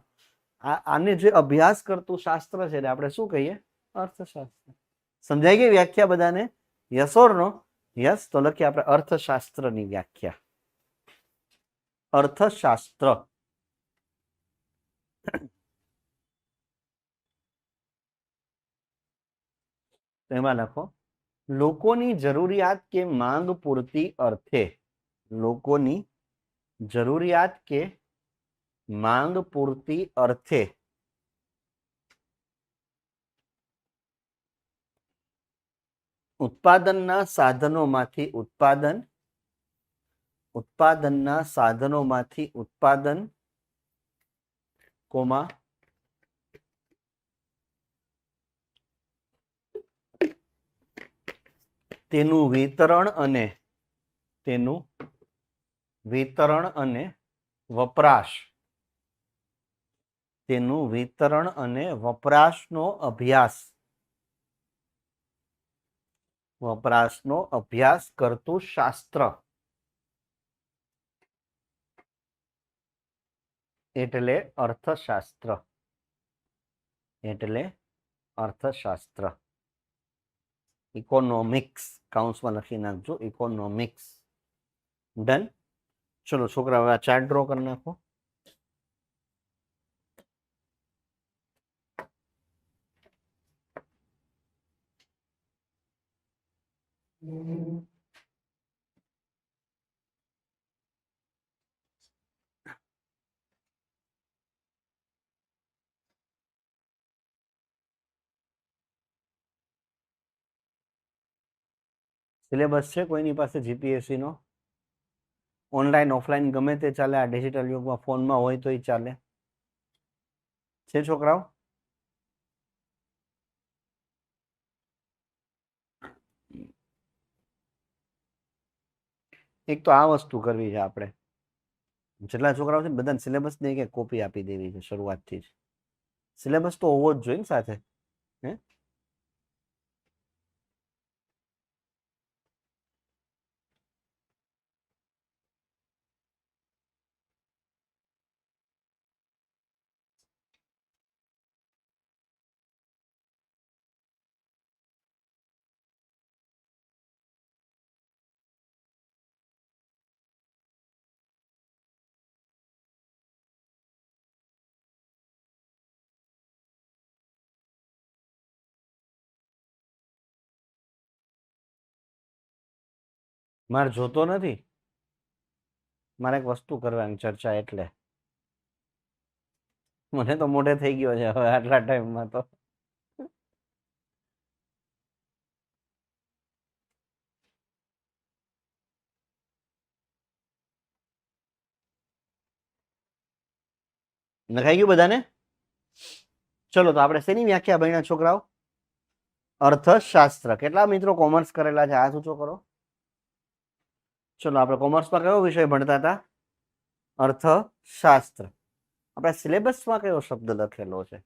આને જે અભ્યાસ કરતું શાસ્ત્ર છે એને આપણે શું કહીએ? અર્થશાસ્ત્ર. સમજાઈ ગઈ વ્યાખ્યા બધાને? Yes or no? યસ. તો લખીએ આપણે અર્થશાસ્ત્રની વ્યાખ્યા. અર્થશાસ્ત્ર. એમાં લખો, લોકોની જરૂરિયાત કે માંગ પૂરતી અર્થે, લોકોની જરૂરિયાત કે માંગ પૂરતી અર્થે ઉત્પાદનના સાધનોમાંથી ઉત્પાદન, ઉત્પાદનના સાધનોમાંથી ઉત્પાદન, કોમા તેનું વિતરણ અને તેનું વિતરણ અને વપરાશ, તેનું વિતરણ અને વપરાશનો અભ્યાસ, વપરાશનો અભ્યાસ કરતું શાસ્ત્ર એટલે અર્થશાસ્ત્ર. એટલે અર્થશાસ્ત્ર. ઇકોનોમિક્સ કાઉન્સમાં લખી નાખજો, ઇકોનોમિક્સ. ડન. ચલો છોકરા, હવે આ ચાર્ટ ડ્રો કરી નાખો. સિલેબસ છે કોઈની પાસે જીપીએસસી નો? ઓનલાઈન ઓફલાઈન ગમે તે ચાલે, આ ડિજિટલ યુગમાં ફોનમાં હોય તોય ચાલે. છે છોકરાઓ? એક તો આ વસ્તુ કરવી છે આપણે, જેટલા છોકરાઓ છે બધાને સિલેબસની એક કોપી આપી દેવી છે શરૂઆતથી જ. સિલેબસ તો હોવો જ જોઈએ ને સાથે. હે મારે જોતો નથી, મારે એક વસ્તુ કરવાની ચર્ચા, એટલે મને તો મોઢે થઈ ગયો છે હવે આટલા ટાઈમમાં તો. લખાઈ ગયું બધાને? ચલો તો આપણે શેની વ્યાખ્યા ભણ્યા છોકરાઓ? અર્થશાસ્ત્ર. કેટલા મિત્રો કોમર્સ કરેલા છે? આ સૂચો કરો. ચલો આપણે કોમર્સમાં કયો વિષય ભણતા હતા? અર્થશાસ્ત્ર. આપણે સિલેબસમાં કયો શબ્દ લખેલો છે?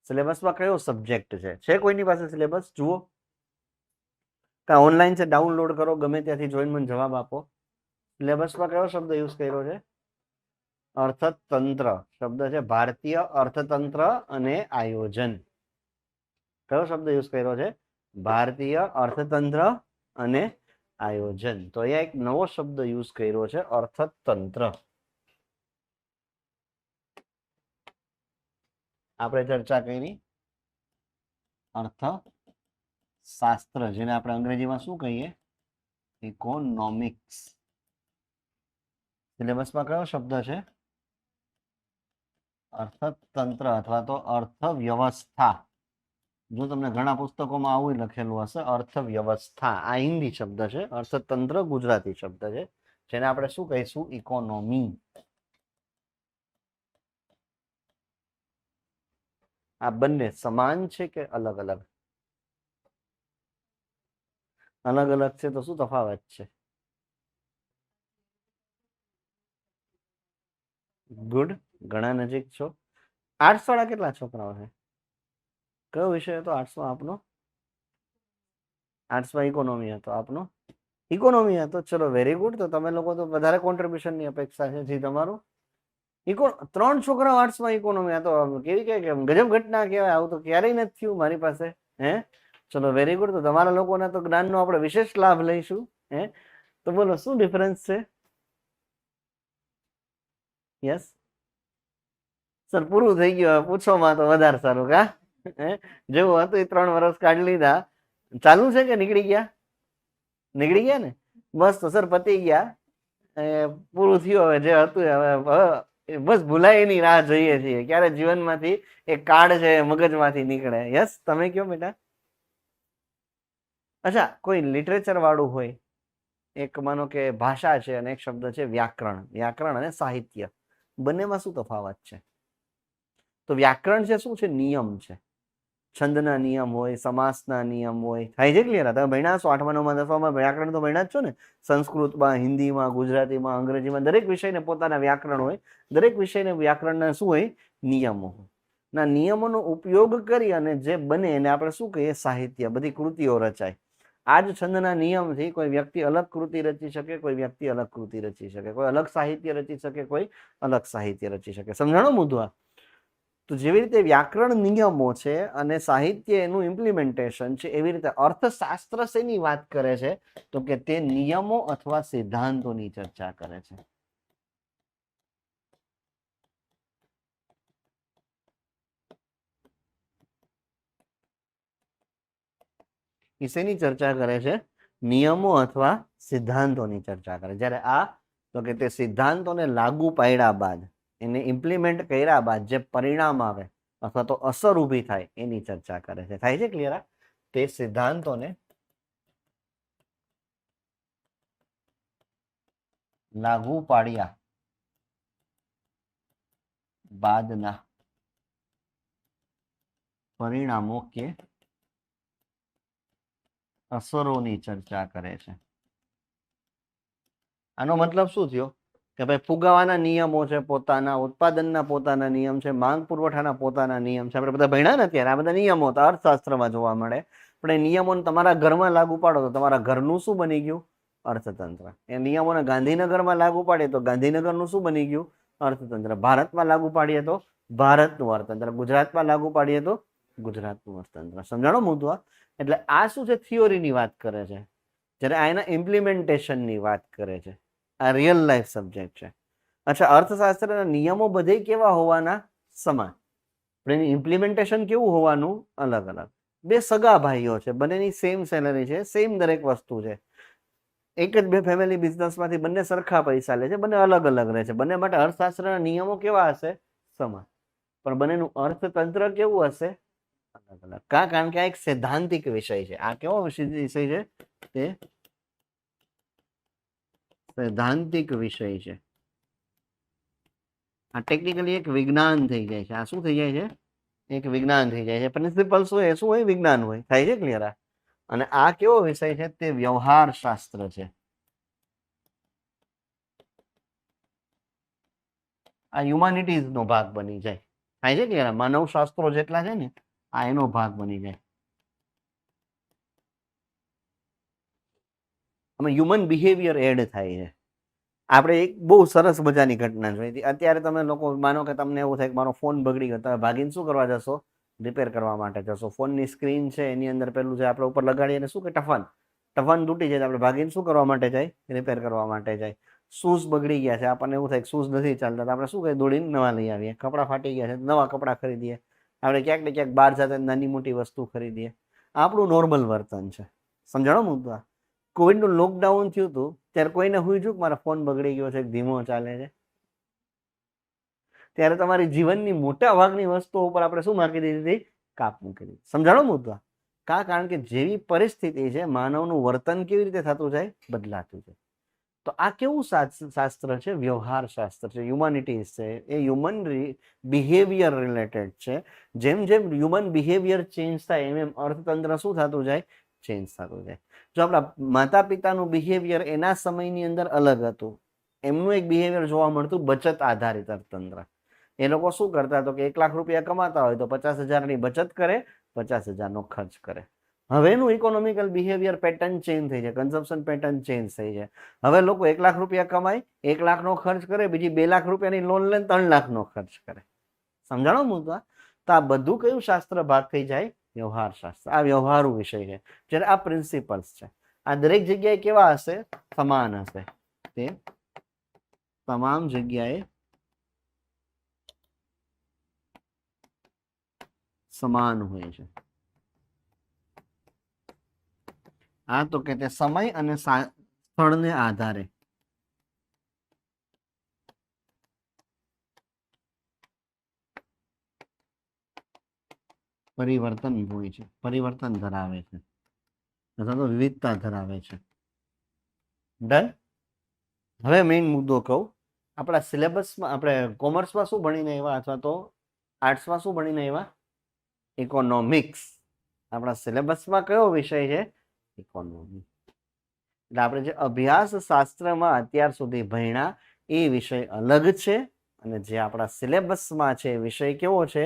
સિલેબસમાં કયો સબ્જેક્ટ છે કોઈની પાસે સિલેબસ? જુઓ, કા ઓનલાઈન છે, ડાઉનલોડ કરો, ગમે ત્યાંથી જોઈને મને જવાબ આપો. સિલેબસમાં કયો શબ્દ યુઝ કર્યો છે? અર્થતંત્ર શબ્દ છે. ભારતીય અર્થતંત્ર અને આયોજન. કયો શબ્દ યુઝ કર્યો છે? ભારતીય અર્થતંત્ર અને આયોજન. તો અહીંયા એક નવો શબ્દ યુઝ કર્યો છે, અર્થતંત્ર. આપણે ચર્ચા કરી અર્થશાસ્ત્ર, જેને આપણે અંગ્રેજીમાં શું કહીએ? ઇકોનોમિક્સ. સિલેબસમાં કયો શબ્દ છે? અર્થતંત્ર અથવા તો અર્થવ્યવસ્થા. જો તમને ઘણા પુસ્તકોમાં આવું લખેલું હશે, અર્થવ્યવસ્થા. આ હિન્દી શબ્દ છે, અર્થતંત્ર ગુજરાતી શબ્દ છે, જેને આપણે શું કહીશું? ઇકોનોમી. આ બંને સમાન છે કે અલગ અલગ? અલગ અલગ છે તો શું તફાવત છે? ગુડ, ઘણા નજીક છો. આર્ટ્સ વાળા કેટલા છોકરાઓ છે? કયો વિષય હતો આર્ટ્સમાં આપનો? આર્ટ્સમાં ઇકોનોમી હતો આપનો? ઇકોનોમી હતો. ચલો વેરી ગુડ. તો તમે લોકો તો વધારે કોન્ટ્રીબ્યુશનની અપેક્ષા છે. જી તમારું? 3 છોકરાઓ આર્ટ્સમાં ઇકોનોમી. આ તો કેવી કે ગજબ ઘટના કહેવાય. આવું તો ક્યારેય નથી થયું મારી પાસે. હે, ચલો વેરી ગુડ. તો તમારા લોકોના તો જ્ઞાનનો આપણે વિશેષ લાભ લઈશું. હે, તો બોલો શું ડિફરન્સ છે? યસ સર, પૂરું થઈ ગયું. પૂછોમાં તો વધારે સારું. કા જેવું હતું એ 3 વર્ષ કાઢી લીધા. ચાલુ છે કે નીકળી ગયા? નીકળી ગયા ને? બસ તો સર પતી ગયા. પૂરું થયું. હવે જે હતું હવે બસ ભૂલાય એની રાહ જોઈએ છીએ. ક્યારે જીવનમાંથી એક કાર્ડ છે મગજમાંથી નીકળે. યસ, તમે કયો બેટા. અચ્છા, કોઈ લિટરેચર વાળું હોય, એક માનો કે ભાષા છે અને એક શબ્દ છે વ્યાકરણ. વ્યાકરણ અને સાહિત્ય, બંનેમાં શું તફાવત છે? તો વ્યાકરણ છે શું છે? નિયમ છે. છંદના નિયમ હોય, સમાસના નિયમ હોય. થાય છે ક્લિયર? તમે ભણ્યા છો 8મા 9મા 10મામાં વ્યાકરણ તો ભણ્યા જ છો ને? સંસ્કૃતમાં, હિન્દીમાં, ગુજરાતીમાં, અંગ્રેજીમાં દરેક વિષયને પોતાના વ્યાકરણ હોય. દરેક વિષયને વ્યાકરણના શું હોય? નિયમો હોય. ના નિયમોનો ઉપયોગ કરી અને જે બને એને આપણે શું કહીએ? સાહિત્ય. બધી કૃતિઓ રચાય. આ જ છંદના નિયમથી કોઈ વ્યક્તિ અલગ કૃતિ રચી શકે, કોઈ વ્યક્તિ અલગ કૃતિ રચી શકે, કોઈ અલગ સાહિત્ય રચી શકે, કોઈ અલગ સાહિત્ય રચી શકે. સમજાણો મુદ્દો આ? તો જેવી રીતે વ્યાકરણ નિયમો છે અને સાહિત્ય એનું ઇમ્પ્લિમેન્ટેશન છે, એવી રીતે અર્થશાસ્ત્ર શેની વાત કરે છે? તો કે તે નિયમો અથવા સિદ્ધાંતોની ચર્ચા કરે છે. એ શેની ચર્ચા કરે છે? નિયમો અથવા સિદ્ધાંતોની ચર્ચા કરે. જ્યારે આ તો કે તે સિદ્ધાંતોને લાગુ પાડ્યા બાદ, એને ઇમ્પ્લિમેન્ટ કર્યા બાદ જે પરિણામ આવે અથવા તો અસર ઊભી થાય એની ચર્ચા કરે છે. થાય છે ક્લિયર? તે સિદ્ધાંતોને લાગુ પાડ્યા બાદના પરિણામો કે અસરોની ચર્ચા કરે છે. આનો મતલબ શું થયો? કે ભાઈ ફુગાવાના નિયમો છે પોતાના, ઉત્પાદનના પોતાના નિયમ છે, માંગ પુરવઠાના પોતાના નિયમ છે. આપણે બધા ભણ્યા ને અત્યારે આ બધા નિયમો તો અર્થશાસ્ત્રમાં જોવા મળે. પણ એ નિયમોને તમારા ઘરમાં લાગુ પાડો તો તમારા ઘરનું શું બની ગયું? અર્થતંત્ર. એ નિયમોને ગાંધીનગરમાં લાગુ પાડીએ તો ગાંધીનગરનું શું બની ગયું? અર્થતંત્ર. ભારતમાં લાગુ પાડીએ તો ભારતનું અર્થતંત્ર. ગુજરાતમાં લાગુ પાડીએ તો ગુજરાતનું અર્થતંત્ર. સમજાણો મુદ્દો? એટલે આ શું છે? થિયોરીની વાત કરે છે, જ્યારે આ એના ઇમ્પ્લિમેન્ટેશનની વાત કરે છે. આ રિયલ લાઈફ સબ્જેક્ટ છે. અચ્છા, અર્થશાસ્ત્રના નિયમો બધે કેવા હોવાના? સમાન. પણ એનું ઇમ્પ્લિમેન્ટેશન કેવું હોવાનું? અલગ અલગ. બે સગા ભાઈઓ છે, બંનેની સેમ સેલરી છે, સેમ દરેક વસ્તુ છે, એક જ બે ફેમિલી બિઝનેસમાંથી બંને સરખા પૈસા લે છે, બંને અલગ અલગ રહે છે, બંને માટે અર્થશાસ્ત્રના નિયમો કેવા હશે? સમાન, પણ બંનેનું અર્થતંત્ર કેવું હશે? અલગ અલગ. કારણ કે આ એક સૈદ્ધાંતિક વિષય છે. આ કેવો વિષય છે? તે સૈદ્ધાંતિક વિષય છે. આ ટેકનિકલી એક વિજ્ઞાન થઈ જાય છે. આ શું થઈ જાય છે? એક વિજ્ઞાન થઈ જાય છે. પ્રિન્સિપલ શું હોય? શું હોય? વિજ્ઞાન હોય. થાય છે ક્લિયર? અને આ કેવો વિષય છે? તે વ્યવહાર શાસ્ત્ર છે. આ હ્યુમાનિટીઝ નો ભાગ બની જાય. થાય છે ક્લિયર? માનવ શાસ્ત્રો જેટલા છે ને, આ એનો ભાગ બની જાય. આમાં હ્યુમન બિહેવિયર એડ થાય છે. આપણે એક બહુ સરસ મજાની ઘટના જોઈ હતી. અત્યારે તમે લોકો માનો કે તમને એવું થાય કે મારો ફોન બગડી ગયો, તમે ભાગીને શું કરવા જશો? રિપેર કરવા માટે જશો. ફોનની સ્ક્રીન છે એની અંદર પેલું જે આપણે ઉપર લગાડીએ શું કે ટફન તૂટી જાય, આપણે ભાગીને શું કરવા માટે જાય? રિપેર કરવા માટે જાય. શૂઝ બગડી ગયા છે, આપણને એવું થાય કે શૂઝ નથી ચાલતા, તો આપણે શું કરીએ? દોડીને નવા લઈ આવીએ. કપડાં ફાટી ગયા છે, નવા કપડાં ખરીદીએ. આપણે ક્યાંક ને ક્યાંક બહાર જતા નાની મોટી વસ્તુ ખરીદીએ. આપણું નોર્મલ વર્તન છે. સમજાણો મુદ્દા? કોવિડનું લોકડાઉન થયું હતું ત્યારે કોઈને હુંજું કે મારા ફોન બગડી ગયો છે, ધીમો ચાલે છે? ત્યારે તમારી જીવનની મોટા ભાગની વસ્તુઓ ઉપર આપણે શું મૂકી દીધી હતી? કાપ મૂકી દીધી. સમજાણો મુદ્દા? કારણ કે જેવી પરિસ્થિતિ છે, માનવનું વર્તન કેવી રીતે થતું જાય? બદલાતું છે. તો આ કેવું શાસ્ત્ર છે? વ્યવહાર શાસ્ત્ર છે, હ્યુમાનિટીઝ છે. એ હ્યુમન બિહેવિયર રિલેટેડ છે. જેમ જેમ હ્યુમન બિહેવિયર ચેન્જ થાય એમ એમ અર્થતંત્ર શું થતું જાય? ચેન્જ થતું જાય. જો આપણા માતા પિતાનું બિહેવિયર એના સમયની અંદર અલગ હતું. એમનું એક બિહેવિયર જોવા મળતું બચત આધારિત અર્થતંત્ર. એ લોકો શું કરતા? તો કે 1 લાખ રૂપિયા કમાતા હોય તો 50,000ની બચત કરે, 50,000નો ખર્ચ કરે. હવેનું ઇકોનોમિકલ બિહેવિયર પેટર્ન ચેન્જ થઈ છે, કન્ઝમ્પશન પેટર્ન ચેન્જ થઈ છે. હવે લોકો 1 લાખ રૂપિયા કમાય, 1 લાખનો ખર્ચ કરે, બીજી 2 લાખ રૂપિયાની લોન લે, 3 લાખનો ખર્ચ કરે. સમજાણો મુદ્દા? તો આ બધું કયું શાસ્ત્ર ભાગ થઈ જાય? વ્યવહાર શાસ્ત્ર. આ વ્યવહારુ વિષય છે. જ્યારે આ પ્રિન્સિપલ્સ છે, આ દરેક જગ્યાએ કેવા હશે? સમાન હશે. તે તમામ જગ્યાએ સમાન હોય છે. હા, તો કે તે સમય અને સ્થળને આધારે પરિવર્તન હોય છે, પરિવર્તન ધરાવે છે, અથવા તો વિવિધતા ધરાવે છે. ડન. હવે મેઇન મુદ્દો કહું. આપણા સિલેબસમાં આપણે કોમર્સમાં શું ભણીને આવ્યા, અથવા તો આર્ટ્સમાં શું ભણીને આવ્યા? ઇકોનોમિક્સ. આપણા સિલેબસમાં કયો વિષય છે? ઇકોનોમિક્સ. એટલે આપણે જે અભ્યાસ શાસ્ત્રમાં અત્યાર સુધી ભણ્યા એ વિષય અલગ છે, અને જે આપણા સિલેબસમાં છે એ વિષય કેવો છે?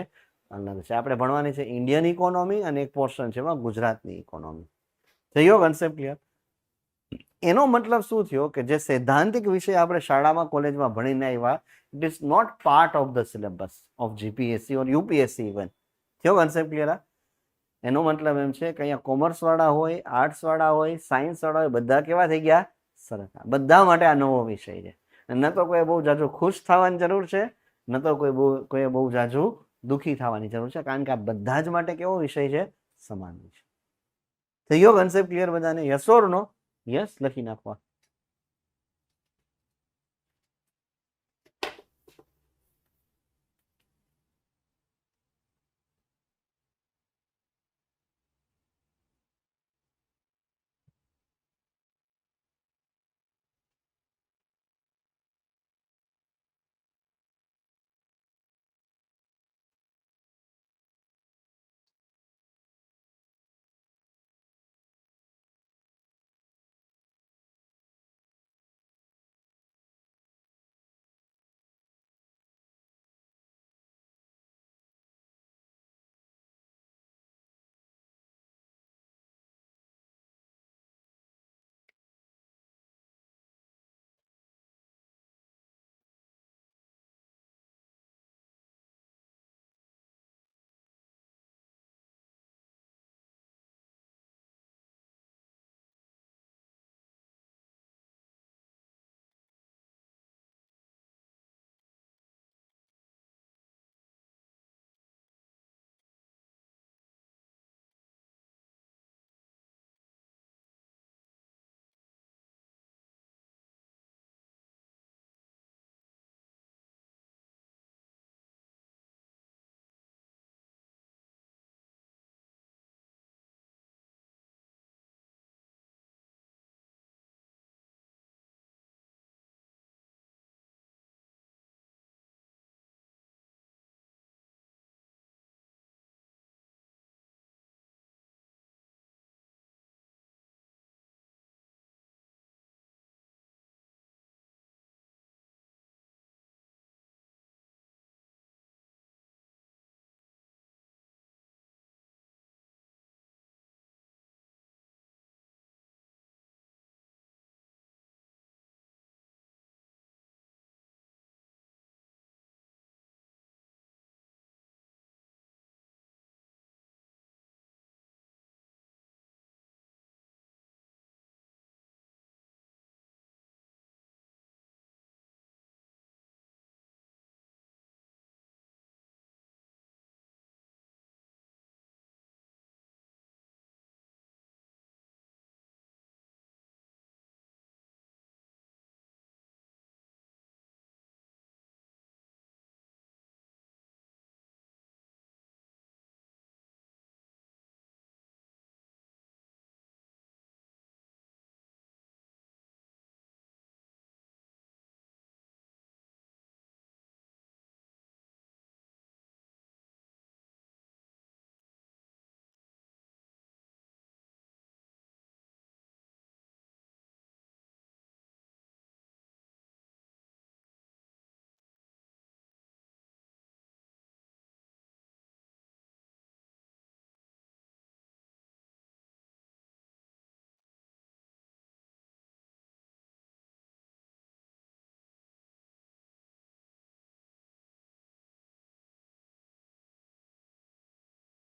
અલગ છે. આપણે ભણવાની છે ઇન્ડિયન ઇકોનોમી, અને એક પોર્શન છે એમાં ગુજરાતની ઇકોનોમી. થયો કન્સેપ્ટ ક્લિયર? એનો મતલબ શું થયો? કે જે સૈદ્ધાંતિક વિષય આપણે શાળામાં કોલેજમાં ભણીને આવ્યા, it is not part of the syllabus of GPSC or UPSC even. થયો કન્સેપ્ટ ક્લિયર? એનો મતલબ એમ છે કે અહીંયા કોમર્સ વાળા હોય, આર્ટ્સ વાળા હોય, સાયન્સ વાળા હોય, બધા કેવા થઈ ગયા? સરખા. બધા માટે આ નવો વિષય છે. ન તો કોઈ બહુ જાજુ ખુશ થવાની જરૂર છે, ન તો કોઈ બહુ જાજુ દુઃખી થવાની જરૂર છે, કારણ કે આ બધા જ માટે કેવો વિષય છે? સમાન વિષય. થઈ ગયો કન્સેપ્ટ ક્લિયર બધાને? Yes or no? યસ લખી નાખવા.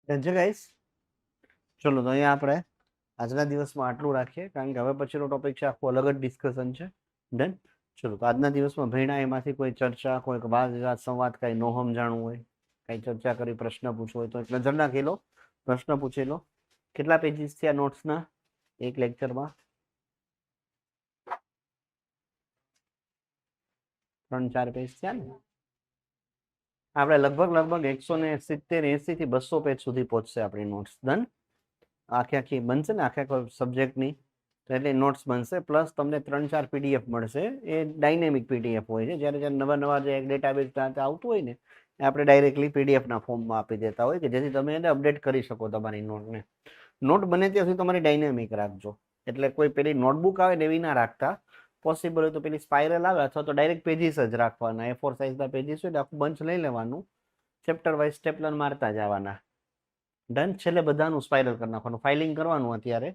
છે ગાઈસ. ચલો તો અહીંયા આપણે આજના દિવસમાં આટલું રાખીએ, કારણ કે હવે પછીનો ટોપિક છે આખું અલગ જ ડિસ્કશન છે. ડન. ચલો તો આજના દિવસમાં ભણ્યા એમાંથી કોઈ ચર્ચા, કોઈ વાદ વિવાદ, સંવાદ, કાંઈ નો સમજાણું હોય, કાંઈ ચર્ચા કરી, પ્રશ્ન પૂછવો હોય તો એક નજર નાખી લો, પ્રશ્ન પૂછી લો. કેટલા પેજીસ થયા નોટ્સના એક લેક્ચરમાં? 3-4 પેજ થયા ને. આપણે લગભગ 170-80 થી 200 પેજ સુધી પહોંચશે આપણી નોટ્સ. ડન. આખી બનશે ને આખા સબ્જેક્ટની, તો એટલે નોટ્સ બનશે. પ્લસ તમને 3-4 પીડીએફ મળશે. એ ડાયનેમિક પીડીએફ હોય છે. જ્યારે નવા જે એક ડેટાબેઝ આવતું હોય ને, એ આપણે ડાયરેક્ટલી પીડીએફના ફોર્મમાં આપી દેતા હોય, કે જેથી તમે એને અપડેટ કરી શકો તમારી નોટને. નોટ બને ત્યાં સુધી તમારી ડાયનેમિક રાખજો. એટલે કોઈ પેલી નોટબુક આવે ને એવી ના રાખતા. પોસિબલ હોય તો પેલી સ્પાઇરલ આવે, અથવા તો ડાયરેક્ટ પેજીસ જ રાખવાના. A4 સાઇઝના પેજીસ હોય, આખું બંચ લઈ લેવાનું, ચેપ્ટર વાઇઝ સ્ટેપલર મારતા જવાના. ડન. છેલ્લે બધાનું સ્પાઇરલ કરી નાખવાનું, ફાઇલિંગ કરવાનું અત્યારે.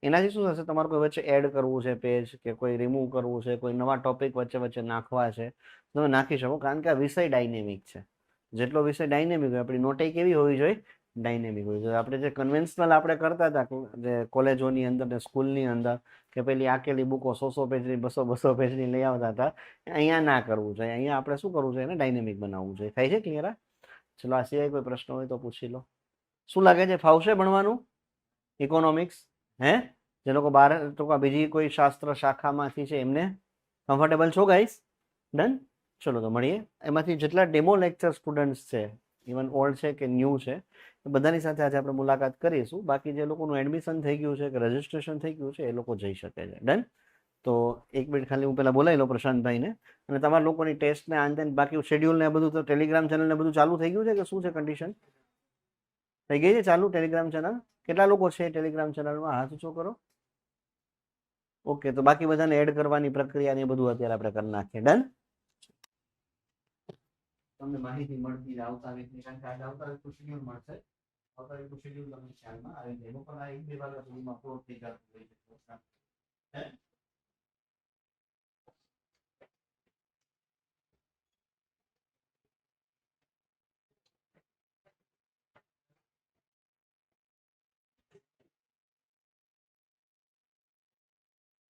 એનાથી શું થશે, તમારે કોઈ વચ્ચે એડ કરવું છે પેજ, કે કોઈ રિમૂવ કરવું છે, કોઈ નવા ટોપિક વચ્ચે નાખવા છે, તમે નાખી શકો. કારણ કે આ વિષય ડાયનેમિક છે. જેટલો વિષય ડાયનેમિક હોય, આપણી નોટે કેવી હોવી જોઈએ? ડાયનેમિક હોવી જોઈએ. આપણે જે કન્વેન્શનલ આપણે કરતા હતા જે કોલેજોની અંદર ને સ્કૂલની અંદર, કે પેલી આકેલી બુકો 100 પેજની, 200 પેજની લઈ આવતા હતા, અહીંયા ના કરવું જોઈએ. અહીંયા આપણે શું કરવું જોઈએ? એને ડાયનેમિક બનાવવું જોઈએ. થાય છે ક્લિયર? ચલો, આ સિવાય કોઈ પ્રશ્ન હોય તો પૂછી લો. શું લાગે છે, ફાવશે ભણવાનું ઇકોનોમિક્સ? હે? જે લોકો બાર ટૂંકા બીજી કોઈ શાસ્ત્ર શાખામાંથી છે એમને કમ્ફર્ટેબલ છો ગાઈસ? ડન. ચલો તો મળીએ. એમાંથી જેટલા ડેમો લેક્ચર સ્ટુડન્ટ્સ છે, ઇવન ઓલ્ડ છે કે ન્યૂ છે, એ બધાની સાથે આજે આપણે મુલાકાત કરીશું. બાકી જે લોકોનું એડમિશન થઈ ગયું છે કે રજીસ્ટ્રેશન થઈ ગયું છે, એ લોકો જઈ શકે છે. ડન. તો 1 મિનિટ ખાલી હું પેલા બોલાવી લઉં પ્રશાંતભાઈને. અને તમારા લોકોની ટેસ્ટ ને આન બાકી શેડ્યુલ ને બધું તો ટેલિગ્રામ ચેનલ ને બધું ચાલુ થઈ ગયું છે કે શું છે કન્ડિશન? થઈ ગઈ છે ચાલુ ટેલિગ્રામ ચેનલ? કેટલા લોકો છે ટેલિગ્રામ ચેનલમાં? હાથ ઊંચો કરો. ઓકે, તો બાકી બધાને એડ કરવાની પ્રક્રિયા ને બધું અત્યારે આપણે કરી નાખીએ. ડન. તમને માહિતી મળતી આવતા વીકની, કારણ કે આજે આવતા વીકનું શેડ્યુલ મળશે. આવતા વીકનું શેડ્યુલ તમને ખ્યાલમાં આવી જાય. પણ આ 1-2 વાગ્યા સુધીમાં પૂરો થઈ જતું હોય છે.